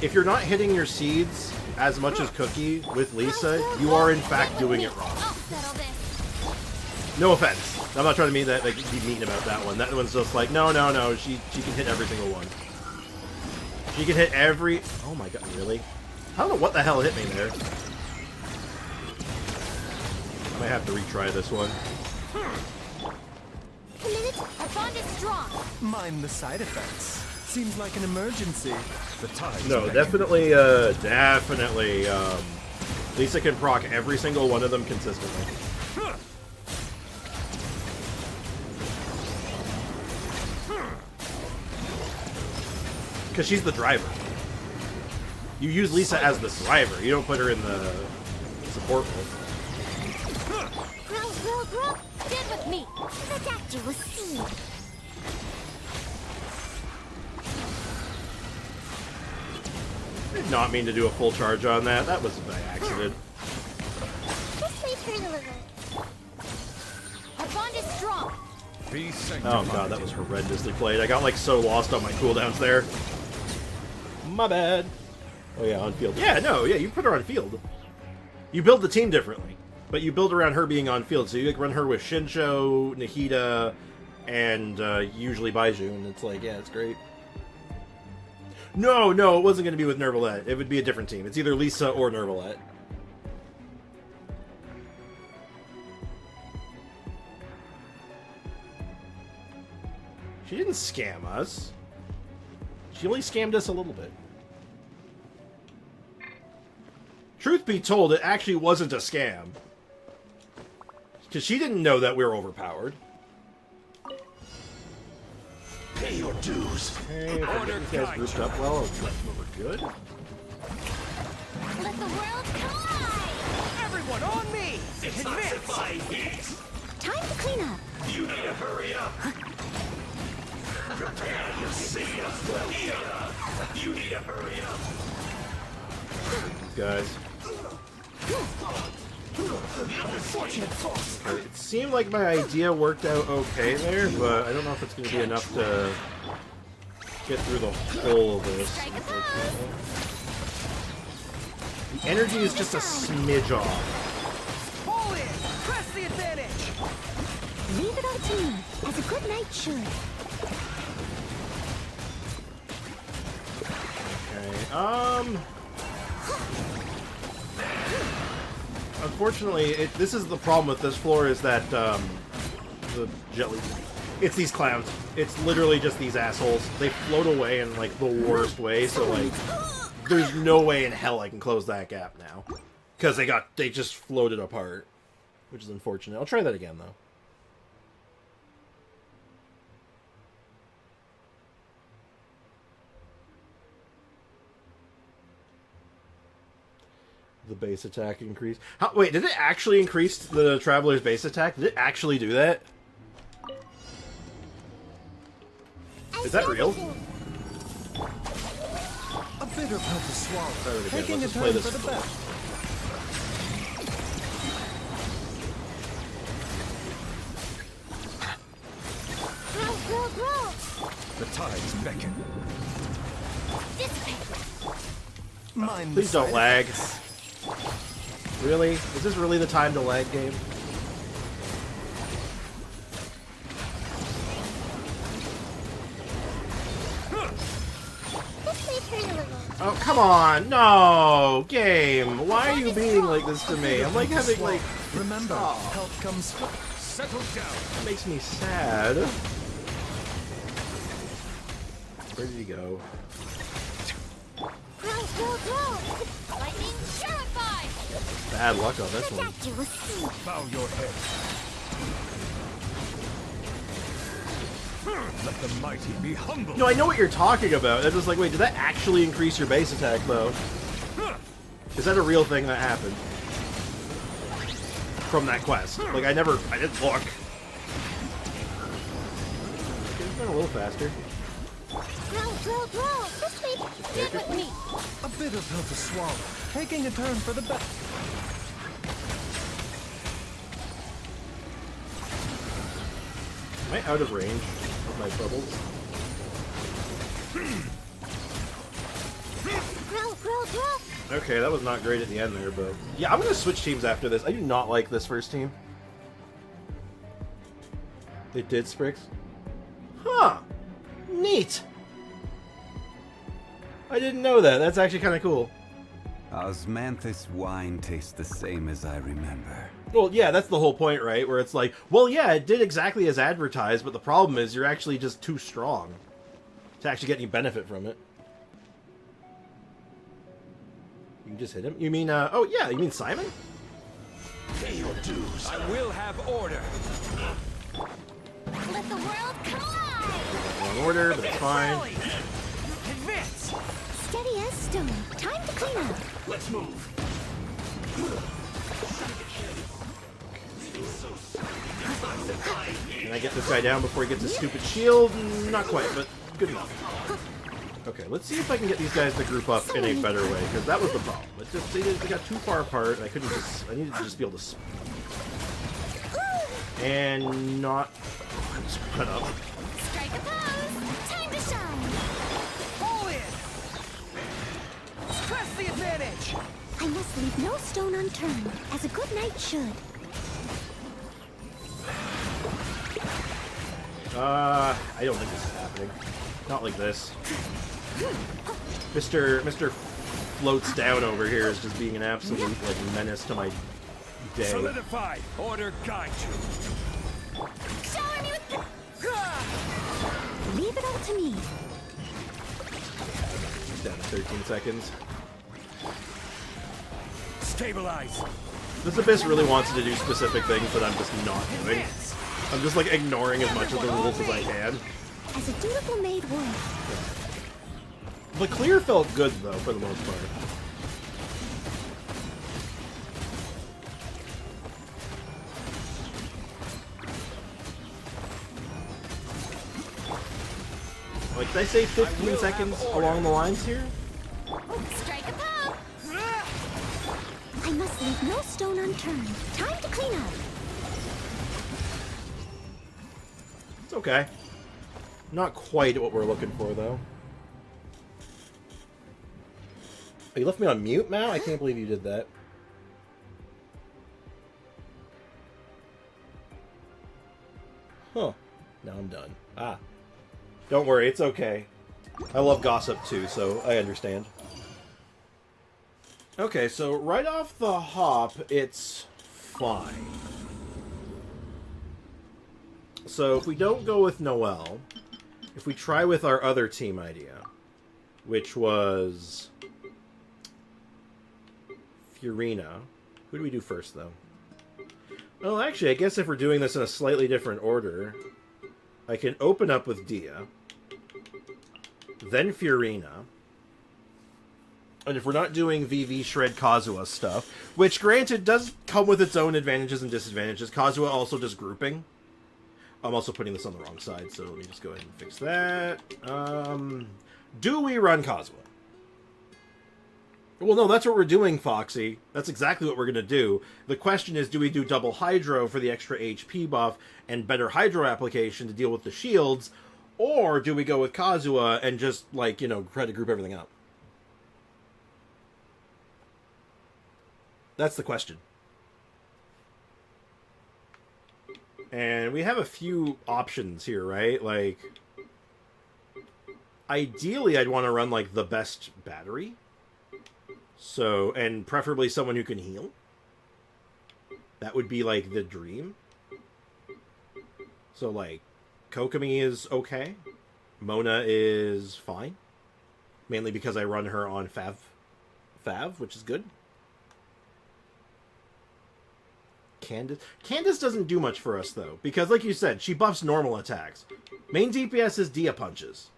If you're not hitting your seeds as much as Cookie with Lisa, you are in fact doing it wrong. I'll settle this. No offense. I'm not trying to mean that like be mean about that one. That one's just like no. She can hit every single one. She can hit every. Oh my god, really? I don't know what the hell hit me there. I might have to retry this one. Our bond is strong. Mind the side effects. Seems like an emergency. The time. No, definitely. Lisa can proc every single one of them consistently. Because she's the driver. You use Lisa as the driver. You don't put her in the support role. Grow. Stand with me. The doctor will see. Did not mean to do a full charge on that. That was by accident. This may turn a little. Our bond is strong. Be Oh god, that was horrendously played. I got like so lost on my cooldowns there. My bad. Oh yeah, on field. Yeah, you put her on field. You build the team differently, but you build around her being on field. So you run her with Shinsho, Nahida, and usually Baiju, and it's like, yeah, it's great. No, it wasn't going to be with Nervalette. It would be a different team. It's either Lisa or Nervalette. She didn't scam us. She only scammed us a little bit. Truth be told, it actually wasn't a scam. Because she didn't know that we were overpowered. Pay your dues. Hey, if I get these guys grouped up well, we're good. Let the world collide. Everyone on me! It's not fine heat. Time to clean up. You need to hurry up. Prepare your seat. You need to hurry up. Guys. It seemed like my idea worked out okay there, but I don't know if it's going to be enough to get through the whole of this. The energy is just a smidge off. Pull in! Press the advantage! Leave it all to me, as a good knight should. Okay, unfortunately, this is the problem with this floor, is that, the jelly... It's these clowns. It's literally just these assholes. They float away in, like, the worst way, so, like, there's no way in hell I can close that gap now. Because they just floated apart. Which is unfortunate. I'll try that again, though. The base attack increase. Wait, did it actually increase the Traveler's base attack? Did it actually do that? Is that real? A bitter pill to swallow. Try it again. Taking Let's a just play turn this. for the best. Grow. The tides beckon. Dissipate. Mind Please don't lag. Really? Is this really the time to lag, game? This may turn a little. Oh, come on! No! Game! Why are you being like this to me? I'm like having, like... Remember, Oh. help comes first. Settle down. That makes me sad. Where did he go? Grow. Lightning purified. Bad luck on this one. Protect you will see. Bow your head. Let the mighty be humble. No, I know what you're talking about. It's just like, wait, did that actually increase your base attack, though? Is that a real thing that happened? From that quest? Like, I didn't look. It's been a little faster. Grow. This way. Stick with me. A bitter pill to swallow. Taking a turn for the best. Am I out of range of my bubbles? Grow. Okay, that was not great at the end there, but... Yeah, I'm gonna switch teams after this. I do not like this first team. They did Sprix? Huh! Neat! I didn't know that. That's actually kind of cool. Osmanthus wine tastes the same as I remember. Well, yeah, that's the whole point, right? Where it's like, well, yeah, it did exactly as advertised, but the problem is you're actually just too strong to actually get any benefit from it. You can just hit him? You mean, oh, yeah, you mean Simon? Pay your dues. I will have order. Let the world collide! Wrong order, but it's fine. Rally. Advance. Steady as stone. Time to clean up. Let's move. Can I get this guy down before he gets his stupid shield? Not quite, but good enough. Okay, let's see if I can get these guys to group up in a better way, because that was the problem. It's just they got too far apart, and I needed to just be able to... And not... Spread up. Strike a pose! Time to shine! Pull in. Press the advantage. I must leave no stone unturned, as a good knight should. I don't think this is happening. Not like this. Mr. Floats Down over here is just being an absolute, like, menace to my day. Solidify. Order guide you. Shower me with the... Leave it all to me. Down to 13 seconds. Stabilize. This Abyss really wants to do specific things that I'm just not doing. Advance. I'm just, like, ignoring as much of the rules as I can. As a dutiful maid would. The clear felt good, though, for the most part. Like, did I say 15 seconds along the lines here? Strike a pose! I I must leave no stone unturned. Time to clean up. It's okay. Not quite what we're looking for, though. Oh, you left me on mute, Mao? I can't believe you did that. Huh. Now I'm done. Ah. Don't worry, it's okay. I love gossip, too, so I understand. Okay, so right off the hop, it's fine. So if we don't go with Noelle, if we try with our other team idea, which was Furina. Who do we do first, though? Well, actually, I guess if we're doing this in a slightly different order, I can open up with Dia, then Furina, and if we're not doing VV Shred Kazuha stuff, which, granted, does come with its own advantages and disadvantages. Kazuha also does grouping. I'm also putting this on the wrong side, so let me just go ahead and fix that. Do we run Kazuha? Well, no, that's what we're doing, Foxy. That's exactly what we're going to do. The question is, do we do double Hydro for the extra HP buff and better Hydro application to deal with the shields, or do we go with Kazuha and just, like, you know, try to group everything up? That's the question. And we have a few options here, right? Like, ideally, I'd want to run, like, the best battery. So, and preferably someone who can heal. That would be, like, the dream. So, like, Kokomi is okay. Mona is fine. Mainly because I run her on Fav, which is good. Candace doesn't do much for us, though. Because, like you said, she buffs normal attacks. Main DPS is Dia punches.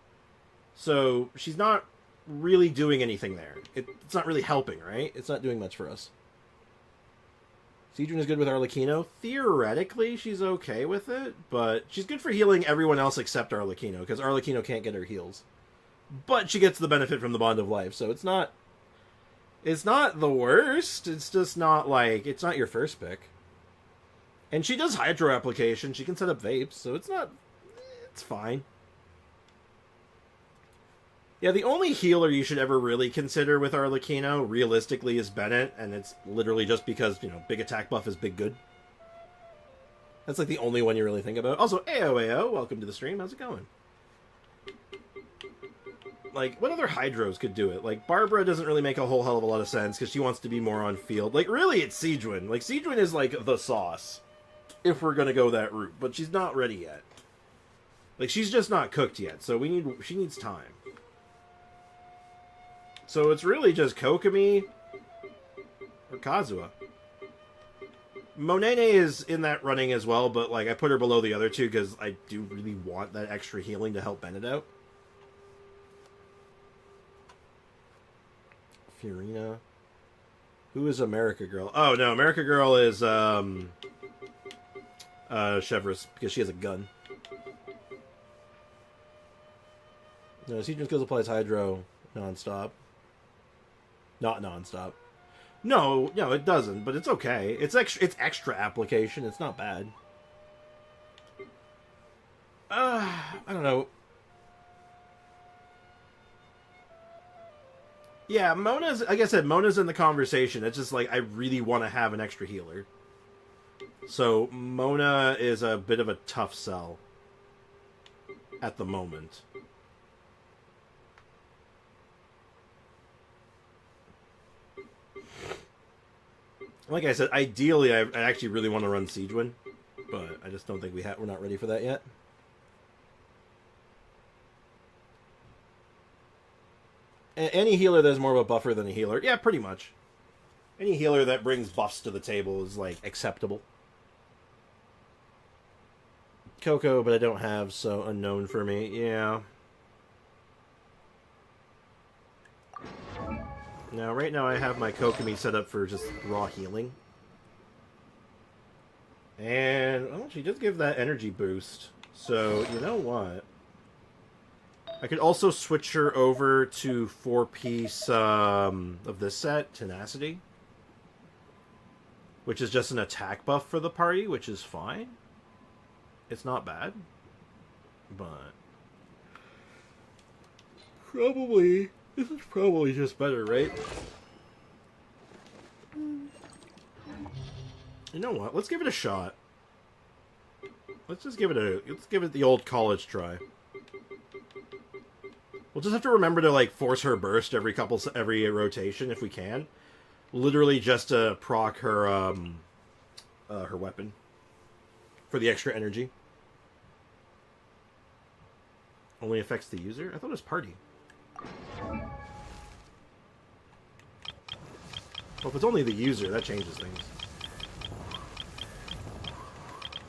So, she's not really doing anything there. It's not really helping, right? It's not doing much for us. Cedron is good with Arlecchino. Theoretically, she's okay with it, but she's good for healing everyone else except Arlecchino, because Arlecchino can't get her heals. But she gets the benefit from the Bond of Life, so it's not the worst. It's just not, like, it's not your first pick. And she does Hydro application. She can set up vapes, so it's fine. Yeah, the only healer you should ever really consider with Arlecchino, realistically, is Bennett, and it's literally just because, you know, big attack buff is big good. That's, like, the only one you really think about. Also, Ayo, welcome to the stream. How's it going? Like, what other Hydros could do it? Like, Barbruh doesn't really make a whole hell of a lot of sense, because she wants to be more on field. Like, really, it's Cedron. Like, Cedron is, like, the sauce, if we're gonna go that route. But she's not ready yet. Like, she's just not cooked yet, so she needs time. So it's really just Kokomi or Kazuha. Monene is in that running as well, but, like, I put her below the other two because I do really want that extra healing to help Bennett out. Furina. Who is America Girl? Oh, no, America Girl is Chevrolet, because she has a gun. No, Cedron Skills applies Hydro non-stop. Not non-stop. No, it doesn't, but it's okay. It's extra application. It's not bad. I don't know. Yeah, Mona's, like I said, Mona's in the conversation. It's just like, I really want to have an extra healer. So, Mona is a bit of a tough sell. At the moment. Like I said, ideally, I actually really want to run Cedron, but I just don't think we're not ready for that yet. Any healer that's more of a buffer than a healer, yeah, pretty much. Any healer that brings buffs to the table is, like, acceptable. Coco, but I don't have, so unknown for me, yeah. Now, right now I have my Kokomi set up for just raw healing. And, well, she does give that energy boost. So, you know what? I could also switch her over to 4-piece of this set, Tenacity. which is just an attack buff for the party, which is fine. It's not bad, but this is probably just better, right? You know what? Let's give it a shot. Let's give it the old college try. We'll just have to remember to like force her burst every rotation if we can. Literally just to proc her her weapon for the extra energy. Only affects the user? I thought it was party. Well, if it's only the user, that changes things.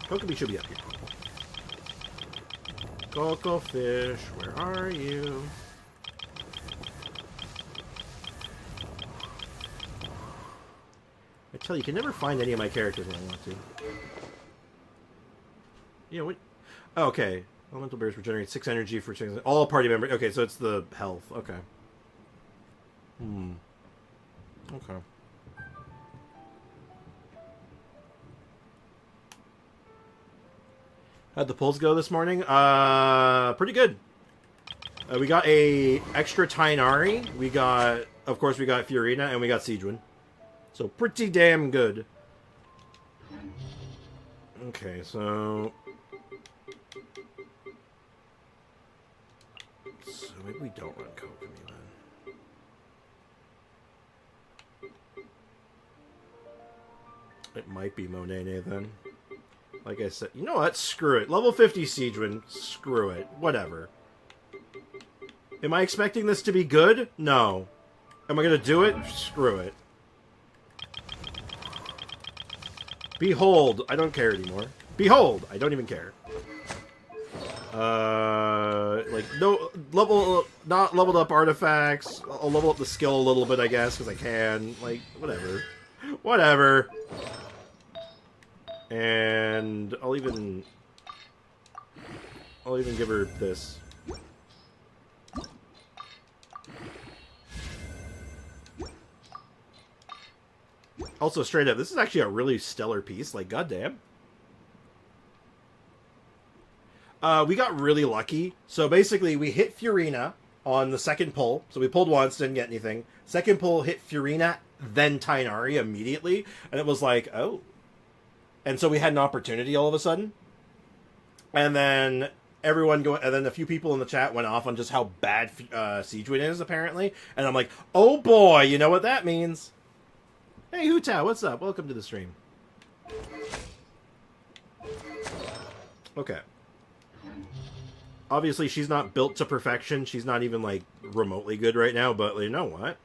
Kokobi should be up here. Coco Fish, where are you? I tell you, you can never find any of my characters when I want to. Yeah, what? Oh, okay. Elemental Bears regenerate 6 energy for 6. All party members. Okay, so it's the health. Okay. Okay. How'd the polls go this morning? Pretty good. We got a extra Tainari. We got, of course, we got Furina, and we got Sijuan. So pretty damn good. Okay, so maybe we don't run Kokomi then. It might be Monene then. Like I said, you know what? Screw it. Level 50 Sijuan. Screw it. Whatever. Am I expecting this to be good? No. Am I going to do it? Screw it. Behold. I don't care anymore. Behold. I don't even care. Like, no, not leveled up artifacts. I'll level up the skill a little bit, I guess, because I can. Like, whatever. Whatever. And I'll even give her this. Also, straight up, this is actually a really stellar piece. Like, goddamn. We got really lucky. So basically, we hit Furina on the second pull. So we pulled once, didn't get anything. Second pull hit Furina, then Tainari immediately, and it was like, oh. And so we had an opportunity all of a sudden. And then and then a few people in the chat went off on just how bad Sijuan is, apparently. And I'm like, oh boy, you know what that means. Hey, Hutao, what's up? Welcome to the stream. Okay. Obviously, she's not built to perfection. She's not even, like, remotely good right now. But you know what?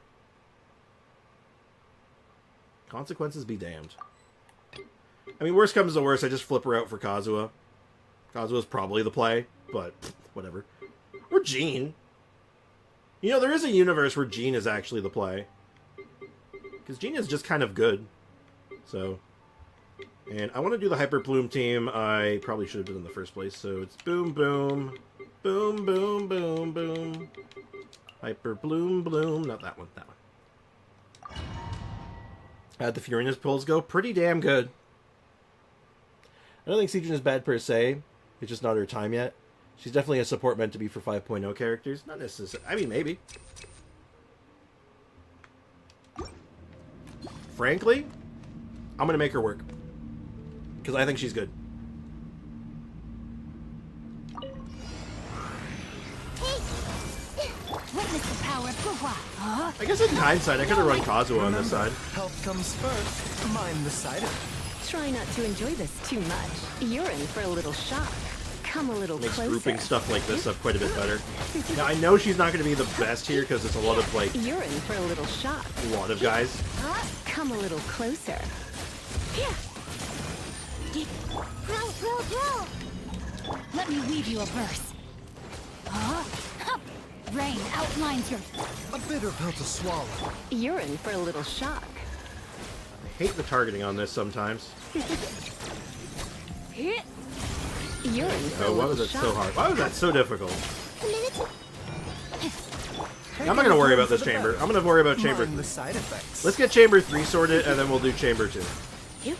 Consequences be damned. I mean, worst comes to worst, I just flip her out for Kazuha. Kazuha's probably the play, but whatever. Or Jean. You know, there is a universe where Jean is actually the play. Because Jean is just kind of good. So. And I want to do the Hyper Plume team. I probably should have done it in the first place. So it's boom, boom. Boom, boom, boom, boom. Hyper Bloom, bloom. Not that one, that one. How'd the Furina's pulls go? Pretty damn good. I don't think Sijuan is bad per se. It's just not her time yet. She's definitely a support meant to be for 5.0 characters. Not necessarily. I mean, maybe. Frankly, I'm going to make her work. Because I think she's good. I guess in hindsight, I could have run Kazuha on this side. Health comes first. Mind the side effects. Try not to enjoy this too much. You're in for a little shock. Come a little Makes closer. grouping stuff like this up quite a bit better. Now, I know she's not going to be the best here because it's a lot of, like... You're in for a little shock. A lot of guys. Come a little closer. Let me weave you a verse. Rain outlines your... A bitter pill to swallow. You're in for a little shock. I hate the targeting on this sometimes. You're in for Oh, a why little was that shock. so hard? Why was that so difficult? I'm not going to worry about this chamber. I'm going to worry about chamber Mind the 3. side effects. Let's get chamber 3 sorted, and then we'll do chamber 2. The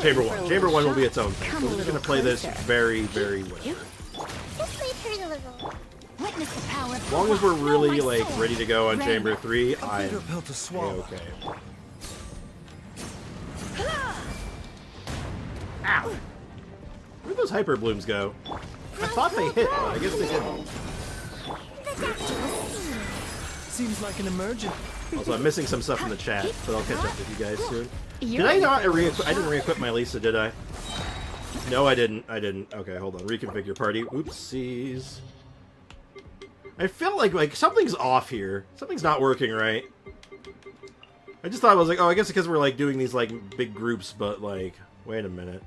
Chamber 1. Chamber 1 will be its own thing. So we're just going to play this very, very well. Just wait for it a little. Witness the power. As long as we're really, like, ready to go on Chamber 3, I'm Bitter pill to swallow. okay. Ow! Where'd those hyper blooms go? I thought they hit, but I guess they didn't. Seems like an emergent. Also, I'm missing some stuff in the chat, but I'll catch up with you guys soon. Did I not re-equip? I didn't re-equip my Lisa, did I? No, I didn't. I didn't. Okay, hold on. Reconfigure party. Oopsies. I feel like something's off here. Something's not working right. I just thought I was like, oh, I guess because we're like doing these like big groups, but like, wait a minute.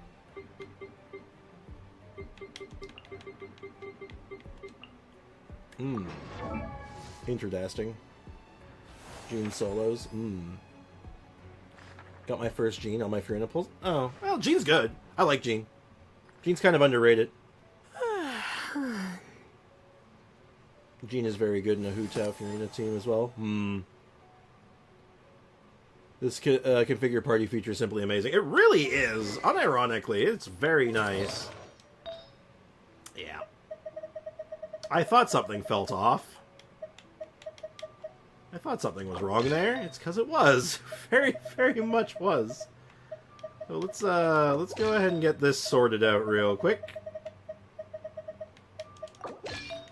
Interesting. Gene solos. Got my first Gene on my Furina pulls. Oh, well, Gene's good. I like Gene. Gene's kind of underrated. Gene is very good in a Hu-Tao Furina team as well. This configure party feature is simply amazing. It really is. Unironically, it's very nice. Yeah. I thought something felt off. I thought something was wrong there. It's because it was. Very, very much was. So let's go ahead and get this sorted out real quick.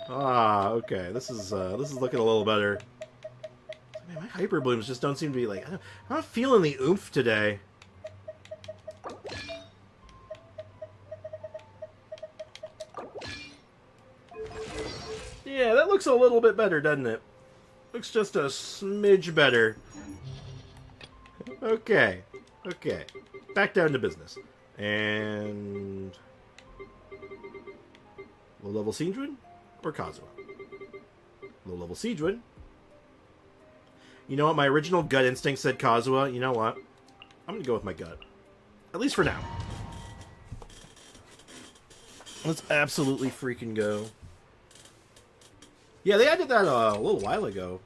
Ah, okay. This is looking a little better. Man, my hyper blooms just don't seem to be like. I'm not feeling the oomph today. Yeah, that looks a little bit better, doesn't it? Looks just a smidge better. Okay. Okay. Back down to business. And... low-level Siegewin or Kazuha? Low-level Siegewin. You know what? My original gut instinct said Kazuha. You know what? I'm going to go with my gut. At least for now. Let's absolutely freaking go. Yeah, they added that a little while ago.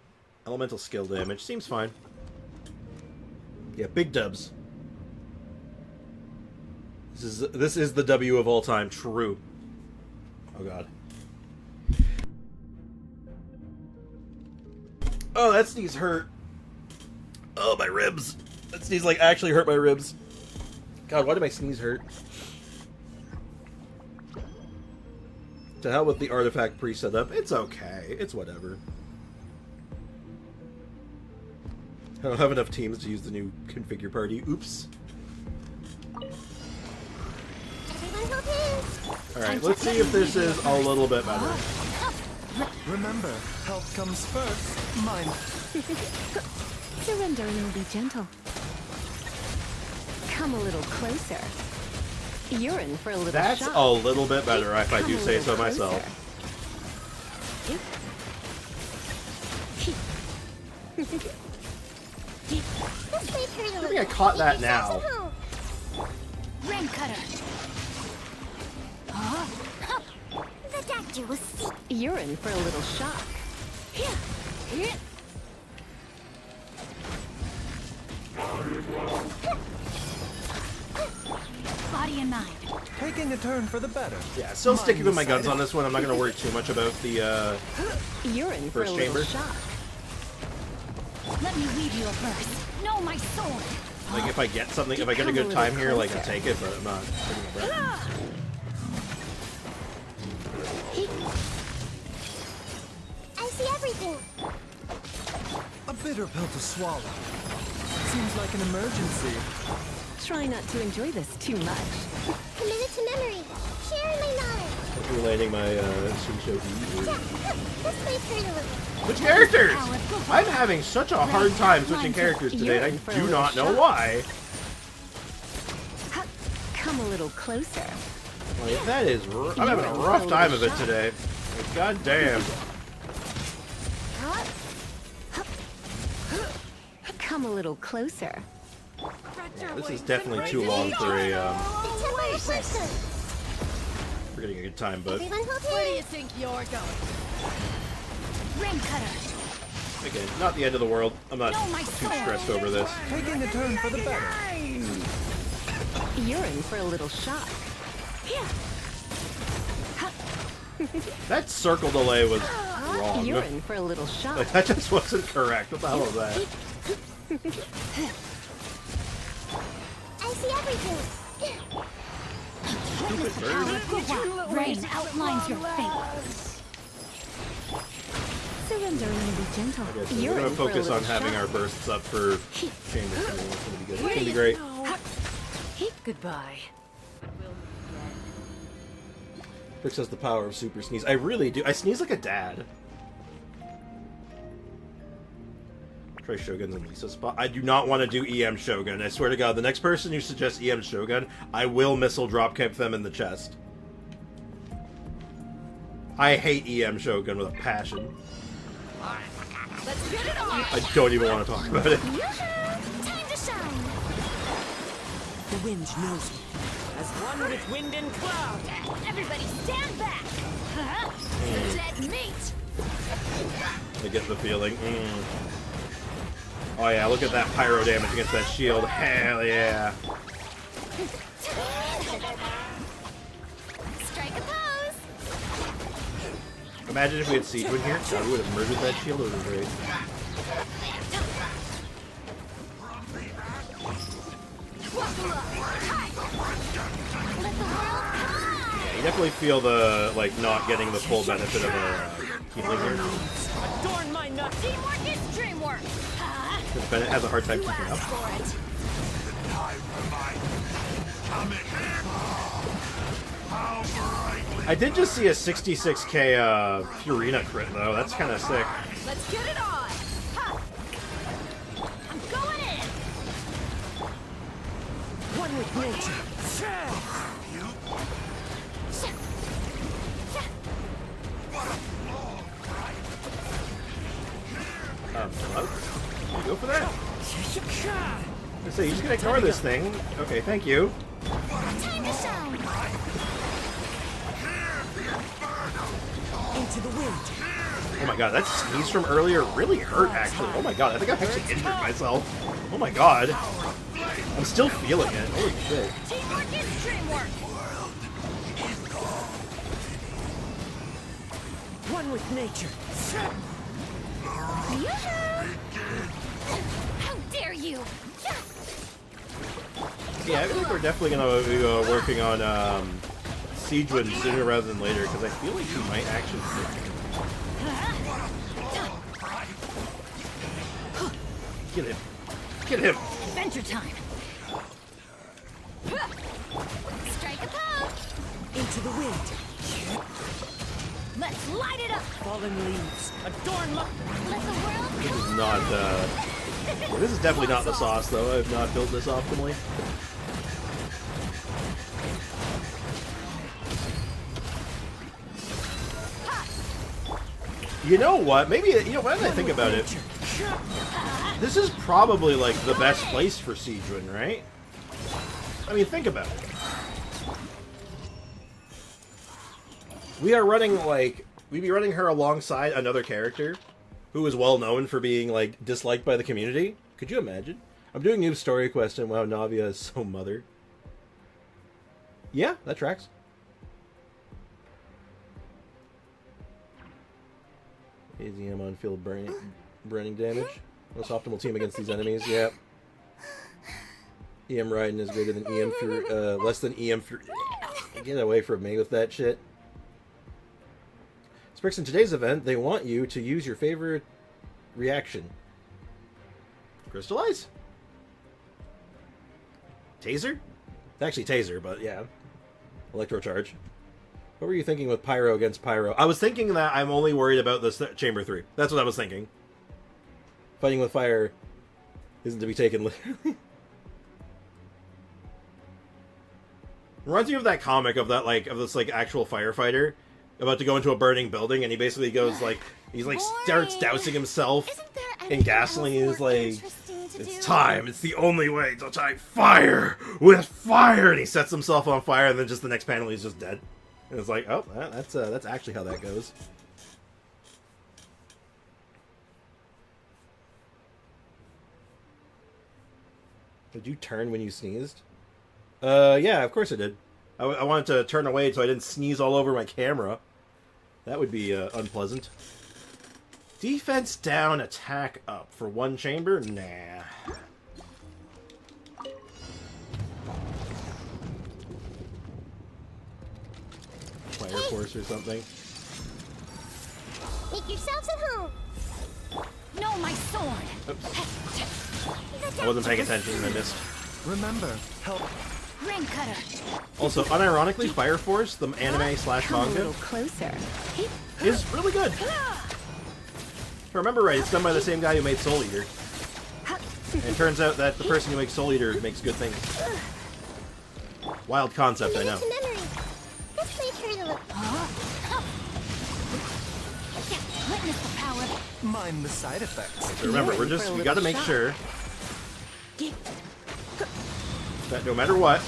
Elemental skill damage. Seems fine. Yeah, big dubs. This is the W of all time. True. Oh, God. Oh, that sneeze hurt. Oh, my ribs. That sneeze, like, actually hurt my ribs. God, why did my sneeze hurt? To hell with the artifact pre-setup. It's okay. It's whatever. I don't have enough teams to use the new configure party. Oops. Alright, let's see if this is a little bit better. Remember, health comes first. Mine. Surrendering will be gentle. Come a little closer. You're in for a little That's shock. a little bit better, if I do say so myself. I think I caught that now. Ram cutter. The doctor will see. You're in for a little shock. Body and mind. Taking a turn for the better. Yeah, still sticking with my guns on this one. I'm not going to worry too much about the You're in for first a chamber. little shock. Let me weave you a verse. Know my sword. Like, if I get something, if I get a good time here, like, I'll take it, but I'm not taking a breath. I see everything. A bitter pill to swallow. Seems like an emergency. Try not to enjoy this too much. Committed to memory. Sharing my knowledge. Relating my Shinsho Let's wait for it a little. Switch characters! I'm having such a hard time switching characters today, and I do not know why. Come a little closer. Like, that is... I'm having a rough time of it today. Like, God damn. Come a little closer. Yeah, this is definitely too long for a, for getting a good time, but... Everyone hold Where do you hands. think you're going? Ram cutter. Again, not the end of the world. I'm not Know my too sword. stressed over this. Taking a turn for the better. You're in for a little shock. That circle delay was wrong. You're in for a little shock. Like, that just wasn't correct. What the hell was that? I see everything. Stupid bird. Rain outlines your fate. Surrender and be gentle. Okay, so You're we're in gonna for a focus on little having shock. our bursts up for chamber 3. It's gonna be good. It's gonna be great. Goodbye. Fix has the power of super sneeze. I really do. I sneeze like a dad. Try Shogun's and Lisa's spot. I do not want to do EM Shogun. I swear to God, the next person who suggests EM Shogun, I will missile dropkick them in the chest. I hate EM Shogun with a passion. Let's get it on. I don't even want to talk about it. Time to shine. The wind knows me. As one with wind and cloud. Everybody stand back. Huh? The dead meat. I get the feeling. Oh yeah, look at that pyro damage against that shield. Hell yeah. Strike a pose. Imagine if we had Siege in here. God, we would have murdered that shield. It would have been great. Yeah, you definitely feel the, like, not getting the full benefit of a healing here. Adorn my nut. Teamwork is dreamwork. Because Bennett has a hard time keeping up. I did just see a 66k Furina crit, though. That's kind of sick. Let's get it on. Ha. I'm going in. One with nature. Hello? You go for that? I say, you're just gonna ignore this thing. Okay, thank you. Time to shine. Into the wind. Oh my god, that sneeze from earlier really hurt, actually. Oh my god, I think I've actually injured myself. Oh my god. I'm still feeling it. Holy shit. Teamwork is dreamwork. One with nature. How dare you? Yeah, I feel like we're definitely gonna be working on Siegewin sooner rather than later, because I feel like he might actually get him. Get him! Adventure time. Strike a pose. Into the wind. Let's light it up. Fallen leaves. Adorn my... Let the world This is not, yeah, this is definitely not the sauce, though. I have not built this optimally. You know what? Maybe, you know, when I think about it, this is probably, like, the best place for Siegewin, right? I mean, think about it. We are running, like, we'd be running her alongside another character who is well known for being, like, disliked by the community. Could you imagine? I'm doing new story quest and wow, Navia is so mother. Yeah, that tracks. AZM on field burning damage. Most optimal team against these enemies, yeah. EM Raiden is greater than EM for, less than EM for... Get away from me with that shit. Sprix, in today's event, they want you to use your favorite reaction. Crystallize? Taser? Actually, taser, but yeah. Electrocharge. What were you thinking with Pyro against Pyro? I was thinking that I'm only worried about this Chamber 3. That's what I was thinking. Fighting with fire isn't to be taken literally. Reminds me of that comic of that, like, of this, like, actual firefighter about to go into a burning building, and he basically goes, like, he's, like, starts dousing himself in gasoline. He's like, it's time. It's the only way to fight fire with fire. And he sets himself on fire, and then just the next panel, he's just dead. And it's like, oh, that's actually how that goes. Did you turn when you sneezed? Yeah, of course I did. I wanted to turn away so I didn't sneeze all over my camera. That would be unpleasant. Defense down, attack up. For one chamber? Nah. Fire Force or something. Make yourselves at home. No, my sword. Oops. I wasn't paying attention and I missed. Remember, help. Ring cutter. Also, unironically, Fire Force, the anime slash Come a manga, little closer. is really good. If I remember right, it's done by the same guy who made Soul Eater. And it turns out that the person who makes Soul Eater makes good things. Wild concept, I know. To memory. This may hurt a little. Witness the power. Mind the side effects. So remember, we gotta make sure that no matter what,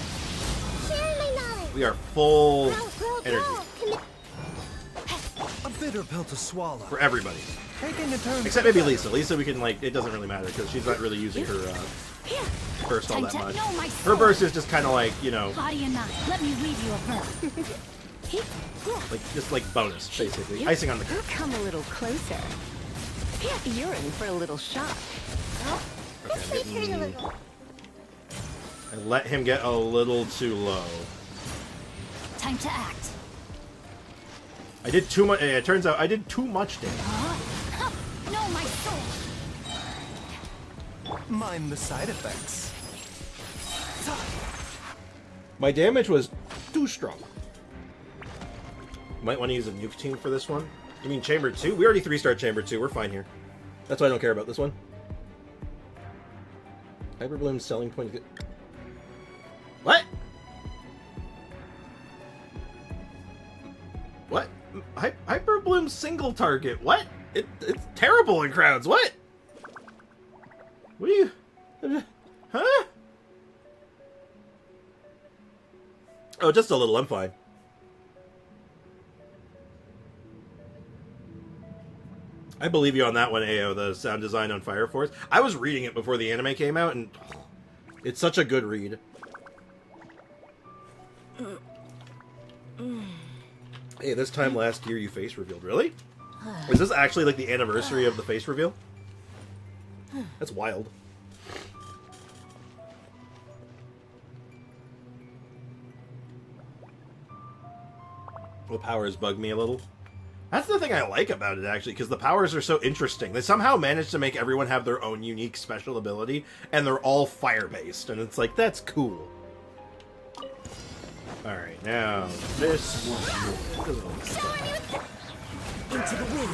Share my knowledge. we are full energy A bitter pill to swallow. for everybody. Taking a turn. Except maybe Lisa. Lisa, we can, like, it doesn't really matter because she's not really using her burst all that much. Her burst is just kind of like, you know, Body and mind. Let me read you a verse. like just like bonus, basically. Icing on the cake. Come a little closer. You're in for a little shock. Okay, This may hurt a little. I let him get a little too low. Time to act. I did too much. It turns out I did too much damage. No, my sword. Mind the side effects. My damage was too strong. Might want to use a nuke team for this one. You mean Chamber 2? We already 3-star Chamber 2. We're fine here. That's why I don't care about this one. Hyperbloom's selling point is good. What? What? Hyperbloom's single target. What? It's terrible in crowds. What? What are you... Huh? Oh, just a little. I'm fine. I believe you on that one, AO, the sound design on Fire Force. I was reading it before the anime came out, and it's such a good read. Hey, this time last year you face revealed. Really? Is this actually like the anniversary of the face reveal? That's wild. The powers bug me a little. That's the thing I like about it, actually, because the powers are so interesting. They somehow managed to make everyone have their own unique special ability, and they're all fire-based, and it's like, that's cool. Alright, now, this... Into the wind.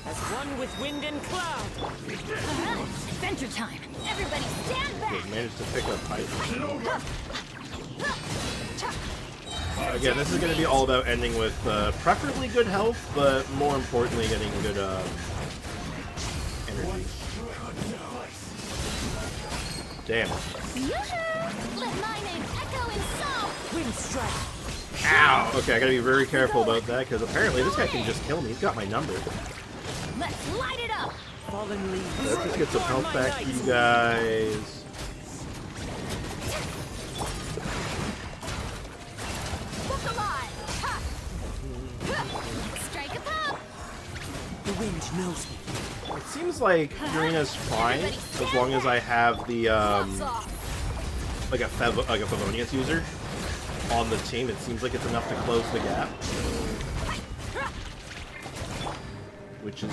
As one with wind and cloud. Adventure time. Everybody stand back. Okay, managed to pick up Hydra. Again, this is going to be all about ending with preferably good health, but more importantly, getting good energy. Damn. Let my name echo in song. Wind strike. Ow! Okay, I gotta be very careful about that, because apparently this guy can just kill me. He's got my number. Let's light it up. Fallen leaves. Let's just get some health back for you guys. Look alive. Ha. Strike a pop. The wind knows me. It seems like Furina's fine, as long as I have the, like a Favonius user on the team. It seems like it's enough to close the gap. Which is,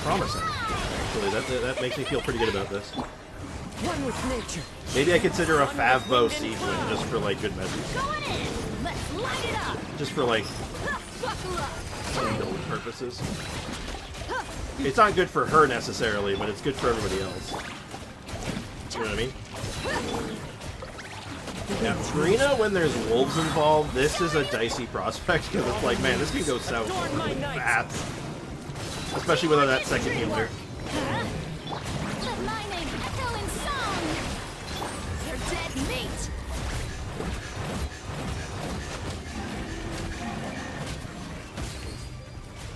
promising. Actually, that makes me feel pretty good about this. One with nature. Maybe I consider a Favbo Siege win just for, like, good measures. Going in. Let's light it up. Just for, like, Buckle up. build purposes. It's not good for her necessarily, but it's good for everybody else. You know what I mean? Yeah, Furina, when there's wolves involved, this is a dicey prospect, because it's like, man, this can go south really fast. Especially without that second healer. Let my name echo in song. You're dead meat.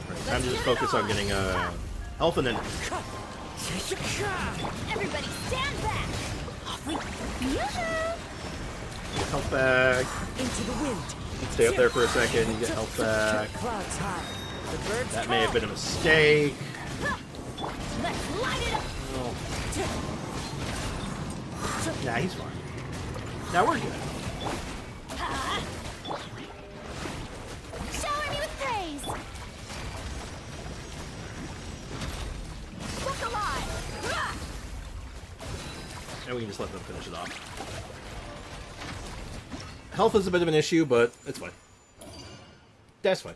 Right, time to just focus on getting health and energy. Everybody stand back. Yoo-hoo. Health back. Into the wind. Stay up there for a second. You get health back. Clouds high. The birds That may have been a mistake. Let's light it up. Oh. Nah, he's fine. Now we're good. Shower me with praise. Look alive. And we can just let them finish it off. Health is a bit of an issue, but it's fine. That's fine.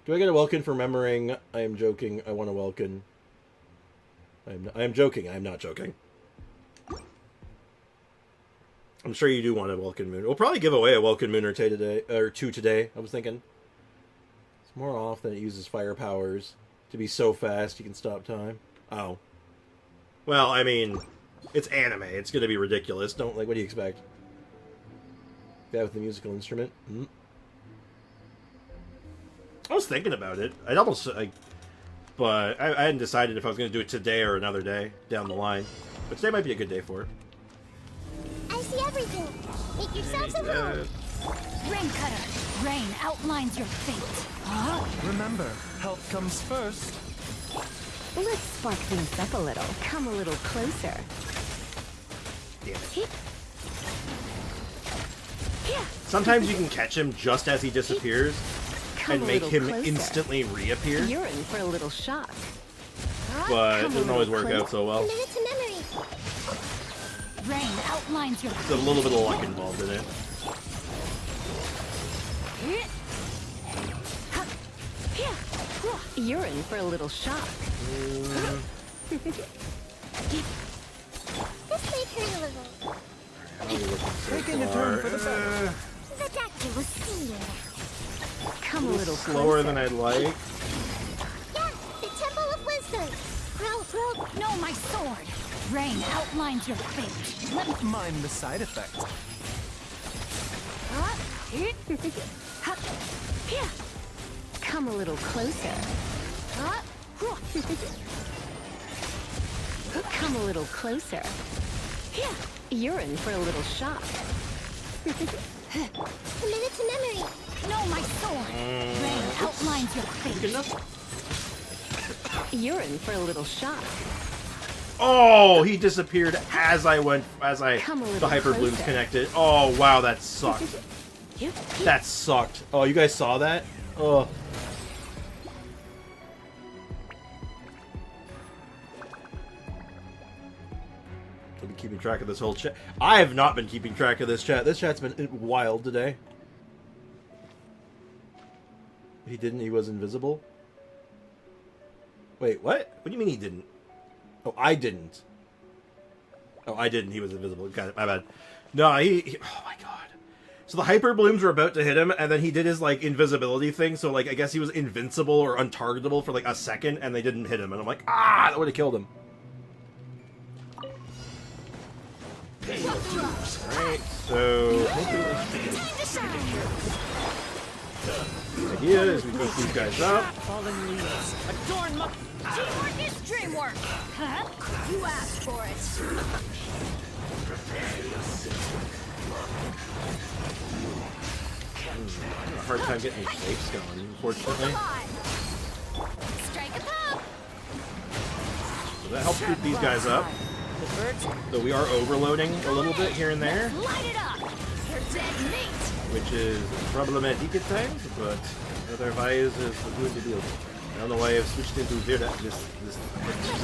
Do I get a Welkin for remembering? I am joking. I want a Welkin. I am joking. I am not joking. I'm sure you do want a Welkin Moon. We'll probably give away a Welkin Moon or two today. I was thinking. It's more off than it uses fire powers to be so fast you can stop time. Oh. Well, I mean, it's anime. It's going to be ridiculous. Don't, like, what do you expect? Guy with the musical instrument. Mm. I was thinking about it. I'd almost, but I hadn't decided if I was going to do it today or another day down the line. But today might be a good day for it. I see everything. Make yourselves at home. Rain cutter. Rain outlines your fate. Remember, health comes first. Let's spark things up a little. Come a little closer. Damn it. Sometimes you can catch him just as he disappears and make him instantly reappear. You're in for a little shock. But it doesn't always work out so well. Commit it to memory. Rain outlines your There's a little bit of luck involved in it. You're in for a little shock. This may hurt a little. Taking a turn for the better. The doctor will see you. Come a little Slower closer. than I'd like. Yeah, the Temple of Wisdom. No, my sword. Rain outlines your fate. Let me Mind the side effect. Come a little closer. Come a little closer. You're in for a little shock. Commit it to memory. No, my sword. Rain outlines your fate. Good enough? You're in for a little shock. Oh, he disappeared as the little hyper blooms closer. connected. Oh, wow, that sucked. That sucked. Oh, you guys saw that? Oh. I've been keeping track of this whole chat. I have not been keeping track of this chat. This chat's been wild today. He didn't? He was invisible? Wait, what? What do you mean he didn't? Oh, I didn't. Oh, I didn't. He was invisible. Got it. My bad. No, he oh my god. So the hyper blooms were about to hit him, and then he did his, like, invisibility thing. So, like, I guess he was invincible or untargetable for, like, a second, and they didn't hit him. And I'm like, ah, that would have killed him. Alright, so the idea is we push these guys up. Fallen leaves. Adorn my... Teamwork is dreamwork. Huh? You asked for it. I have a hard time getting shapes going, unfortunately. Strike a pop. So that helps group these guys up. The birds... So we are overloading a little bit here and there, Light it up. You're dead meat. which is problematic at times, but otherwise is good to deal with. I don't know why I've switched into this. Let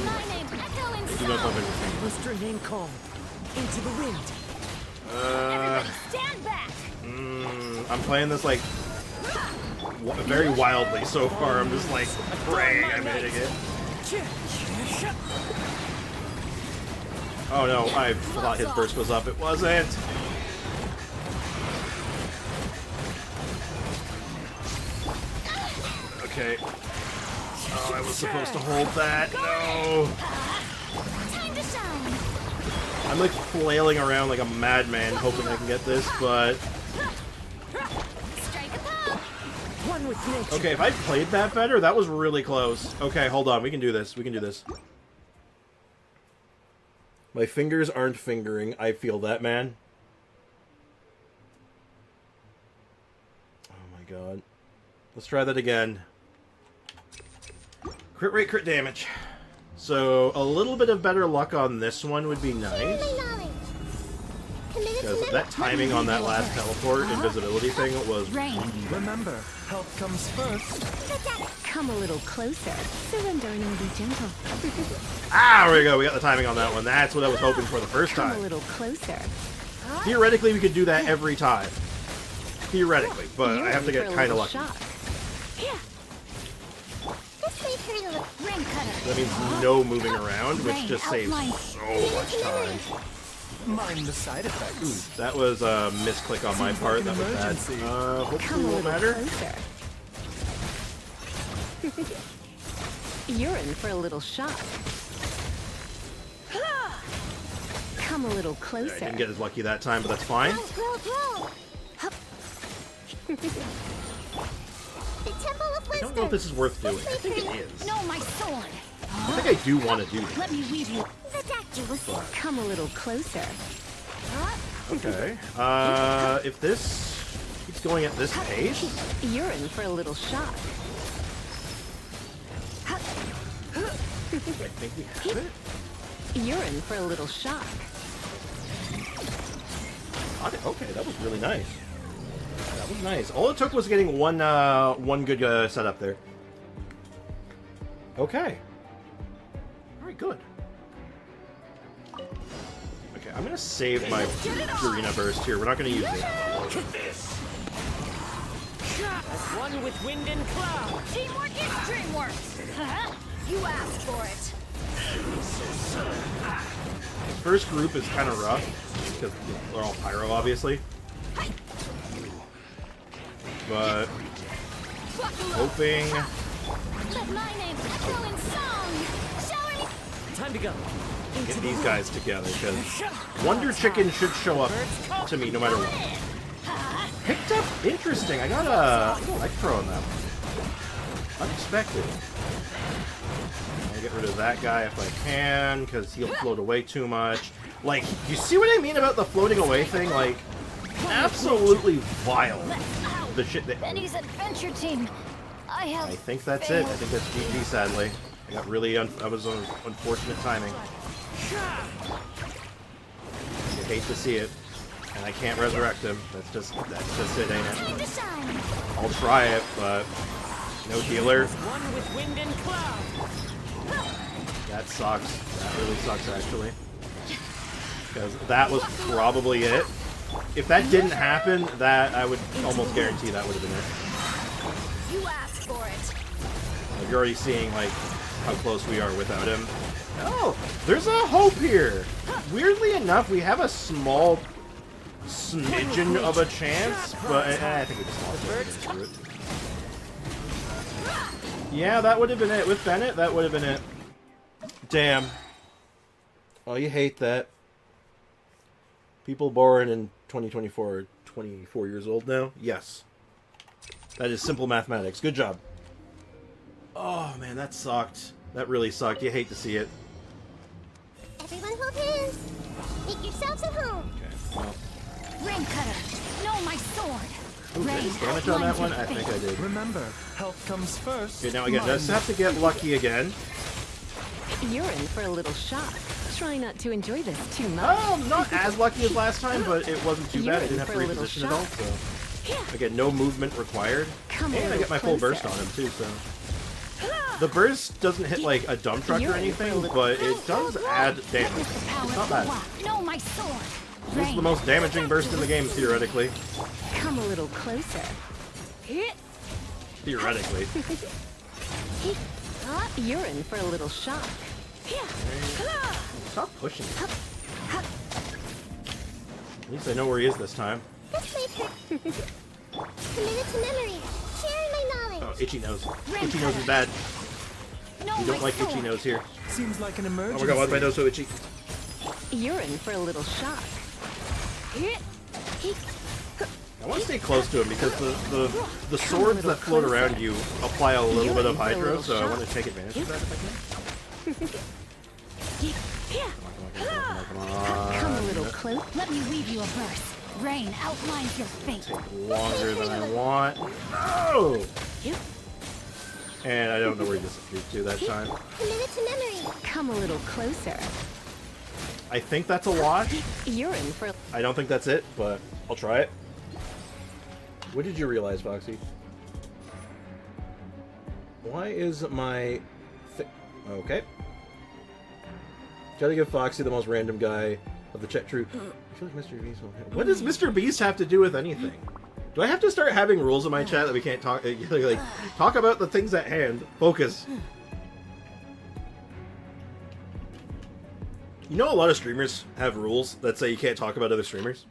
my name echo in I do not know sound. everything. must remain calm. Into the wind. Everybody stand back. I'm playing this like very wildly so far. I'm just like praying I'm hitting it. Oh no, I thought his burst was up. It wasn't. Okay. Oh, I was supposed to hold that. No. Time to shine. I'm like flailing around like a madman hoping I can get this, but... Strike a pop. One with nature. Okay, if I played that better, that was really close. Okay, hold on. We can do this. We can do this. My fingers aren't fingering. I feel that, man. god. Let's try that again. Crit rate, crit damage. So, a little bit of better luck on this one would be nice. Because that timing on that last teleport invisibility thing was... Remember, health comes first. Come a little closer. Surrender and be gentle. Ah, there we go. We got the timing on that one. That's what I was hoping for the first Come time. a little closer. Theoretically, we could do that every time. Theoretically, but I have to get kind of lucky. That means no moving around, which just saves so much time. Mind the side effects. Ooh, that was a misclick on my part. That was bad. Hopefully it won't matter. You're in for a little shock. Come a little closer. I didn't get as lucky that time, but that's fine. I don't know if this is worth doing. I think it is. No, my sword. I think I do want to do this. Let me weave you. Come a little closer. Okay. If this keeps going at this pace, you're in for a little shock. I think we have it. You're in for a little shock. Okay, that was really nice. That was nice. All it took was getting one good setup there. Okay. Alright, good. Okay, I'm gonna save my Furina burst here. We're not gonna use it. As one with wind and cloud. Teamwork is dreamwork. You asked for it. The first group is kind of rough because they're all pyro, obviously. But hoping. Let my name echo in song. Shower. Time to go. Get these guys together because Wonder Chicken should show up to me no matter what. Picked up interesting. I got a electro on that one. Unexpected. I'll get rid of that guy if I can because he'll float away too much. Like, you see what I mean about the floating away thing? Like, absolutely wild. The shit that. Benny's adventure team. I think that's it. I think that's GG, sadly. I got really that was unfortunate timing. You hate to see it. And I can't resurrect him. That's just it, ain't it? I'll try it, but no healer. One with wind and cloud. That sucks. That really sucks, actually. Because that was probably it. If that didn't happen, that I would almost guarantee that would have been it. You asked for it. You're already seeing like how close we are without him. Oh, there's a hope here. Weirdly enough, we have a small smidgen of a chance, but I think we just lost it. Yeah, that would have been it. With Bennett, that would have been it. Damn. Oh, you hate that. People born in 2024 are 24 years old now? Yes. That is simple mathematics. Good job. Oh, man, that sucked. That really sucked. You hate to see it. Everyone hold hands. Make yourselves at home. Okay, well. Rain cutter. No, my sword. Ooh, did I get damage on that one? I think I did. Remember, health comes first. Okay, now again, just have to get lucky again. You're in for a little shock. Try not to enjoy this too much. Oh, not as lucky as last time, but it wasn't too bad. I didn't have to reposition at all, so... Again, no movement required. And I get my full burst on him, too, so... The burst doesn't hit, like, a dump truck or anything, but it does add damage. It's not bad. No, my sword. This is the most damaging burst in the game, theoretically. Come a little closer. Theoretically. You're in for a little shock. Stop pushing. At least I know where he is this time. Committed to memory. Sharing my knowledge. Oh, Itchy Nose. Itchy Nose is bad. You don't like Itchy Nose here. Seems like an emergency. Oh my god, why is my nose so itchy? You're in for a little shock. I want to stay close to him because the swords that float around you apply a little bit of hydro, so I want to take advantage of that if I can. Come on. Come a little close. Let me weave you a verse. Rain outlines your fate. Longer than I want. No! And I don't know where he disappeared to that time. Commit it to memory. Come a little closer. I think that's a wash. You're in for... I don't think that's it, but I'll try it. What did you realize, Foxy? Why is my... Okay. Try to give Foxy the most random guy of the chat troop. I feel like Mr. Beast will... What does Mr. Beast have to do with anything? Do I have to start having rules in my chat that we can't talk... like, talk about the things at hand. Focus. You know a lot of streamers have rules that say you can't talk about other streamers?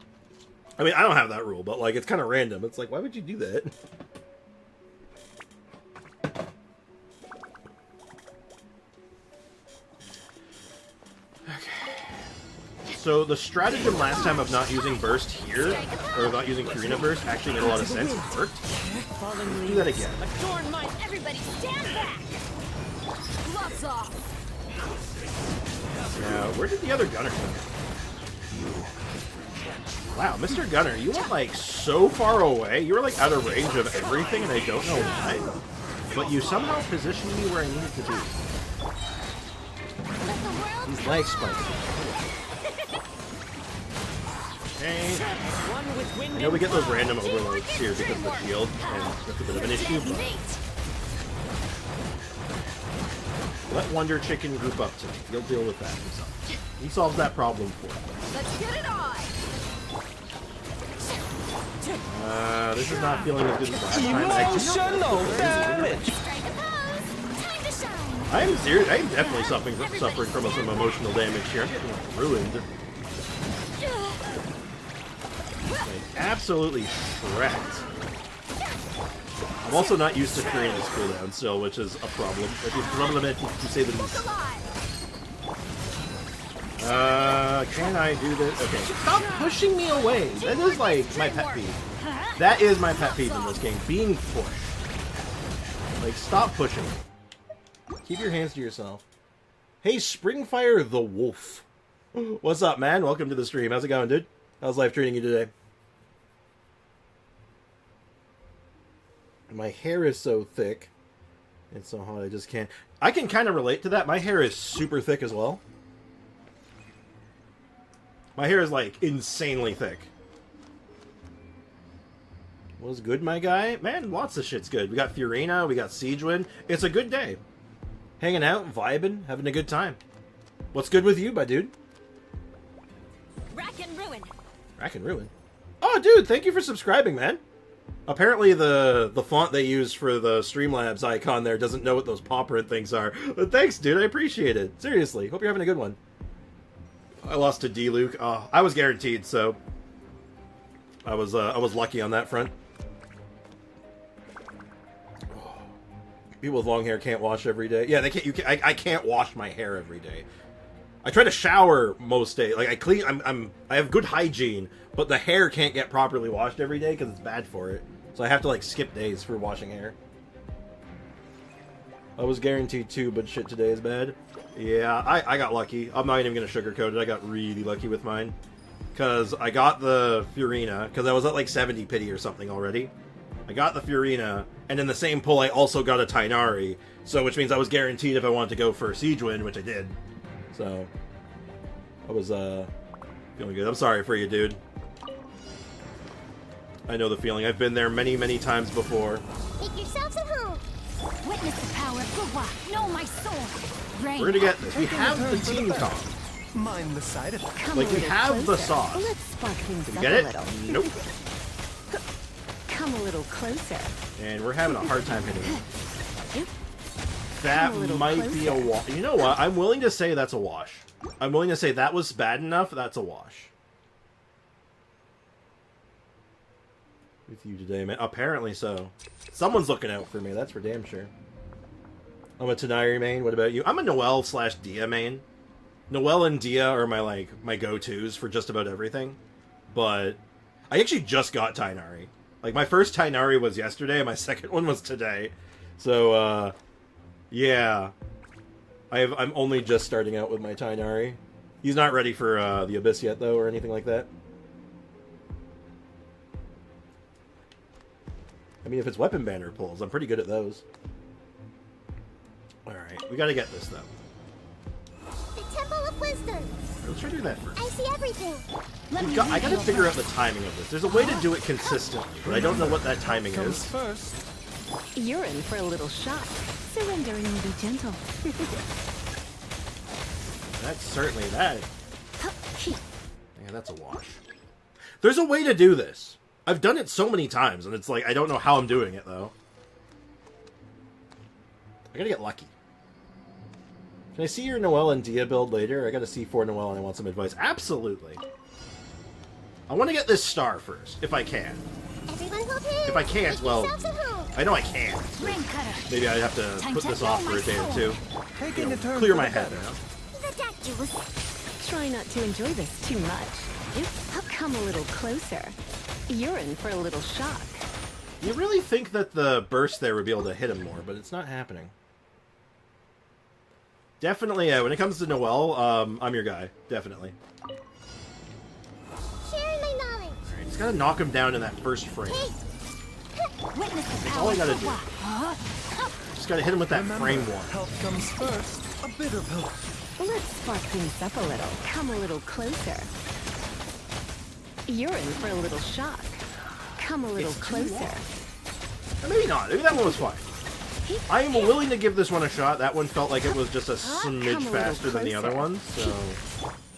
I mean, I don't have that rule, but, like, it's kind of random. It's like, why would you do that? So the stratagem last time of not using burst here, or not using Furina burst, actually made a lot of sense. It worked. Let's do that again. Everybody stand back. Gloves off. Now, where did the other gunner go? Wow, Mr. Gunner, you went like so far away. You were like out of range of everything, and I don't know why. But you somehow positioned me where I needed to be. These leg spikes. Okay. I know we get those random overloads here because of the shield, and that's a bit of an issue, but... Let Wonder Chicken group up to me. He'll deal with that himself. He solves that problem for me. Let's get it on. This is not feeling as good as last time. I'm serious. I'm definitely suffering from some emotional damage here. I'm getting ruined. Like, absolutely wrecked. I'm also not used to Furina's cooldown still, which is a problem. If you problematic to say the least. Can I do this? Okay, stop pushing me away. That is like my pet peeve. That is my pet peeve in this game, being pushed. Like, stop pushing me. Keep your hands to yourself. Hey, Springfire the Wolf. What's up, man? Welcome to the stream. How's it going, dude? How's life treating you today? My hair is so thick. It's so hot, I just can't. I can kind of relate to that. My hair is super thick as well. My hair is, like, insanely thick. Was good, my guy? Man, lots of shit's good. We got Furina, we got Siegewind. It's a good day. Hanging out, vibing, having a good time. What's good with you, my dude? Rack and ruin. Rack and ruin? Oh, dude, thank you for subscribing, man. Apparently the font they use for the Streamlabs icon there doesn't know what those paw print things are. But thanks, dude. I appreciate it. Seriously. Hope you're having a good one. I lost to D-Luke. Oh, I was guaranteed, so I was lucky on that front. People with long hair can't wash every day. Yeah, they can't. I can't wash my hair every day. I try to shower most days. Like I clean. I have good hygiene, but the hair can't get properly washed every day because it's bad for it. So I have to like skip days for washing hair. I was guaranteed 2, but shit today is bad. Yeah, I got lucky. I'm not even gonna sugarcoat it. I got really lucky with mine because I got the Furina because I was at like 70 pity or something already. I got the Furina, and in the same pull, I also got a Tainari, so which means I was guaranteed if I wanted to go for Siegewind, which I did. So I was feeling good. I'm sorry for you, dude. I know the feeling. I've been there many, many times before. Make yourselves at home. Witness the power of Gua. Know my sword. Rain. We're gonna get this. We have the team comp. Mind the side effects. Like, we have the sauce. Let's spark things Did up we get a it? little. Nope. Come a little closer. And we're having a hard time hitting it. Yep. That Come a little might be a wash. You know what? I'm willing to say that's a wash. I'm willing to say that was bad enough. That's a wash. With you today, man. Apparently so. Someone's looking out for me. That's for damn sure. I'm a Tanari main. What about you? I'm a Noelle/Dia main. Noelle and Dia are my go-tos for just about everything. But I actually just got Tainari. Like, my first Tainari was yesterday, and my second one was today. So, yeah. I'm only just starting out with my Tainari. He's not ready for the Abyss yet, though, or anything like that. mean, if it's weapon banner pulls, I'm pretty good at those. Alright, we gotta get this, though. The Temple of Wisdom. Let's try doing that first. I see everything. I gotta figure out the timing of this. There's a way to do it consistently, but I don't know what that timing is. First. You're in for a little shock. Surrender and you'll be gentle. That's certainly that. Yeah, that's a wash. There's a way to do this. I've done it so many times, and it's like, I don't know how I'm doing it, though. I gotta get lucky. Can I see your Noelle and Dia build later? I gotta see for Noelle and I want some advice. Absolutely. I want to get this star first, if I can. Everyone hold hands. If I can't, well, I know I can. Maybe I have to put this off for a day or two. Taking a turn Clear for my the head. better. The doctor was... Try not to enjoy this too much. Come a little closer. You're in for a little shock. You really think that the burst there would be able to hit him more, but it's not happening. Definitely, when it comes to Noelle, I'm your guy. Definitely. Sharing my knowledge. Alright, just gotta knock him down in that first frame. That's all I gotta do. Just gotta hit him with that frame one. Health comes first. A bitter pill. Let's spark things up a little. Come a little closer. You're in for a little shock. Come a little closer. Maybe not. Maybe that one was fine. I am willing to give this one a shot. That one felt like it was just a smidge faster than the other ones, so...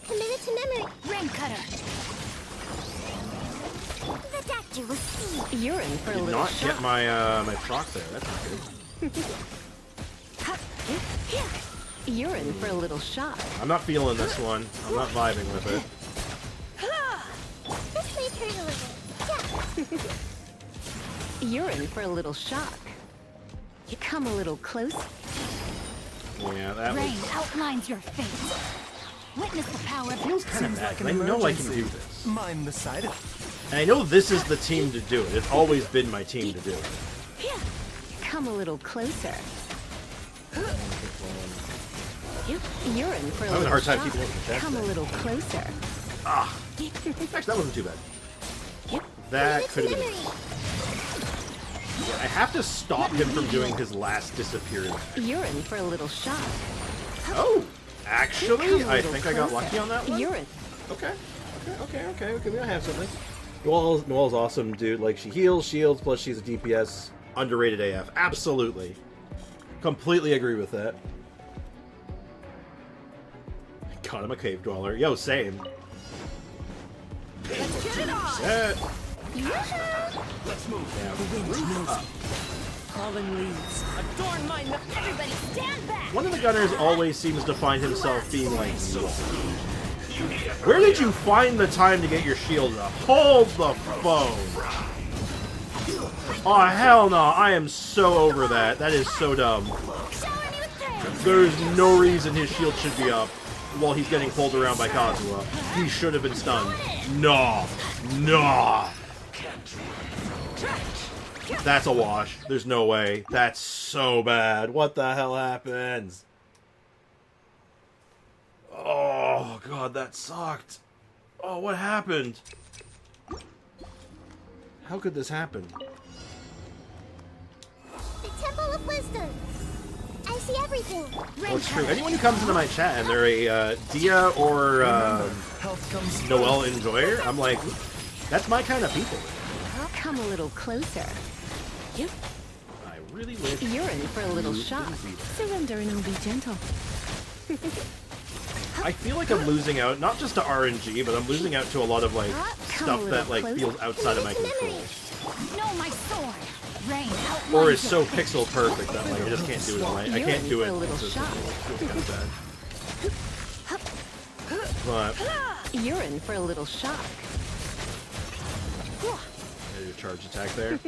Committed to memory. Rain cutter. The doctor will see. You're in for a Did little not shock. get my my proc there. That's not good. You're in for a little shock. I'm not feeling this one. I'm not vibing with it. This may hurt a little. Yeah. You're in for a little shock. Come a little closer. Yeah, that Rain was... outlines your fate. Witness the power of feels kind of Seems bad. like an I know I can emergency. do this. Mind the side effects. And I know this is the team to do it. It's always been my team to do it. Come a little closer. You're in for a I'm having a little hard time shock. keeping up with the chat Come a today. little closer. Ah! Actually, that wasn't too bad. That could have been... I have to stop him from doing his last disappearance. You're in for a little shock. Oh! Actually, Come a I little think I got closer. lucky on that one. You're in. Okay. Okay, we gotta have something. Noelle's awesome, dude. Like, she heals, shields, plus she's a DPS. Underrated AF. Absolutely. Completely agree with that. God, I'm a cave dweller. Yo, same. Let's get it on. Set. Let's move. Yeah. The wind knows me. Fallen leaves. Adorn my... Everybody stand back. One of the gunners always seems to find himself being like, where did you find the time to get your shield up? Hold the phone. Oh, hell no. I am so over that. That is so dumb. Shower me with praise. There's no reason his shield should be up while he's getting pulled around by Kazuha. He should have been stunned. No. No. That's a wash. There's no way. That's so bad. What the hell happens? Oh, God, that sucked. Oh, what happened? How could this happen? The Temple of Wisdom. I see everything. Well, it's true. Anyone who comes into my chat and they're a Dia or Health comes Noelle enjoyer, I'm like, that's my kind of people. Come a little closer. I really wish You're in for a little you shock. didn't see that. Surrender and I'll be gentle. I feel like I'm losing out, not just to RNG, but I'm losing out to a lot of like stuff that like feels outside of my control, No, my sword. Rain outlines or is so your fate. pixel perfect that like I just can't do it right. I can't do it. It's just, it feels kind of bad. But You're in for a little shock. I did a charge attack there.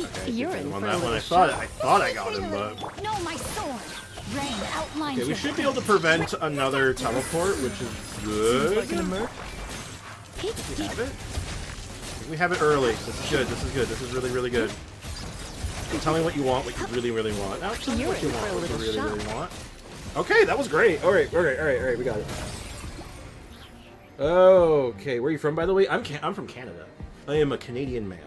Okay, You're in on for a that one. little I shock. thought I got him, but No, my sword. Rain outlines okay, we your should be fate. able to prevent another teleport, which is good. like an emergency. We have it. I think we have it early. This is good. This is good. This is really, really good. Tell me what you want. What you really, really want. Now, tell me You're what you in for want. a What you little really, really want. Okay, that was great. All right. We got it. Okay, where are you from, by the way? I'm from Canada. I am a Canadian man.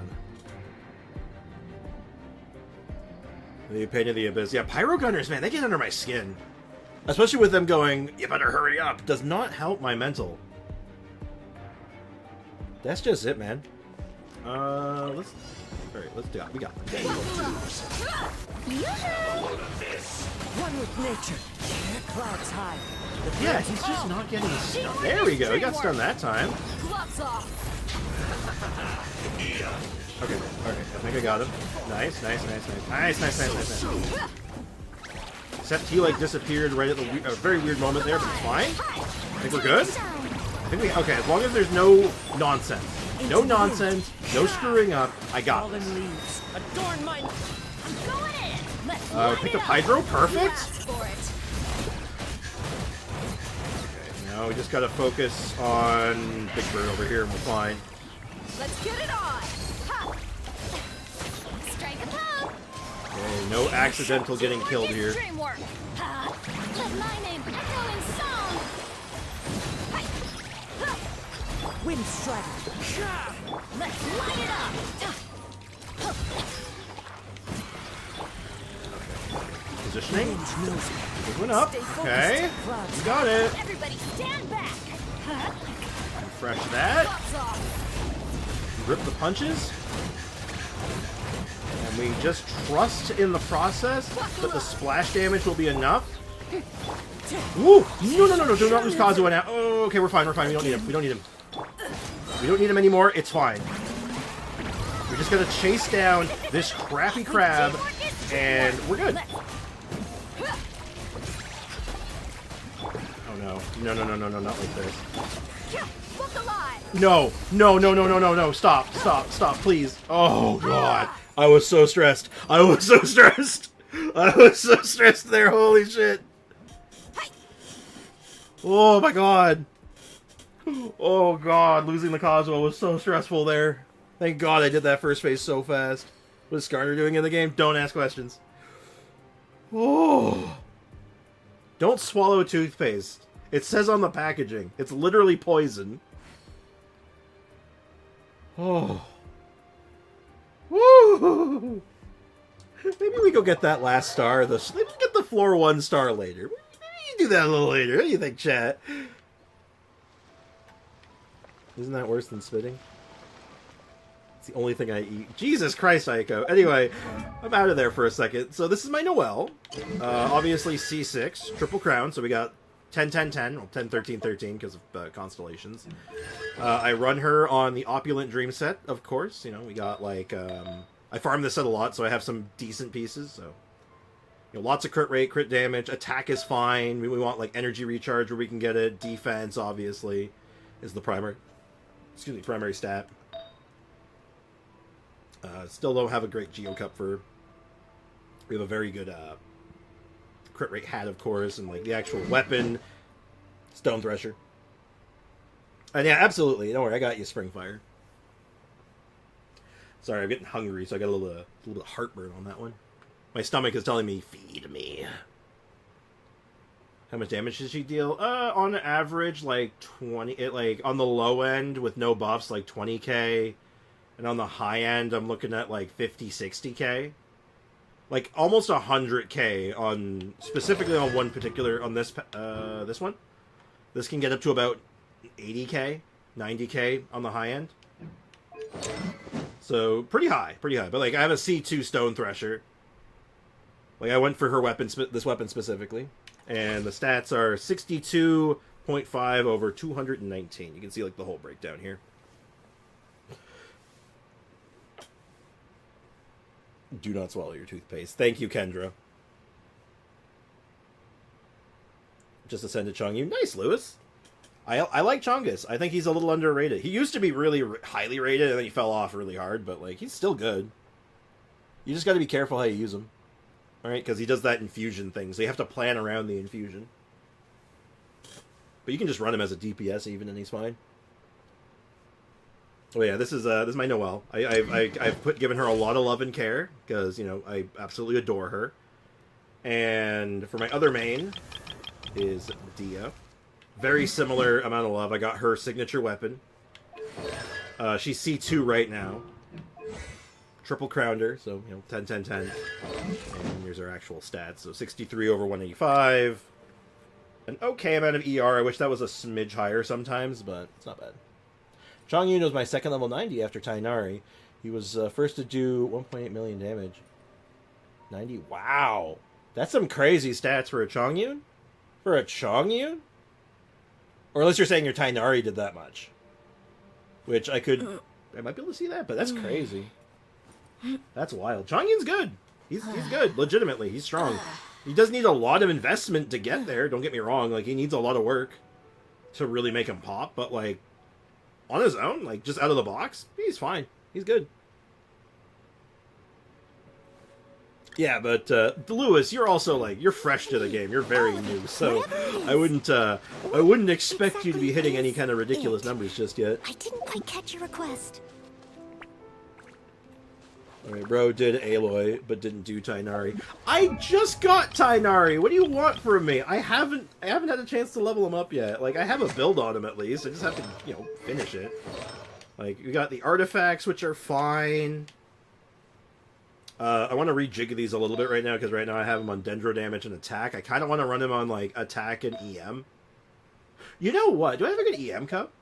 The Pain of the Abyss. Yeah, Pyro Gunners, man, they get under my skin. Especially with them going, you better hurry up. Does not help my mental. That's just it, man. Alright, let's do it. We got it. One with nature. Clouds high. Yeah, he's just not getting stunned. There we go. He got stunned that time. Gloves off. Okay, I think I got him. Nice. Nice. Except he, like, disappeared right at a very weird moment there, but it's fine. I think we're good. Okay, as long as there's no nonsense. No nonsense, no screwing up. I got this. Adorn my... I'm going in. Let's Pick up Hydro, perfect. Okay, now we just gotta focus on Big Bird over here and we're fine. Let's get it on. Ha. strike a pose. Okay, no accidental getting killed here. Dreamwork. Let my name echo in song. Wind strider. Let's light it up. Positioning. Moving up. Okay. You got it. Everybody stand back. Refresh that. Rip the punches. And we just trust in the process that the splash damage will be enough. Woo! No. Do not lose Kazuha now. Oh, okay, we're fine. We don't need him. We don't need him anymore. It's fine. We're just gonna chase down this crappy crab, and we're good. Oh no. No, not like this. No. Stop, please. Oh god. I was so stressed. There, holy shit. Oh my god. Oh god, losing the Kazuha was so stressful there. Thank god I did that first phase so fast. What is Skarner doing in the game? Don't ask questions. Oh. Don't swallow toothpaste. It says on the packaging. It's literally poison. Oh. Woo! Maybe we go get that last star. Maybe we get the floor 1 star later. Maybe you do that a little later. What do you think, chat? Isn't that worse than spitting? It's the only thing I eat. Jesus Christ, Ayako. Anyway, I'm out of there for a second. So this is my Noelle. Obviously C6, triple crown. So we got 10, 10, 10. Well, 10, 13, 13 because of constellations. I run her on the opulent dream set, of course. You know, we got like... I farm this set a lot, so I have some decent pieces. So, you know, lots of crit rate, crit damage. Attack is fine. We want like energy recharge where we can get it. Defense, obviously, is the primary stat. Still don't have a great Geo Cup for. We have a very good crit rate hat, of course, and like the actual weapon, Stone Thresher. And yeah, absolutely. Don't worry, I got you, Springfire. Sorry, I'm getting hungry, so I got a little bit of heartburn on that one. My stomach is telling me, feed me. How much damage does she deal? On average, like 20. Like on the low end with no buffs, like 20k, and on the high end, I'm looking at like 50, 60k. Like almost 100k on specifically on one particular this one. This can get up to about 80k, 90k on the high end. So pretty high. But like I have a C2 Stone Thresher. Like I went for her weapon, this weapon specifically. And the stats are 62.5 over 219. You can see like the whole breakdown here. Do not swallow your toothpaste. Thank you, Kendra. Just ascended Changyu. Nice, Lewis. I like Chongus. I think he's a little underrated. He used to be really highly rated, and then he fell off really hard, but like he's still good. You just got to be careful how you use him. Alright, because he does that infusion thing, so you have to plan around the infusion. But you can just run him as a DPS even, and he's fine. Oh yeah, this is my Noelle. I've given her a lot of love and care, because, you know, I absolutely adore her. And for my other main is Dia. Very similar amount of love. I got her signature weapon. She's C2 right now. Triple crowned her, so, 10, 10, 10. And here's her actual stats. So 63 over 185. An okay amount of ER. I wish that was a smidge higher sometimes, but it's not bad. Chongyun was my second level 90 after Tainari. He was first to do 1.8 million damage. 90? Wow! That's some crazy stats for a Chongyun? For a Chongyun? Or unless you're saying your Tainari did that much. Which I might be able to see that, but that's crazy. That's wild. Chongyun's good. He's good, legitimately. He's strong. He does need a lot of investment to get there, don't get me wrong. Like, he needs a lot of work to really make him pop, but, like, on his own, like, just out of the box, he's fine. He's good. Yeah, but Lewis, you're also like you're fresh to the game. You're very new, so I wouldn't expect you to be hitting any kind of ridiculous numbers just yet. I didn't quite catch your request. All right, bro did Aloy, but didn't do Tainari. I just got Tainari. What do you want from me? I haven't had a chance to level him up yet. Like, I have a build on him at least. I just have to finish it. Like, we got the artifacts, which are fine. I want to rejig these a little bit right now, because right now I have him on Dendro damage and attack. I kind of want to run him on, like, attack and EM. You know what? Do I have a good EM cup?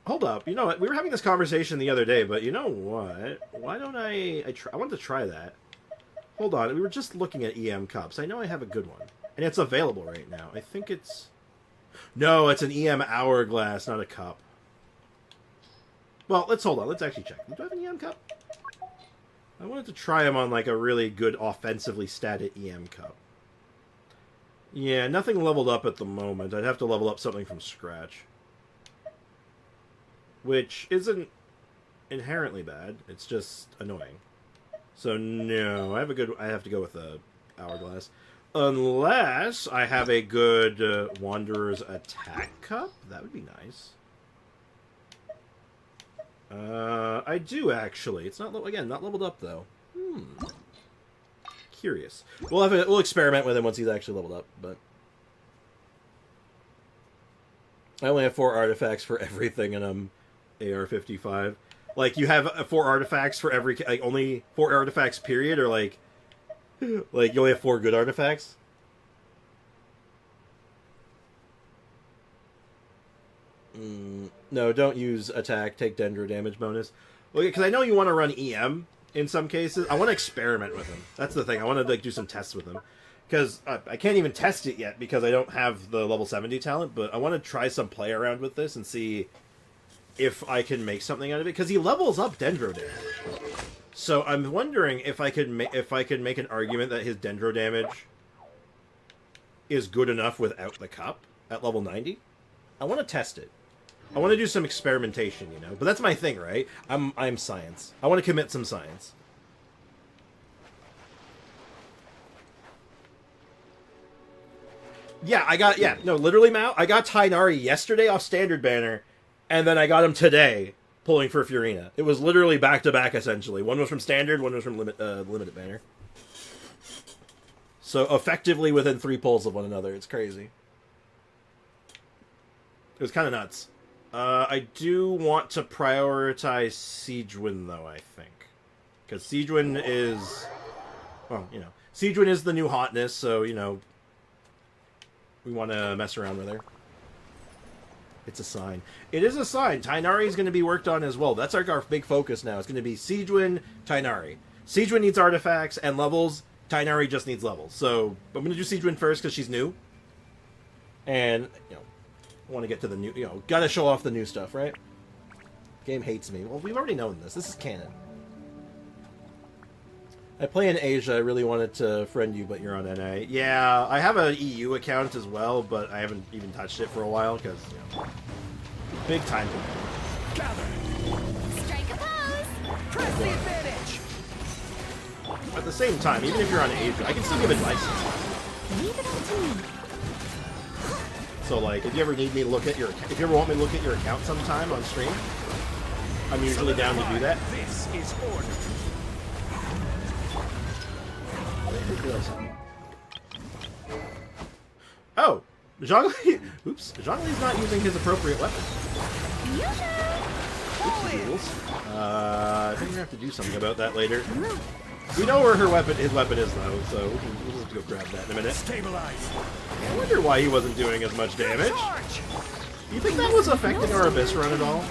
Hold up. You know what? We were having this conversation the other day, but you know what? Why don't I wanted to try that. Hold on. We were just looking at EM cups. I know I have a good one. And it's available right now. I think it's... No, it's an EM hourglass, not a cup. Well, let's hold on. Let's actually check. Do I have an EM cup? I wanted to try him on, like, a really good offensively statted EM cup. Yeah, nothing leveled up at the moment. I'd have to level up something from scratch. Which isn't inherently bad. It's just annoying. So, no. I have to go with a hourglass. Unless I have a good Wanderer's Attack Cup. That would be nice. I do, actually. It's not, again, not leveled up, though. Curious. We'll experiment with him once he's actually leveled up, but... I only have 4 artifacts for everything, and I'm AR-55. Like, you have 4 artifacts for every... Like, only 4 artifacts, period? Or, like... Like, you only have 4 good artifacts? No, don't use attack, take Dendro damage bonus. Well, because I know you want to run EM in some cases. I want to experiment with him. That's the thing. I want to, like, do some tests with him. Because I can't even test it yet because I don't have the level 70 talent, but I want to try some play around with this and see if I can make something out of it. Because he levels up Dendro damage. So I'm wondering if I could make an argument that his Dendro damage is good enough without the cup at level 90. I want to test it. I want to do some experimentation, you know? But that's my thing, right? I'm science. I want to commit some science. Yeah, literally, Mao, I got Tainari yesterday off Standard Banner, and then I got him today, pulling for Furina. It was literally back-to-back, essentially. One was from Standard, one was from Limited Banner. So, effectively within 3 pulls of one another. It's crazy. It was kind of nuts. I do want to prioritize Siegewin, though, I think. Because Siegewin is... Well, you know. Siegewin is the new hotness, so, you know... We want to mess around with her. It's a sign. It is a sign. Tainari is going to be worked on as well. That's our big focus now. It's going to be Siegewin, Tainari. Siegewin needs artifacts and levels. Tainari just needs levels. So I'm going to do Siegewin first because she's new. And, you know, I want to get to the new... You know, got to show off the new stuff, right? Game hates me. Well, we've already known this. This is canon. I play in Asia. I really wanted to friend you, but you're on NA. Yeah, I have an EU account as well, but I haven't even touched it for a while because, you know, big time. Gather. Strike a pose. Press the advantage. At the same time, even if you're on Asia, I can still give advice. Leave it up to me. So, like, if you ever need me to look at if you ever want me to look at your account sometime on stream, I'm usually down to do that. This is order. Oh, Zhongli, oops, Zhongli's not using his appropriate weapon. I think we're gonna have to do something about that later. We know where his weapon is though, so we'll just go grab that in a minute. Stabilize. I wonder why he wasn't doing as much damage. Do you think that was affecting our Abyss run at all?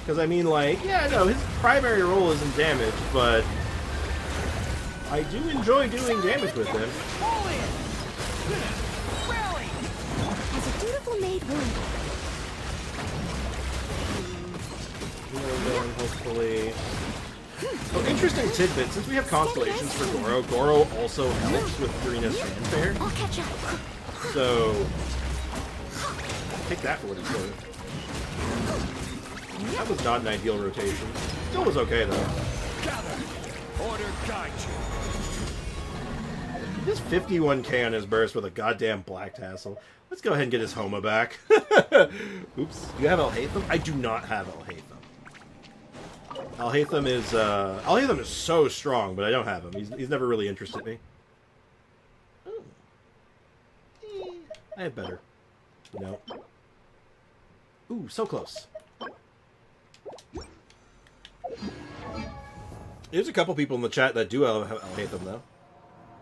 Because I mean, like, yeah, no, his primary role isn't damage, but I do enjoy doing damage with him. As a dutiful maid would. Hopefully. Oh, interesting tidbit. Since we have constellations for Goro, Goro also helps with Furina's fanfare. I'll catch up. So, take that for what it's worth. That was not an ideal rotation. Still was okay though. Gather. Order guide you. He's 51k on his burst with a goddamn black tassel. Let's go ahead and get his Homa back. Oops. Do you have Alhaitham? I do not have Alhaitham. Alhaitham is so strong, but I don't have him. He's never really interested me. Oh. I have better. No. Ooh, so close. There's a couple people in the chat that do have Alhaitham, though.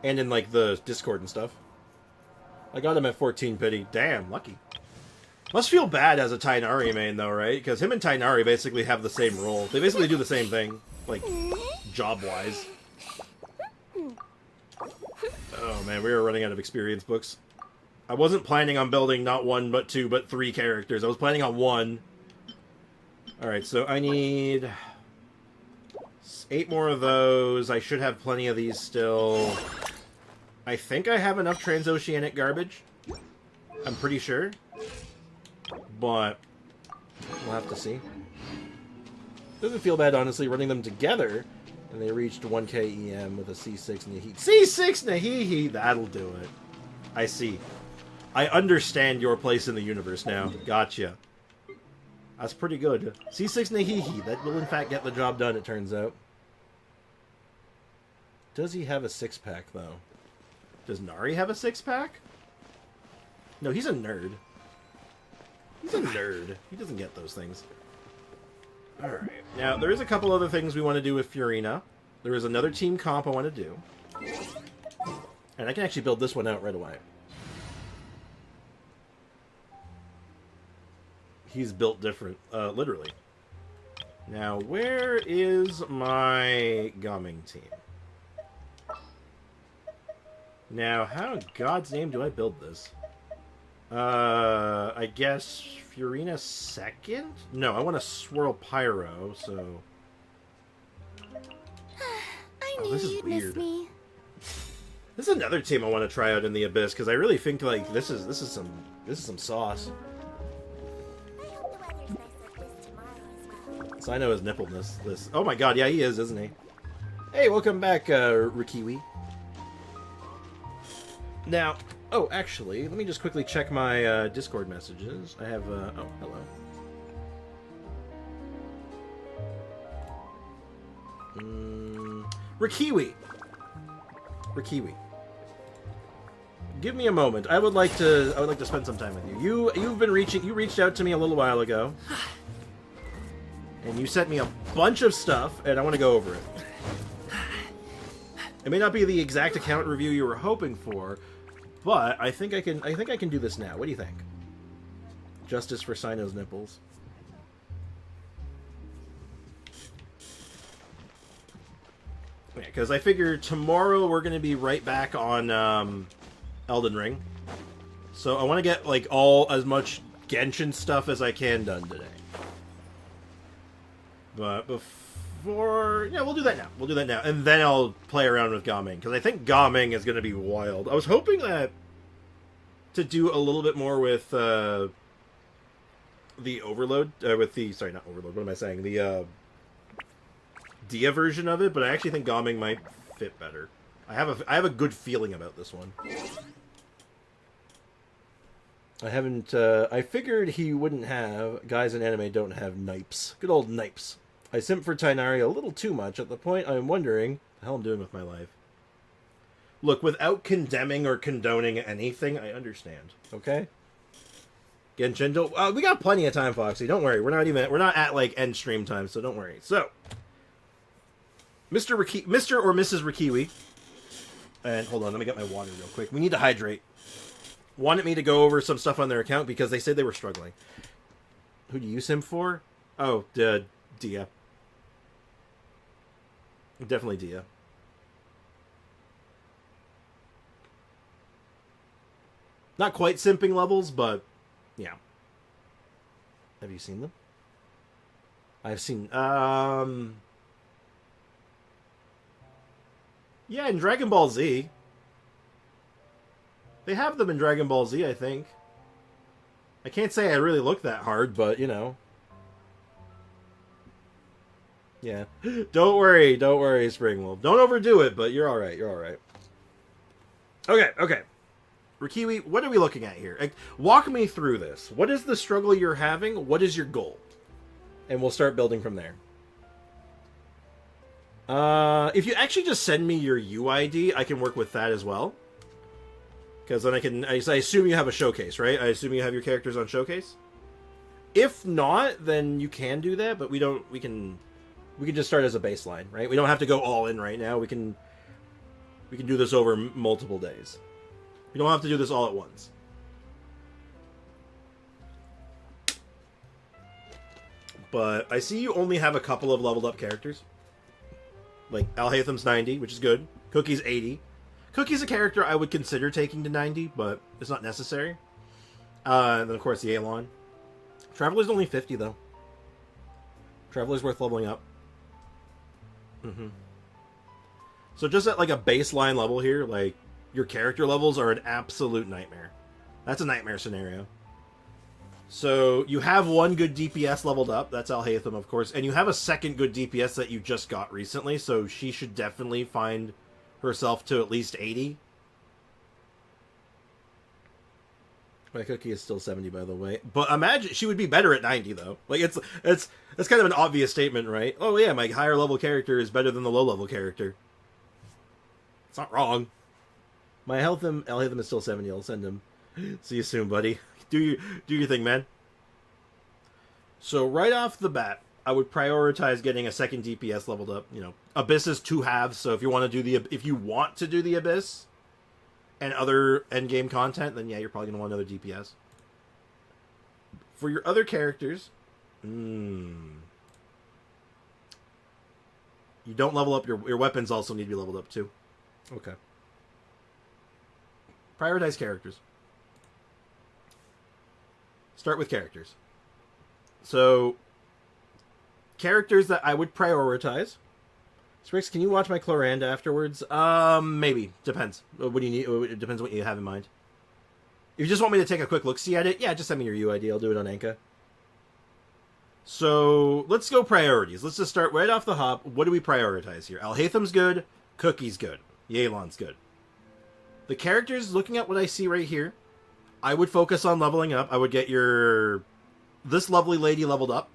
And in, like, the Discord and stuff. I got him at 14 pity. Damn, lucky. Must feel bad as a Tainari main, though, right? Because him and Tainari basically have the same role. They basically do the same thing, like, job-wise. Oh, man, we are running out of experience books. I wasn't planning on building not one, but two, but three characters. I was planning on one. Alright, so I need 8 more of those. I should have plenty of these still. I think I have enough transoceanic garbage. I'm pretty sure. But we'll have to see. Doesn't feel bad, honestly, running them together. And they reached 1k EM with a C6 Nahihi. C6 Nahihi! That'll do it. I see. I understand your place in the universe now. Gotcha. That's pretty good. C6 Nahihi. That will, in fact, get the job done, it turns out. Does he have a 6-pack, though? Does Nari have a 6-pack? No, he's a nerd. He's a nerd. He doesn't get those things. Alright. Now, there is a couple other things we want to do with Furina. There is another team comp I want to do. And I can actually build this one out right away. He's built different, literally. Now, where is my Gaming team? Now, how in God's name do I build this? I guess Furina second? No, I want to swirl Pyro, so... I knew you'd miss me. This is another team I want to try out in the Abyss, because I really think, like, this is some sauce. So I know his nippleness. This. Oh my god, yeah, he is, isn't he? Hey, welcome back, Rikiwi. Now, oh, actually, let me just quickly check my Discord messages. I have, oh, hello. Rikiwi. Rikiwi. Give me a moment. I would like to spend some time with you. You reached out to me a little while ago. And you sent me a bunch of stuff, and I want to go over it. It may not be the exact account review you were hoping for, but I think I can do this now. What do you think? Justice for Sino's nipples. Yeah, because I figure tomorrow we're going to be right back on Elden Ring. So I want to get like as much Genshin stuff as I can done today. But before... Yeah, we'll do that now. We'll do that now. And then I'll play around with Gaming. Because I think Gaming is going to be wild. I was hoping that... to do a little bit more with the Overload... with the... Sorry, not Overload. What am I saying? The Dia version of it. But I actually think Gaming might fit better. I have a good feeling about this one. I haven't... I figured he wouldn't have... Guys in anime don't have nipes. Good old nipes. I simp for Tainari a little too much at the point I'm wondering what the hell I'm doing with my life. Look, without condemning or condoning anything, I understand. Okay? Genshin, we got plenty of time, Foxy. Don't worry. We're not at, like, end stream time, so don't worry. So, Mr. or Mrs. Rikiwi, and hold on, let me get my water real quick. We need to hydrate. Wanted me to go over some stuff on their account because they said they were struggling. Who do you use him for? Oh, Dia. Definitely Dia. Not quite simping levels, but yeah. Have you seen them? I've seen, yeah, in Dragon Ball Z. They have them in Dragon Ball Z, I think. I can't say I really looked that hard, but, you know. Yeah. Don't worry, Springwolf. Don't overdo it, but you're alright, you're alright. Okay. Rikiwi, what are we looking at here? Like, walk me through this. What is the struggle you're having? What is your goal? And we'll start building from there. If you actually just send me your UID, I can work with that as well. Because then I assume you have a showcase, right? I assume you have your characters on showcase. If not, then you can do that, but we can just start as a baseline, right? We don't have to go all in right now. We can do this over multiple days. We don't have to do this all at once. But I see you only have a couple of leveled up characters. Like, Alhaitham's 90, which is good. Cookie's 80. Cookie's a character I would consider taking to 90, but it's not necessary. And then, of course, the Yelan. Traveler's only 50, though. Traveler's worth leveling up. So just at, like, a baseline level here, like, your character levels are an absolute nightmare. That's a nightmare scenario. So, you have one good DPS leveled up. That's Alhaitham, of course. And you have a second good DPS that you just got recently, so she should definitely find herself to at least 80. My Cookie is still 70, by the way. But imagine, she would be better at 90, though. Like, it's kind of an obvious statement, right? Oh, yeah, my higher level character is better than the low level character. It's not wrong. My Alhaitham is still 70. I'll send him. See you soon, buddy. Do your thing, man. So right off the bat, I would prioritize getting a second DPS leveled up. You know, Abyss is 2 halves, so if you want to do the Abyss and other endgame content, then yeah, you're probably gonna want another DPS. For your other characters, you don't level up your weapons. Also need to be leveled up too. Okay. Prioritize characters. Start with characters. So, characters that I would prioritize. Sprix, can you watch my Chloranda afterwards? Maybe. Depends. What do you need? It depends what you have in mind. If you just want me to take a quick look-see at it, yeah, just send me your UID. I'll do it on Anka. So, let's go priorities. Let's just start right off the hop. What do we prioritize here? Alhaitham's good. Cookie's good. Yelan's good. The characters, looking at what I see right here, I would focus on leveling up. I would get this lovely lady leveled up.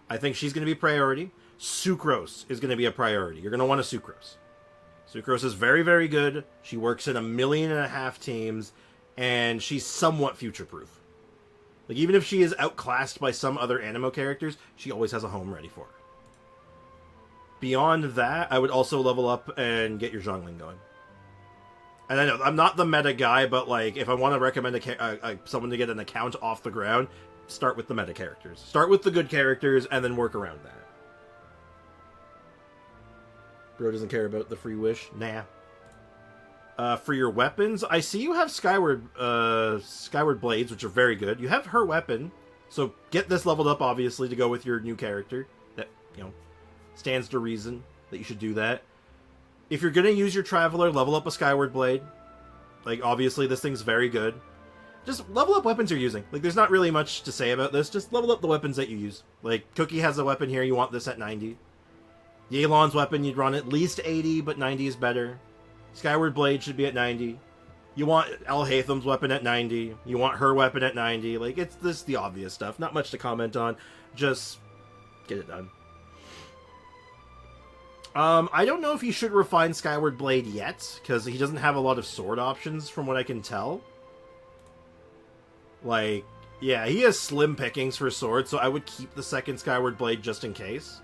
I think she's going to be priority. Sucrose is going to be a priority. You're going to want a Sucrose. Sucrose is very, very good. She works in 1.5 million teams, and she's somewhat future-proof. Like, even if she is outclassed by some other Animo characters, she always has a home ready for her. Beyond that, I would also level up and get your Zhongling going. And I know, I'm not the meta guy, but, like, if I want to recommend someone to get an account off the ground, start with the meta characters. Start with the good characters, and then work around that. Bro doesn't care about the free wish? Nah. For your weapons, I see you have Skyward Blades, which are very good. You have her weapon, so get this leveled up, obviously, to go with your new character. That, stands to reason that you should do that. If you're going to use your Traveler, level up a Skyward Blade. Like, obviously, this thing's very good. Just level up weapons you're using. Like, there's not really much to say about this. Just level up the weapons that you use. Like, Cookie has a weapon here. You want this at 90. Yelan's weapon, you'd run at least 80, but 90 is better. Skyward Blade should be at 90. You want Alhaitham's weapon at 90. You want her weapon at 90. Like, it's the obvious stuff. Not much to comment on. Just get it done. I don't know if he should refine Skyward Blade yet, because he doesn't have a lot of sword options from what I can tell. Like, yeah, he has slim pickings for swords, so I would keep the second Skyward Blade just in case.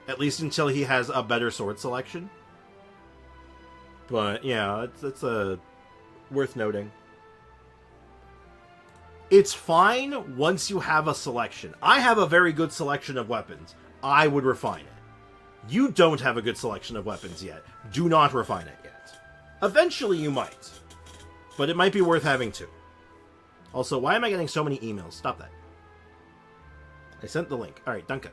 At least until he has a better sword selection. But, yeah, it's worth noting. It's fine once you have a selection. I have a very good selection of weapons. I would refine it. You don't have a good selection of weapons yet. Do not refine it yet. Eventually you might. But it might be worth having too. Also, why am I getting so many emails? Stop that. I sent the link. Alright, Duncan.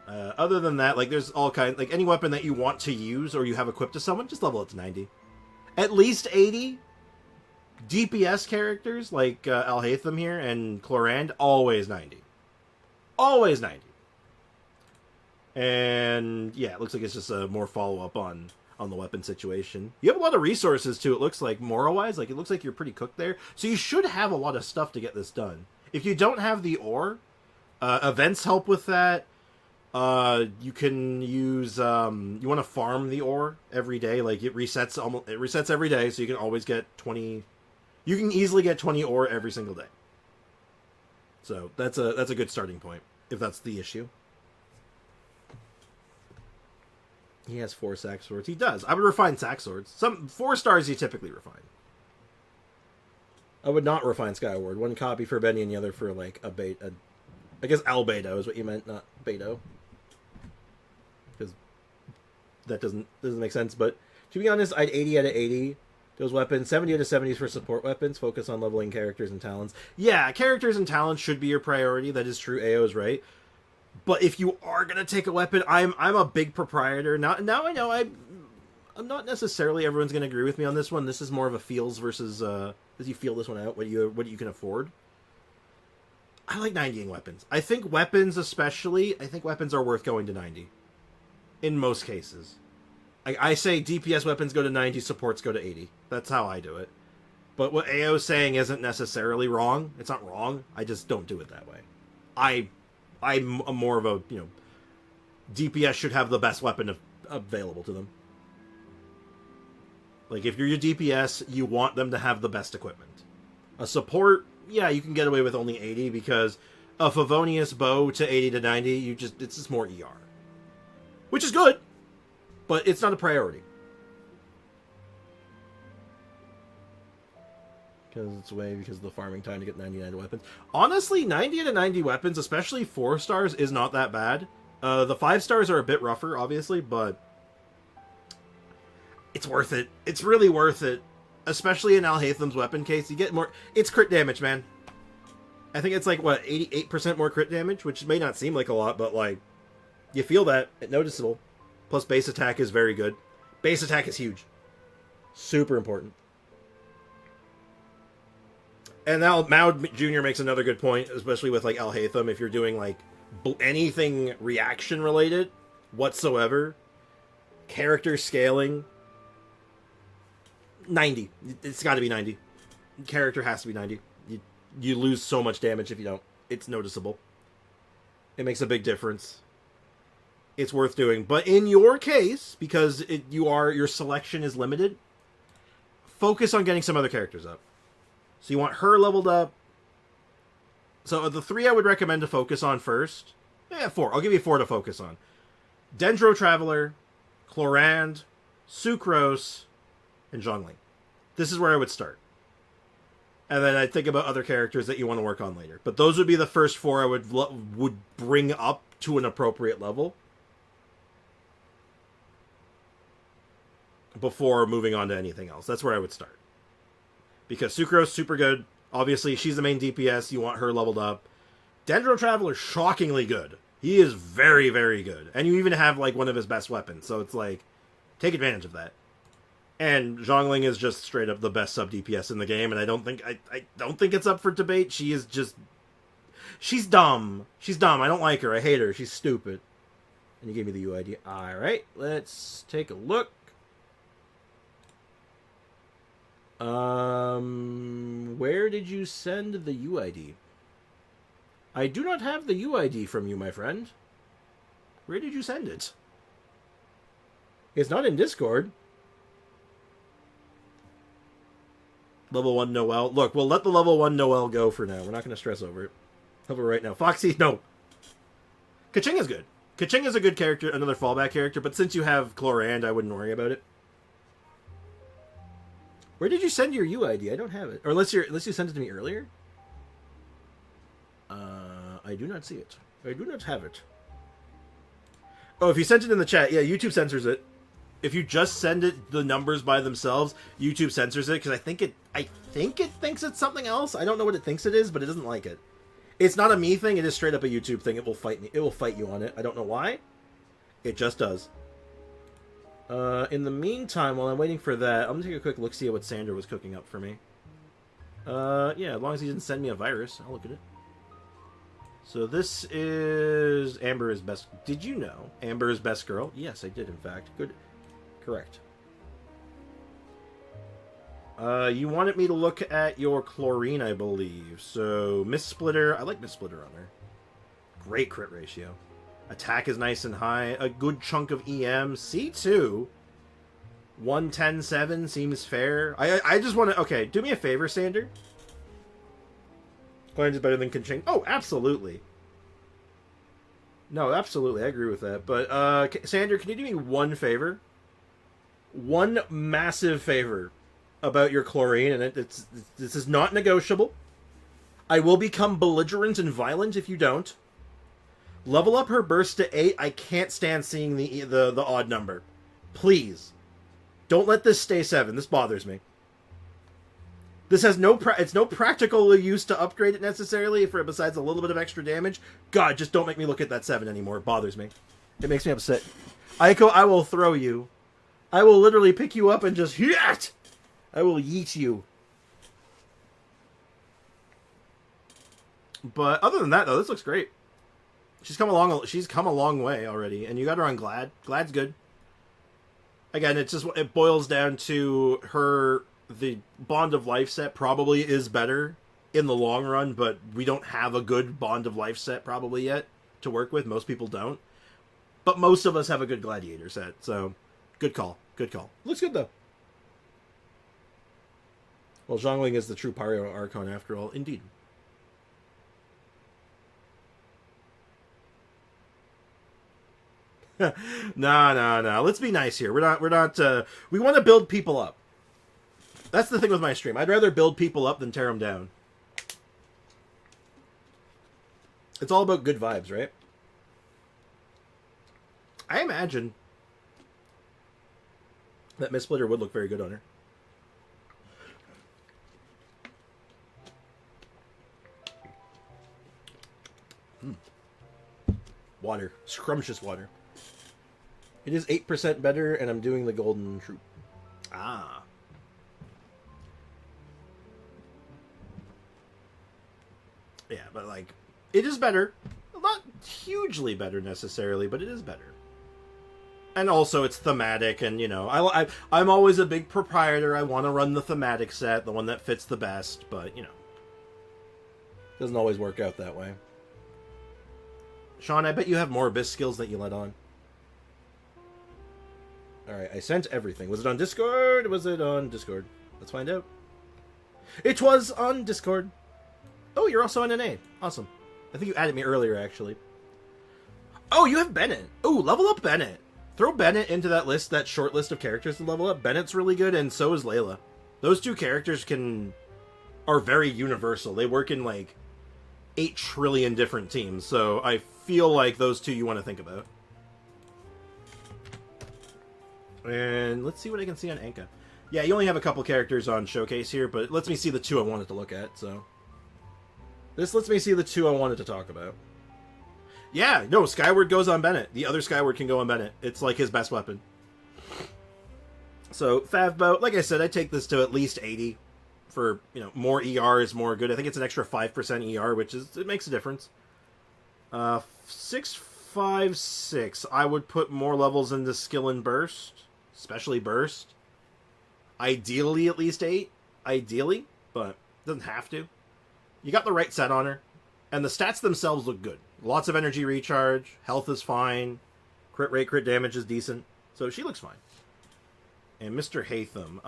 Other than that, like, there's all kinds... Like, any weapon that you want to use or you have equipped to someone, just level it to 90. At least 80. DPS characters, like Alhaitham here and Clorand, always 90. Always 90. And, yeah, it looks like it's just a more follow-up on the weapon situation. You have a lot of resources, too, it looks like, Mora-wise. Like, it looks like you're pretty cooked there. So you should have a lot of stuff to get this done. If you don't have the ore, events help with that. You can use, you want to farm the ore every day. Like, it resets every day, so you can always get 20... You can easily get 20 ore every single day. So, that's a good starting point, if that's the issue. He has 4 sack swords. He does. I would refine sack swords. 4 stars you typically refine. I would not refine Skyward. 1 copy for Benny and the other for, like, a beta. I guess albedo is what you meant, not beto. Because that doesn't make sense. But to be honest, I'd 80 out of 80 those weapons. 70 out of 70 for support weapons. Focus on leveling characters and talents. Yeah, characters and talents should be your priority. That is true. AO is right. But if you are gonna take a weapon, I'm a big proprietor. Now I know I'm not necessarily everyone's gonna agree with me on this one. This is more of a feels versus as you feel this one out, what you can afford. I like 90ing weapons. I think weapons are worth going to 90. In most cases. I say DPS weapons go to 90, supports go to 80. That's how I do it. But what AO's saying isn't necessarily wrong. It's not wrong. I just don't do it that way. I'm more of a, DPS should have the best weapon available to them. Like, if you're your DPS, you want them to have the best equipment. A support, yeah, you can get away with only 80 because a Favonius bow to 80 to 90, it's just more ER. Which is good, but it's not a priority. Because of the farming time to get 99 weapons. Honestly, 90 to 90 weapons, especially 4 stars, is not that bad. The 5 stars are a bit rougher, obviously, but it's worth it. It's really worth it. Especially in Alhaitham's weapon case. You get more... It's crit damage, man. I think it's like, 88% more crit damage, which may not seem like a lot, but, like, you feel that. It's noticeable. Plus, base attack is very good. Base attack is huge. Super important. And now Mao Jr. makes another good point, especially with, like, Alhaitham. If you're doing, like, anything reaction-related whatsoever, character scaling, 90. It's got to be 90. Character has to be 90. You lose so much damage if you don't. It's noticeable. It makes a big difference. It's worth doing. But in your case, because your selection is limited, focus on getting some other characters up. So you want her leveled up. So the 3 I would recommend to focus on first. 4. I'll give you 4 to focus on. Dendro Traveler, Clorand, Sucrose, and Zhongling. This is where I would start. And then I'd think about other characters that you want to work on later. But those would be the first 4 I would bring up to an appropriate level before moving on to anything else. That's where I would start. Because Sucrose, super good. Obviously, she's the main DPS. You want her leveled up. Dendro Traveler, shockingly good. He is very, very good. And you even have, like, one of his best weapons. So it's like, take advantage of that. And Zhongling is just straight up the best sub DPS in the game. And I don't think it's up for debate. She is just... She's dumb. She's dumb. I don't like her. I hate her. She's stupid. And you gave me the UID. Alright, let's take a look. Where did you send the UID? I do not have the UID from you, my friend. Where did you send it? It's not in Discord. Level 1 Noelle. Look, we'll let the level 1 Noelle go for now. We're not going to stress over it. Over right now. Foxy, no. Kaching is good. Kaching is a good character, another fallback character, but since you have Chlorand, I wouldn't worry about it. Where did you send your UID? I don't have it. Or unless you sent it to me earlier? I do not see it. I do not have it. Oh, if you sent it in the chat, yeah, YouTube censors it. If you just send it the numbers by themselves, YouTube censors it because I think it thinks it's something else. I don't know what it thinks it is, but it doesn't like it. It's not a me thing. It is straight up a YouTube thing. It will fight me. It will fight you on it. I don't know why. It just does. In the meantime, while I'm waiting for that, I'm gonna take a quick look, see what Sandra was cooking up for me. Yeah, as long as he didn't send me a virus, I'll look at it. So this is Amber is best. Did you know Amber is best girl? Yes, I did. In fact, good, correct. You wanted me to look at your chlorine, I believe. So Miss Splitter, I like Miss Splitter on her. Great crit ratio. Attack is nice and high. A good chunk of EM. C2. 110.7 seems fair. I just want to... Okay, do me a favor, Sander. Clarence is better than Kaching. Oh, absolutely. No, absolutely. I agree with that. But, Sander, can you do me one favor? One massive favor about your chlorine, and this is not negotiable. I will become belligerent and violent if you don't. Level up her burst to 8. I can't stand seeing the odd number. Please. Don't let this stay 7. This bothers me. This has it's no practical use to upgrade it necessarily, besides a little bit of extra damage. God, just don't make me look at that 7 anymore. It bothers me. It makes me upset. Aiko, I will throw you. I will literally pick you up and just yeet! I will yeet you. But other than that, though, this looks great. She's come a long way already, and you got her on Glad. Glad's good. Again, it boils down to her. The Bond of Life set probably is better in the long run, but we don't have a good Bond of Life set probably yet to work with. Most people don't. But most of us have a good Gladiator set, so good call. Good call. Looks good, though. Well, Zhongling is the true Pyro Archon after all. Indeed. No. Let's be nice here. We're not, we want to build people up. That's the thing with my stream. I'd rather build people up than tear them down. It's all about good vibes, right? I imagine that Miss Splitter would look very good on her. Water. Scrumptious water. It is 8% better, and I'm doing the golden troop. Ah. Yeah, but like, it is better. Not hugely better necessarily, but it is better. And also, it's thematic, and you know, I'm always a big proprietor. I want to run the thematic set, the one that fits the best, but you know, doesn't always work out that way. Sean, I bet you have more Abyss skills that you let on. Alright, I sent everything. Was it on Discord? Was it on Discord? Let's find out. It was on Discord. Oh, you're also on NA. Awesome. I think you added me earlier, actually. Oh, you have Bennett. Oh, level up Bennett. Throw Bennett into that list, that short list of characters to level up. Bennett's really good, and so is Layla. Those two characters are very universal. They work in, like, 8 trillion different teams, so I feel like those two you want to think about. And let's see what I can see on Anka. Yeah, you only have a couple characters on Showcase here, but it lets me see the 2 I wanted to look at, so... This lets me see the 2 I wanted to talk about. Yeah, no, Skyward goes on Bennett. The other Skyward can go on Bennett. It's like his best weapon. So, Favbo, like I said, I take this to at least 80. For, you know, more ER is more good. I think it's an extra 5% ER, which is, it makes a difference. 656. I would put more levels into skill and burst. Especially burst. Ideally at least 8. Ideally, but doesn't have to. You got the right set on her. And the stats themselves look good. Lots of energy recharge. Health is fine. Crit rate, crit damage is decent. So she looks fine. And Mr. Hatham.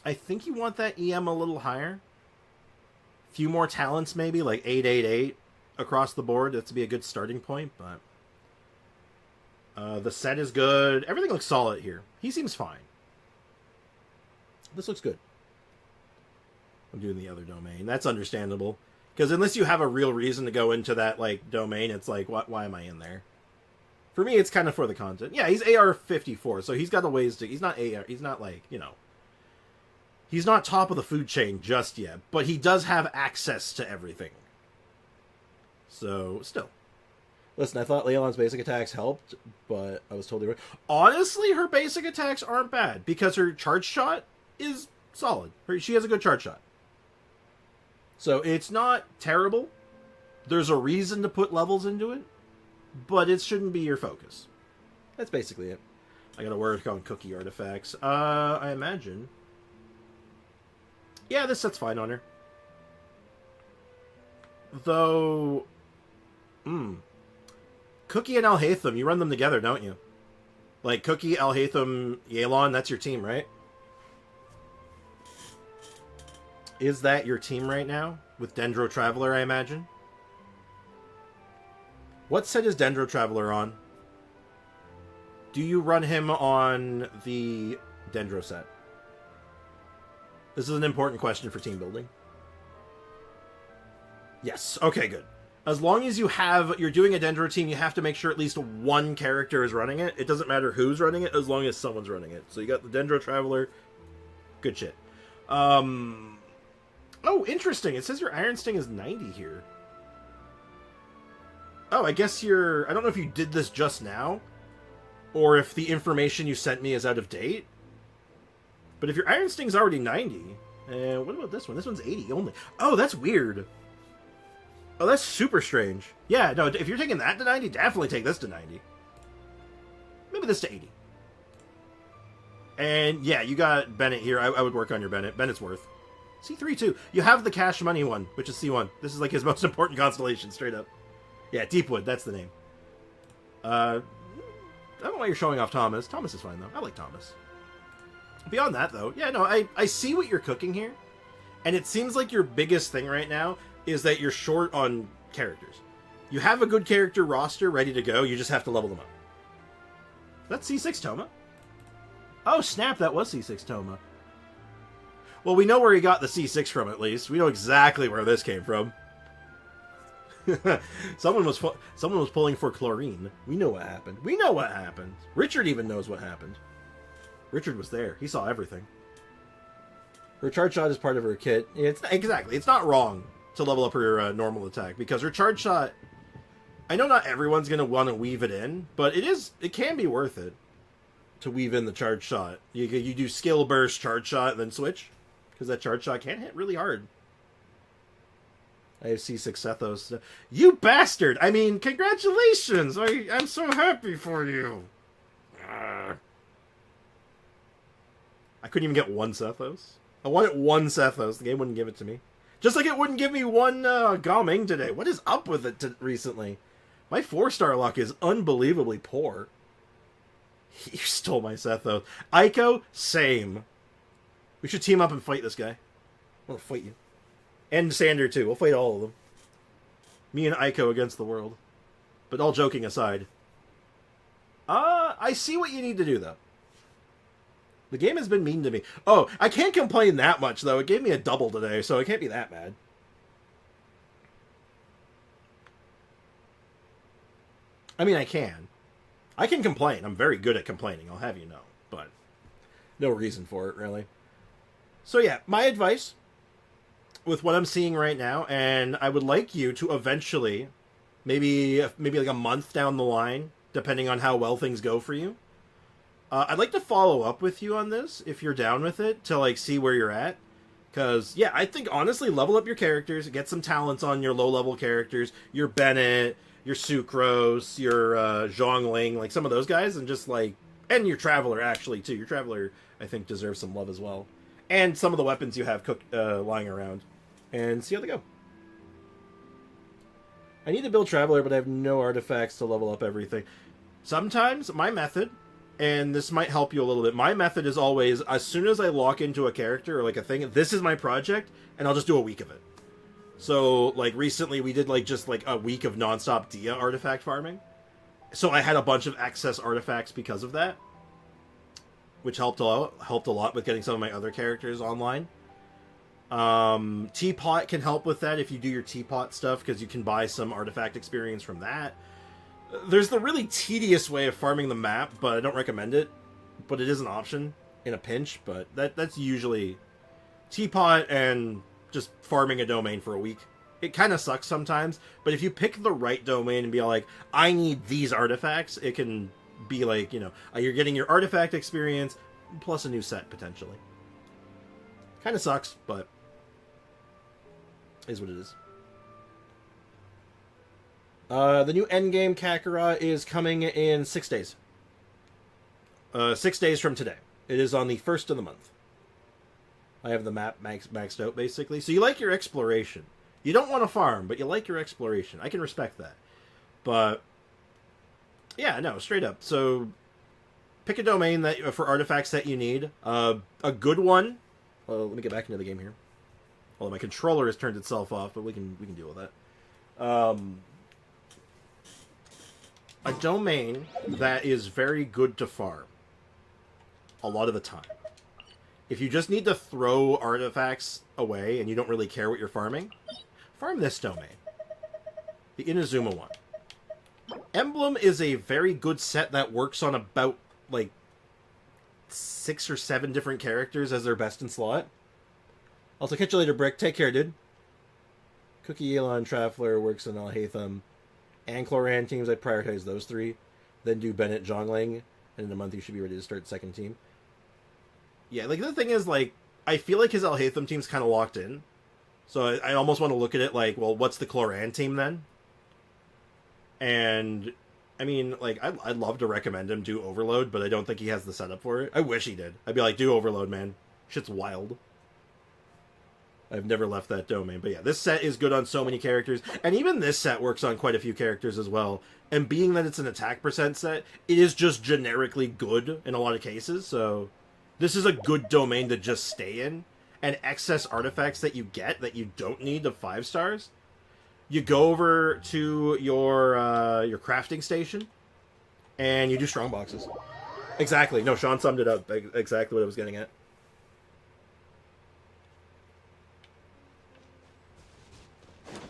I think you want that EM a little higher. Few more talents maybe, like 888 across the board. That's to be a good starting point, but the set is good. Everything looks solid here. He seems fine. This looks good. I'm doing the other domain. That's understandable. Because unless you have a real reason to go into that like domain, it's like, why am I in there? For me, it's kind of for the content. Yeah, he's AR-54, so he's got a ways to... He's not AR. He's not like, you know... He's not top of the food chain just yet, but he does have access to everything. So, still. Listen, I thought Leylon's basic attacks helped, but I was totally wrong. Honestly, her basic attacks aren't bad, because her charge shot is solid. She has a good charge shot. So, it's not terrible. There's a reason to put levels into it, but it shouldn't be your focus. That's basically it. I gotta work on cookie artifacts. I imagine... Yeah, this set's fine on her. Though... Cookie and Alhaitham, you run them together, don't you? Like, Cookie, Alhaitham, Yelan, that's your team, right? Is that your team right now? With Dendro Traveler, I imagine? What set is Dendro Traveler on? Do you run him on the Dendro set? This is an important question for team building. Yes. Okay, good. As long as you're doing a Dendro team, you have to make sure at least one character is running it. It doesn't matter who's running it, as long as someone's running it. So you got the Dendro Traveler. Good shit. Oh, interesting. It says your Iron Sting is 90 here. Oh, I guess I don't know if you did this just now, or if the information you sent me is out of date. But if your Iron Sting's already 90, what about this one? This one's 80 only. Oh, that's weird. Oh, that's super strange. Yeah, no, if you're taking that to 90, definitely take this to 90. Maybe this to 80. And yeah, you got Bennett here. I would work on your Bennett. Bennett's worth. C3 too. You have the cash money one, which is C1. This is like his most important constellation, straight up. Yeah, Deepwood, that's the name. I don't know why you're showing off Thomas. Thomas is fine, though. I like Thomas. Beyond that, though, yeah, no, I see what you're cooking here. And it seems like your biggest thing right now is that you're short on characters. You have a good character roster ready to go, you just have to level them up. That's C6 Toma. Oh, snap, that was C6 Toma. Well, we know where he got the C6 from, at least. We know exactly where this came from. Someone was pulling for chlorine. We know what happened. We know what happened. Richard even knows what happened. Richard was there. He saw everything. Her charge shot is part of her kit. Exactly. It's not wrong to level up her normal attack, because her charge shot... I know not everyone's going to want to weave it in, but it can be worth it to weave in the charge shot. You do skill burst, charge shot, and then switch, because that charge shot can hit really hard. I have C6 Sethos. You bastard! I mean, congratulations! I'm so happy for you! I couldn't even get one Sethos. I wanted one Sethos. The game wouldn't give it to me. Just like it wouldn't give me one Gao Ming today. What is up with it recently? My 4-star luck is unbelievably poor. You stole my Sethos. Aiko, same. We should team up and fight this guy. I'll fight you. And Sander, too. We'll fight all of them. Me and Aiko against the world. But all joking aside. I see what you need to do, though. The game has been mean to me. Oh, I can't complain that much, though. It gave me a double today, so it can't be that bad. I mean, I can. I can complain. I'm very good at complaining, I'll have you know. But no reason for it, really. So yeah, my advice, with what I'm seeing right now, and I would like you to eventually, maybe like a month down the line, depending on how well things go for you, I'd like to follow up with you on this, if you're down with it, to like see where you're at. Because, yeah, I think, honestly, level up your characters, get some talents on your low-level characters, your Bennett, your Sucrose, your Zhongling, like some of those guys, and just like, and your Traveler, actually, too. Your Traveler, I think, deserves some love as well. And some of the weapons you have lying around. And see how they go. I need to build Traveler, but I have no artifacts to level up everything. Sometimes my method, and this might help you a little bit, my method is always, as soon as I lock into a character or like a thing, this is my project, and I'll just do a week of it. So, like, recently we did, like, just, like, a week of nonstop Dia artifact farming. So I had a bunch of excess artifacts because of that, which helped a lot with getting some of my other characters online. Teapot can help with that if you do your Teapot stuff, because you can buy some artifact experience from that. There's the really tedious way of farming the map, but I don't recommend it. But it is an option in a pinch, but that's usually Teapot and just farming a domain for a week. It kind of sucks sometimes, but if you pick the right domain and be like, I need these artifacts, it can be like, you know, you're getting your artifact experience plus a new set, potentially. Kind of sucks, but is what it is. The new endgame Kakarot is coming in 6 days. 6 days from today. It is on the 1st of the month. I have the map maxed out, basically. So you like your exploration. You don't want to farm, but you like your exploration. I can respect that. But, yeah, no, straight up. So, pick a domain that for artifacts that you need. A good one. Well, let me get back into the game here. Although my controller has turned itself off, but we can deal with that. A domain that is very good to farm. A lot of the time. If you just need to throw artifacts away and you don't really care what you're farming, farm this domain. The Inazuma one. Emblem is a very good set that works on about, like, 6 or 7 different characters as their best in slot. Also, catch you later, Brick. Take care, dude. Cookie, Elon, Traveler, works on Alhaitham, and Cloran teams. I prioritize those 3. Then do Bennett, Zhongling, and in a month you should be ready to start second team. Yeah, like, the thing is, like, I feel like his Alhaitham team's kind of locked in. So I almost want to look at it like, well, what's the Cloran team then? And, I mean, like, I'd love to recommend him do Overload, but I don't think he has the setup for it. I wish he did. I'd be like, do Overload, man. Shit's wild. I've never left that domain. But yeah, this set is good on so many characters. And even this set works on quite a few characters as well. And being that it's an attack percent set, it is just generically good in a lot of cases, so this is a good domain to just stay in. And excess artifacts that you get that you don't need of 5 stars, you go over to your crafting station, and you do strong boxes. Exactly. No, Sean summed it up. Exactly what I was getting at.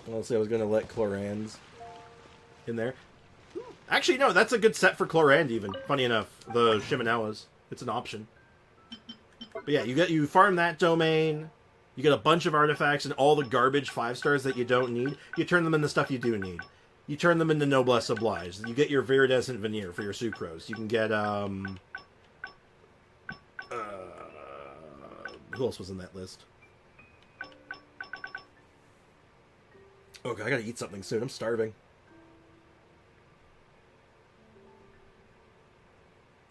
Honestly, I was going to let Cloran's in there. Actually, no, that's a good set for Clorand, even. Funny enough, the Shimenawas. It's an option. But yeah, you farm that domain, you get a bunch of artifacts and all the garbage 5 stars that you don't need, you turn them into stuff you do need. You turn them into Noblesse Oblige. You get your Viridescent Veneer for your Sucrose. You can get, who else was in that list? Okay, I gotta eat something soon. I'm starving.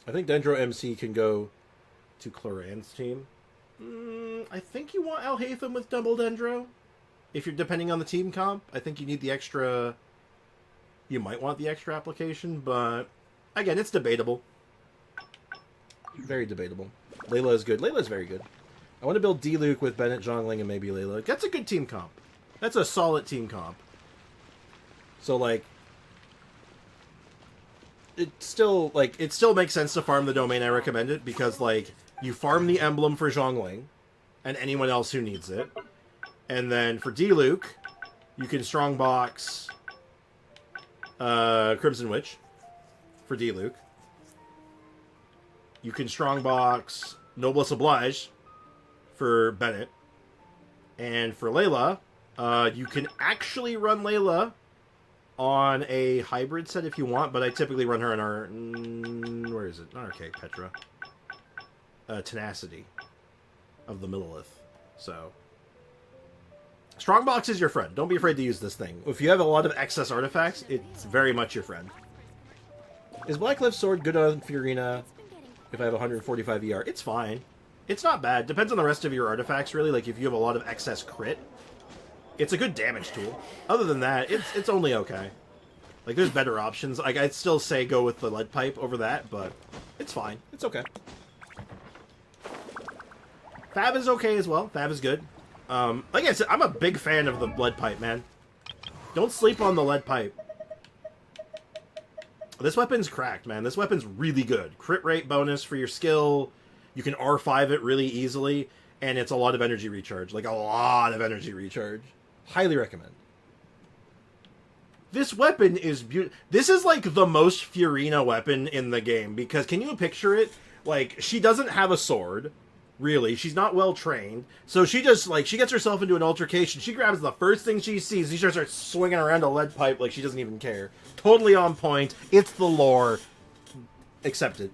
I think Dendro MC can go to Cloran's team. I think you want Alhaitham with double Dendro. If you're depending on the team comp, I think you need the extra... You might want the extra application, but... Again, it's debatable. Very debatable. Layla is good. Layla is very good. I want to build D-Luke with Bennett, Zhongling, and maybe Layla. That's a good team comp. That's a solid team comp. So, like... It still makes sense to farm the domain. I recommend it because, like, you farm the emblem for Zhongling and anyone else who needs it. And then for D-Luke, you can strongbox Crimson Witch for D-Luke. You can strongbox Noblesse Oblige for Bennett. And for Layla, you can actually run Layla on a hybrid set if you want, but I typically run her on our... where is it? Not Archaic Petra. Tenacity of the Millilith. So... Strongbox is your friend. Don't be afraid to use this thing. If you have a lot of excess artifacts, it's very much your friend. Is Blackcliff Sword good on Furina if I have 145 ER? It's fine. It's not bad. Depends on the rest of your artifacts, really. Like, if you have a lot of excess crit, it's a good damage tool. Other than that, it's only okay. Like, there's better options. Like, I'd still say go with the lead pipe over that, but it's fine. It's okay. Fab is okay as well. Fab is good. Like I said, I'm a big fan of the lead pipe, man. Don't sleep on the lead pipe. This weapon's cracked, man. This weapon's really good. Crit rate bonus for your skill. You can R5 it really easily. And it's a lot of energy recharge. Like, a lot of energy recharge. Highly recommend. This weapon is beautiful. This is, like, the most Furina weapon in the game. Because, can you picture it? Like, she doesn't have a sword. Really. She's not well trained. So she just, like, she gets herself into an altercation. She grabs the first thing she sees. She starts swinging around a lead pipe like she doesn't even care. Totally on point. It's the lore. Accepted.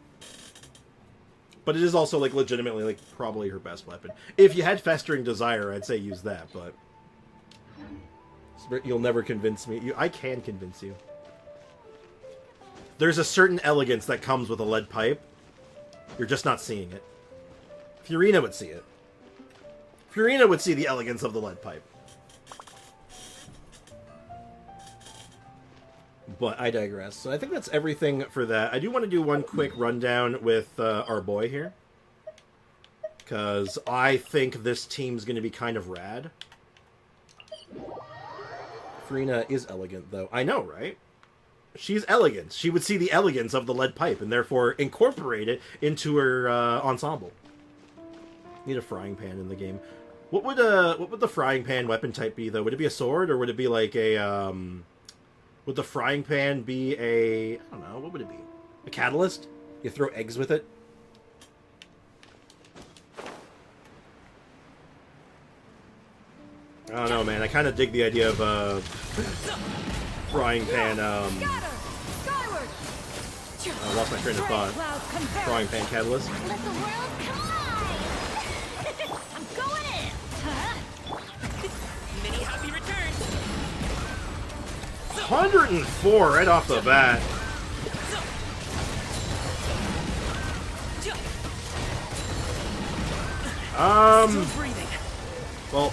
But it is also, like, legitimately, like, probably her best weapon. If you had Festering Desire, I'd say use that, but... You'll never convince me. I can convince you. There's a certain elegance that comes with a lead pipe. You're just not seeing it. Furina would see it. Furina would see the elegance of the lead pipe. But I digress. So I think that's everything for that. I do want to do one quick rundown with our boy here. Because I think this team's going to be kind of rad. Furina is elegant, though. I know, right? She's elegant. She would see the elegance of the lead pipe and therefore incorporate it into her ensemble. Need a frying pan in the game. What would the frying pan weapon type be, though? Would it be a sword, or would it be like a would the frying pan be a, I don't know, what would it be? A catalyst? You throw eggs with it? I don't know, man. I kind of dig the idea of frying pan. I lost my train of thought. Frying pan catalyst. Let the world collide! I'm going in! Many happy returns! 104 right off the bat. Well,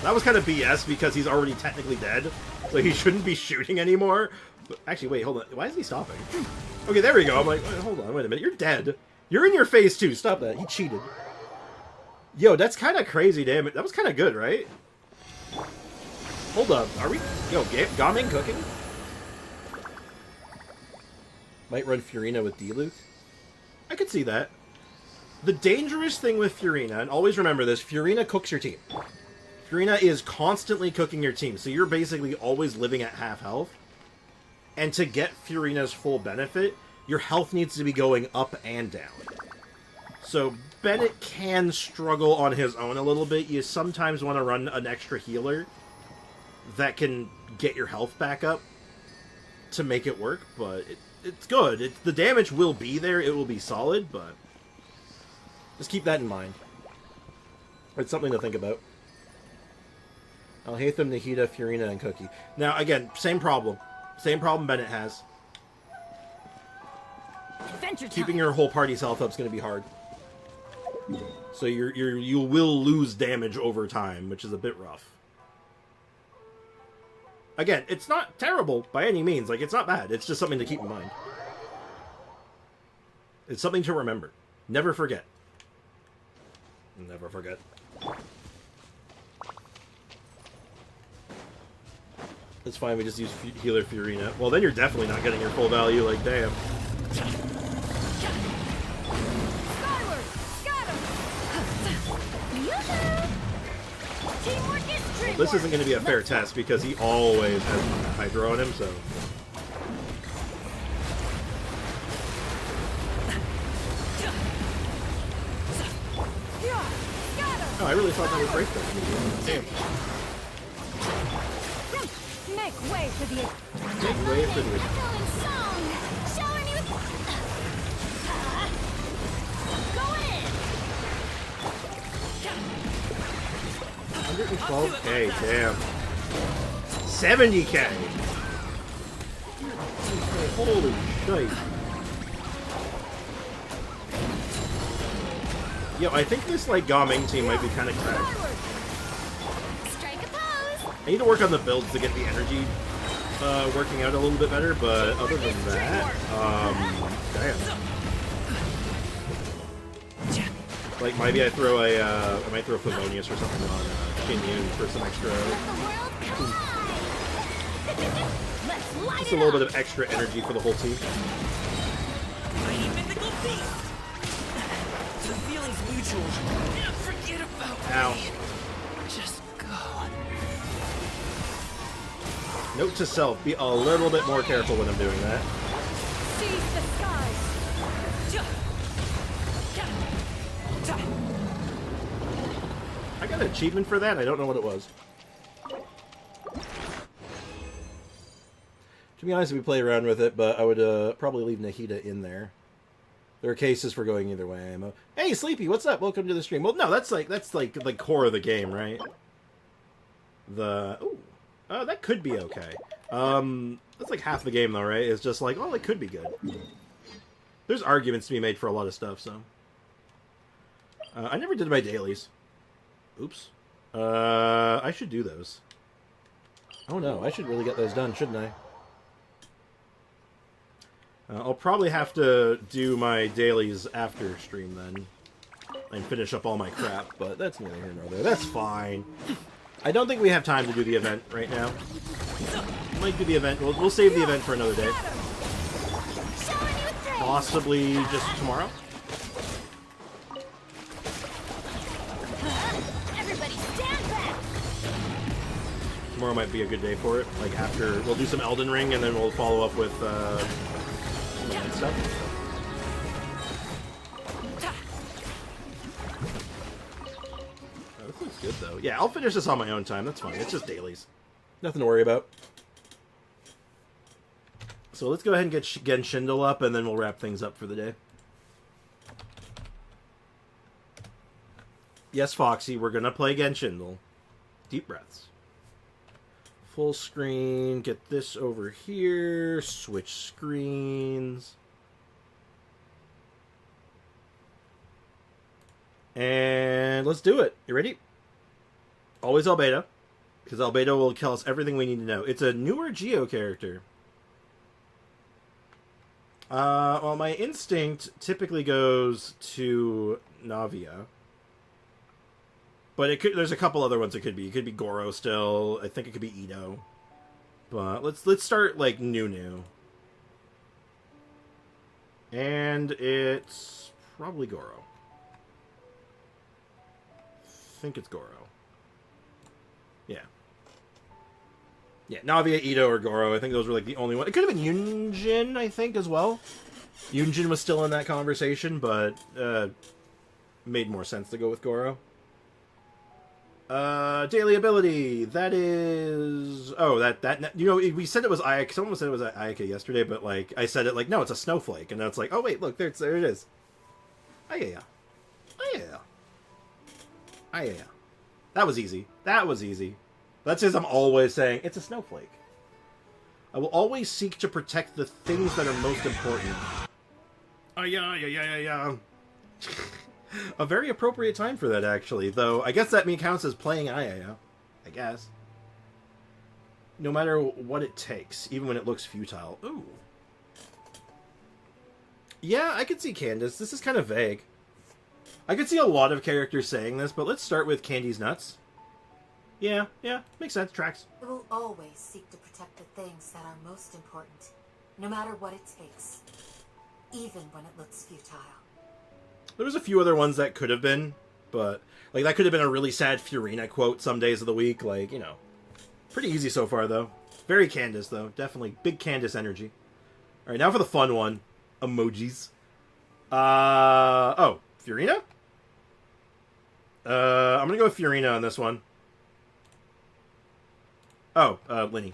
that was kind of BS because he's already technically dead, so he shouldn't be shooting anymore. But actually, wait, hold on. Why is he stopping? Okay, there we go. I'm like, hold on, wait a minute. You're dead. You're in your phase 2. Stop that. He cheated. Yo, that's kind of crazy, damn it. That was kind of good, right? Hold up. Are we... Yo, Gaming cooking? Might run Furina with Diluc. I could see that. The dangerous thing with Furina, and always remember this, Furina cooks your team. Furina is constantly cooking your team, so you're basically always living at half health. And to get Furina's full benefit, your health needs to be going up and down. So Bennett can struggle on his own a little bit. You sometimes want to run an extra healer that can get your health back up to make it work, but it's good. The damage will be there, it will be solid, but just keep that in mind. It's something to think about. Alhaitham, Nahida, Furina, and Cookie. Now, again, same problem. Same problem Bennett has. Keeping your whole party's health up is going to be hard. So you will lose damage over time, which is a bit rough. Again, it's not terrible by any means. Like, it's not bad. It's just something to keep in mind. It's something to remember. Never forget. Never forget. It's fine, we just use healer Furina. Well, then you're definitely not getting your full value, like, damn. Well, this isn't going to be a fair test, because he always has Hydro on him, so... Oh, I really thought that was break though. Damn. Make way for the... Make way for the... Shower me with... Go in! 112k, damn. 70k! Holy shit. Yo, I think this, like, Gaming team might be kind of cracked. Strike a pose! I need to work on the builds to get the energy working out a little bit better, but other than that, damn. Like maybe I might throw Favonius or something on Kinyu for some extra, just a little bit of extra energy for the whole team. The feeling's mutual. Forget about Ow. me. Just go. Note to self, be a little bit more careful when I'm doing that. Seize the skies. I got an achievement for that, I don't know what it was. To be honest, we play around with it, but I would probably leave Nahida in there. There are cases for going either way. Hey, Sleepy, what's up? Welcome to the stream. Well, no, that's like the core of the game, right? That could be okay. That's like half the game, though, right? It's just like, oh, it could be good. There's arguments to be made for a lot of stuff, so. I never did my dailies. Oops. I should do those. Oh no, I should really get those done, shouldn't I? I'll probably have to do my dailies after stream then. And finish up all my crap, but that's neither here nor there. That's fine. I don't think we have time to do the event right now. Might do the event. We'll save the event for another day. Possibly just tomorrow. Everybody stand back. Tomorrow might be a good day for it. Like after, we'll do some Elden Ring and then we'll follow up with and stuff. Oh, this looks good though. Yeah, I'll finish this on my own time. That's fine. It's just dailies. Nothing to worry about. So let's go ahead and get Genshindle up, and then we'll wrap things up for the day. Yes, Foxy, we're gonna play Genshindle. Deep breaths. Full screen. Get this over here. Switch screens. And let's do it. You ready? Always Albedo, because Albedo will tell us everything we need to know. It's a newer Geo character. Well, my instinct typically goes to Navia. But there's a couple other ones it could be. It could be Goro still. I think it could be Ito. But let's start like new. And it's probably Goro. I think it's Goro. Yeah. Yeah, Navia, Ito, or Goro. I think those were like the only one. It could have been Yunjin, I think, as well. Yunjin was still in that conversation, but made more sense to go with Goro. Daily ability. That is... Oh, that... You know, we said it was Ayaka. Someone said it was Ayaka yesterday, but, like, I said it like, no, it's a snowflake. And now it's like, oh, wait, look, there it is. Ayaya. Ayaya. Ayaya. That was easy. That was easy. That's as I'm always saying, it's a snowflake. I will always seek to protect the things that are most important. Ayaya. A very appropriate time for that, actually. Though, I guess that counts as playing Ayaya. I guess. No matter what it takes, even when it looks futile. Ooh. Yeah, I could see Candace. This is kind of vague. I could see a lot of characters saying this, but let's start with Candy's nuts. Yeah, makes sense. Tracks. I will always seek to protect the things that are most important, no matter what it takes, even when it looks futile. There was a few other ones that could have been, but like that could have been a really sad Furina quote some days of the week. Like, you know, pretty easy so far though. Very Candace though, definitely big Candace energy. All right, now for the fun one, emojis. Oh, Furina. I'm gonna go with Furina on this one. Oh, Lenny.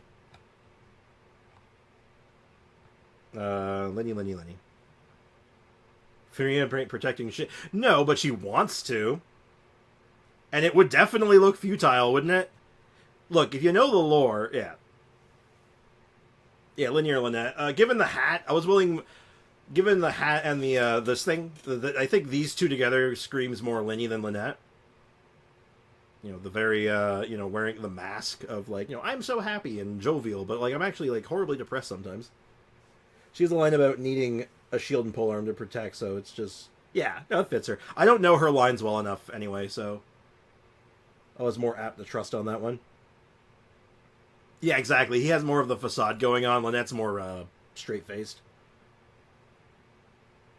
Lenny. Furina protecting shit. No, but she wants to. And it would definitely look futile, wouldn't it? Look, if you know the lore, yeah. Yeah, Lenny or Lynette. Given the hat, I was willing... Given the hat and the this thing, I think these two together screams more Lenny than Lynette. You know, the very, you know, wearing the mask of, like, you know, I'm so happy and jovial, but, like, I'm actually, like, horribly depressed sometimes. She has a line about needing a shield and polearm to protect, so it's just, yeah, no, it fits her. I don't know her lines well enough anyway, so I was more apt to trust on that one. Yeah, exactly. He has more of the facade going on. Lynette's more straight-faced.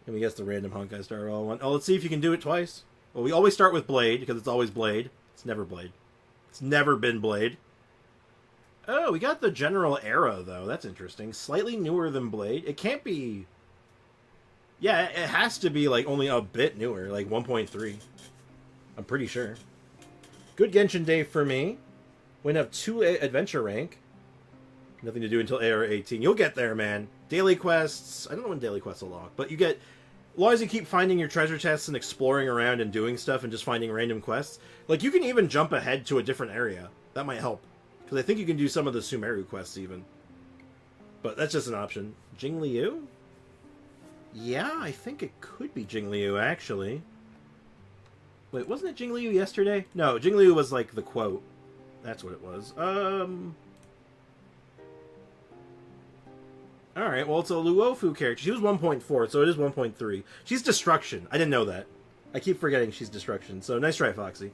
Let me guess the random Honkai Star Raw one. Oh, let's see if you can do it twice. Well, we always start with Blade, because it's always Blade. It's never Blade. It's never been Blade. Oh, we got the general era, though. That's interesting. Slightly newer than Blade. It can't be... Yeah, it has to be, like, only a bit newer. Like, 1.3. I'm pretty sure. Good Genshin day for me. Went up 2 adventure rank. Nothing to do until AR 18. You'll get there, man. Daily quests. I don't know when daily quests will lock, but you get... As long as you keep finding your treasure chests and exploring around and doing stuff and just finding random quests, like, you can even jump ahead to a different area. That might help. Because I think you can do some of the Sumeru quests, even. But that's just an option. Jingliu? Yeah, I think it could be Jingliu, actually. Wait, wasn't it Jingliu yesterday? No, Jingliu was, like, the quote. That's what it was. Alright, well, it's a Luofu character. She was 1.4, so it is 1.3. She's Destruction. I didn't know that. I keep forgetting she's Destruction, so nice try, Foxy.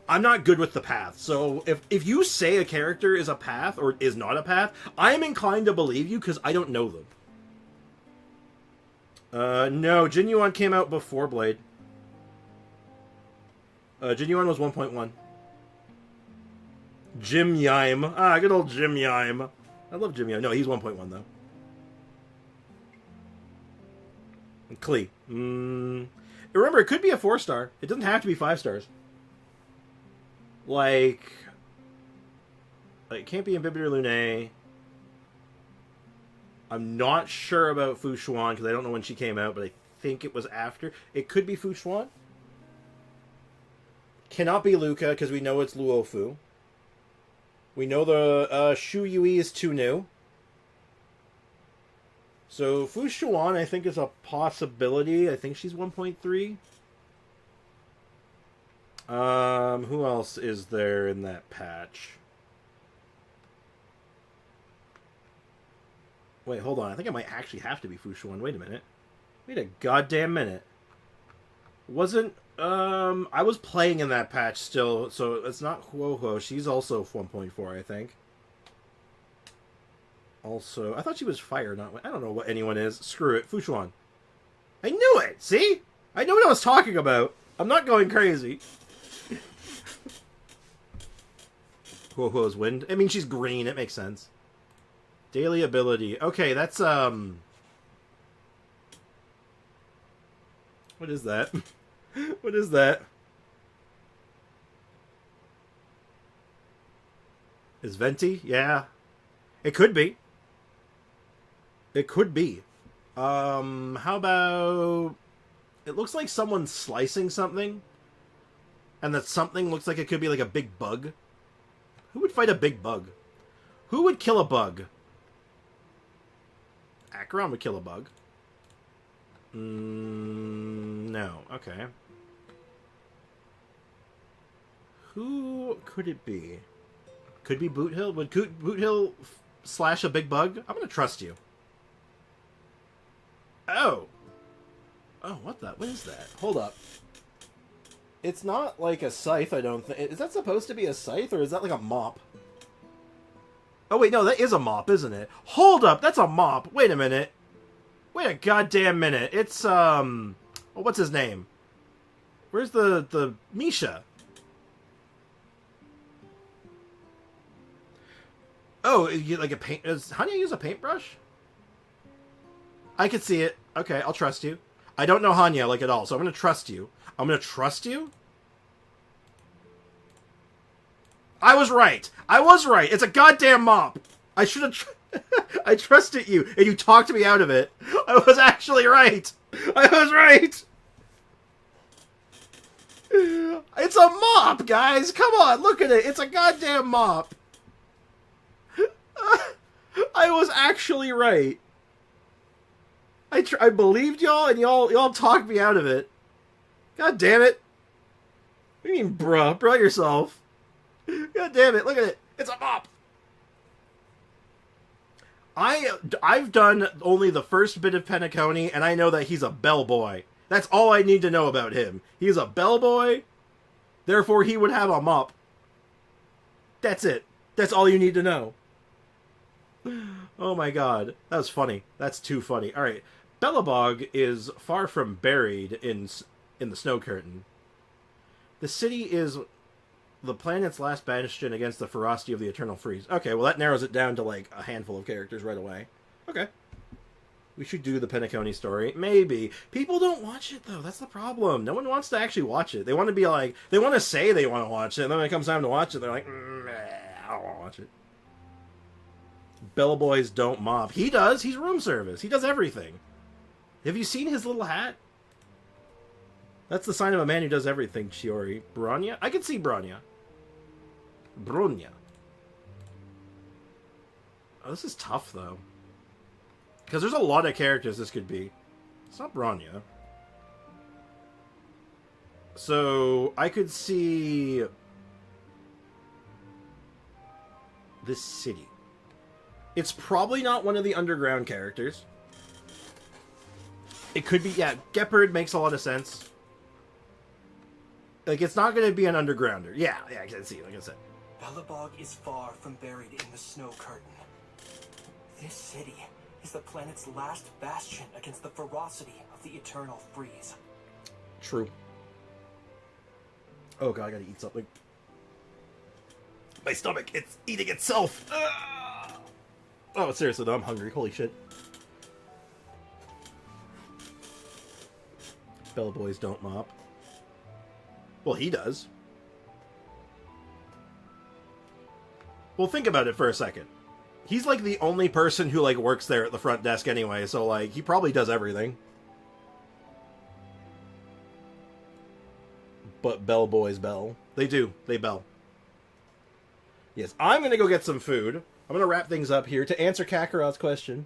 I'm not good with the path, so if you say a character is a path or is not a path, I'm inclined to believe you because I don't know them. No, Jinyuan came out before Blade. Jinyuan was 1.1. Jim Yime. Ah, good old Jim Yime. I love Jim Yime. No, he's 1.1, though. Klee. Remember, it could be a 4-star. It doesn't have to be 5 stars. Like, it can't be Imbibitor Lune. I'm not sure about Fu Xuan, because I don't know when she came out, but I think it was after. It could be Fu Xuan. Cannot be Luca, because we know it's Luofu. We know the Shu Yui is too new. So Fu Xuan, I think, is a possibility. I think she's 1.3. Who else is there in that patch? Wait, hold on. I think it might actually have to be Fu Xuan. Wait a minute. Wait a goddamn minute. Wasn't... I was playing in that patch still, so it's not Huohuo. She's also 1.4, I think. Also, I thought she was fire, not... I don't know what anyone is. Screw it. Fu Xuan. I knew it! See? I know what I was talking about. I'm not going crazy. Huohuo's wind. I mean, she's green. It makes sense. Daily ability. Okay, that's, What is that? What is that? Is Venti? Yeah. It could be. It could be. How about... It looks like someone's slicing something. And that something looks like it could be like a big bug. Who would fight a big bug? Who would kill a bug? Acheron would kill a bug. No. Okay. Who could it be? Could be Boot Hill? Would Boot Hill slash a big bug? I'm gonna trust you. Oh. Oh, what the? What is that? Hold up. It's not like a scythe, I don't think. Is that supposed to be a scythe, or is that like a mop? Oh, wait, no, that is a mop, isn't it? Hold up, that's a mop. Wait a minute. Wait a goddamn minute. It's, oh, what's his name? Where's the Misha? Oh, you like a paint... Does Hanya use a paintbrush? I could see it. Okay, I'll trust you. I don't know Hanya, like, at all, so I'm gonna trust you. I'm gonna trust you? I was right! I was right! It's a goddamn mop! I should have... I trusted you, and you talked me out of it. I was actually right! I was right! It's a mop, guys! Come on, look at it! It's a goddamn mop! I was actually right. I believed y'all, and y'all talked me out of it. God damn it. What do you mean, bruh? Bruh yourself. God damn it, look at it. It's a mop. I've done only the first bit of Penacony, and I know that he's a bellboy. That's all I need to know about him. He's a bellboy, therefore he would have a mop. That's it. That's all you need to know. Oh my god. That was funny. That's too funny. Alright. Belobog is far from buried in the snow curtain. The city is the planet's last bastion against the ferocity of the eternal freeze. Okay, well that narrows it down to like a handful of characters right away. Okay. We should do the Penacony story. Maybe. People don't watch it though. That's the problem. No one wants to actually watch it. They want to be like, they want to say they want to watch it, and then when it comes time to watch it, they're like, I don't want to watch it. Bellboys don't mop. He does. He's room service. He does everything. Have you seen his little hat? That's the sign of a man who does everything, Chiori. Bronya? I can see Bronya. Bronya. Oh, this is tough, though. Because there's a lot of characters this could be. It's not Bronya. So, I could see this city. It's probably not one of the underground characters. It could be, yeah, Gepard makes a lot of sense. Like, it's not going to be an undergrounder. Yeah, I can see, like I said. Belobog is far from buried in the snow curtain. This city is the planet's last bastion against the ferocity of the eternal freeze. True. Oh god, I gotta eat something. My stomach, it's eating itself! Oh, seriously though, I'm hungry. Holy shit. Bellboys don't mop. Well, he does. Well, think about it for a second. He's like the only person who like works there at the front desk anyway, so like he probably does everything. But bellboys bell. They do. They bell. Yes, I'm gonna go get some food. I'm gonna wrap things up here to answer Kakarot's question.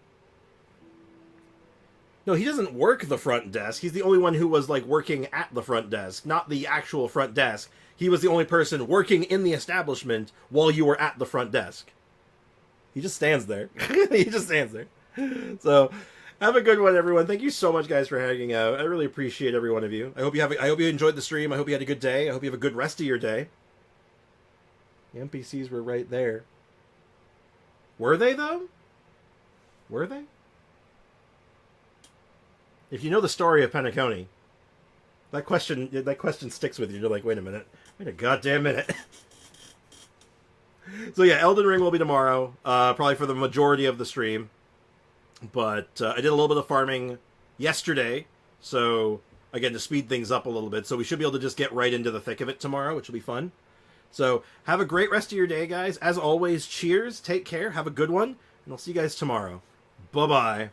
No, he doesn't work the front desk. He's the only one who was, like, working at the front desk, not the actual front desk. He was the only person working in the establishment while you were at the front desk. He just stands there. He just stands there. So, have a good one, everyone. Thank you so much, guys, for hanging out. I really appreciate every one of you. I hope you enjoyed the stream. I hope you had a good day. I hope you have a good rest of your day. The NPCs were right there. Were they, though? Were they? If you know the story of Penacony, that question sticks with you. You're like, wait a minute. Wait a goddamn minute. So yeah, Elden Ring will be tomorrow, probably for the majority of the stream. But I did a little bit of farming yesterday, so again, to speed things up a little bit. So we should be able to just get right into the thick of it tomorrow, which will be fun. So have a great rest of your day, guys. As always, cheers, take care, have a good one, and I'll see you guys tomorrow. Bye-bye.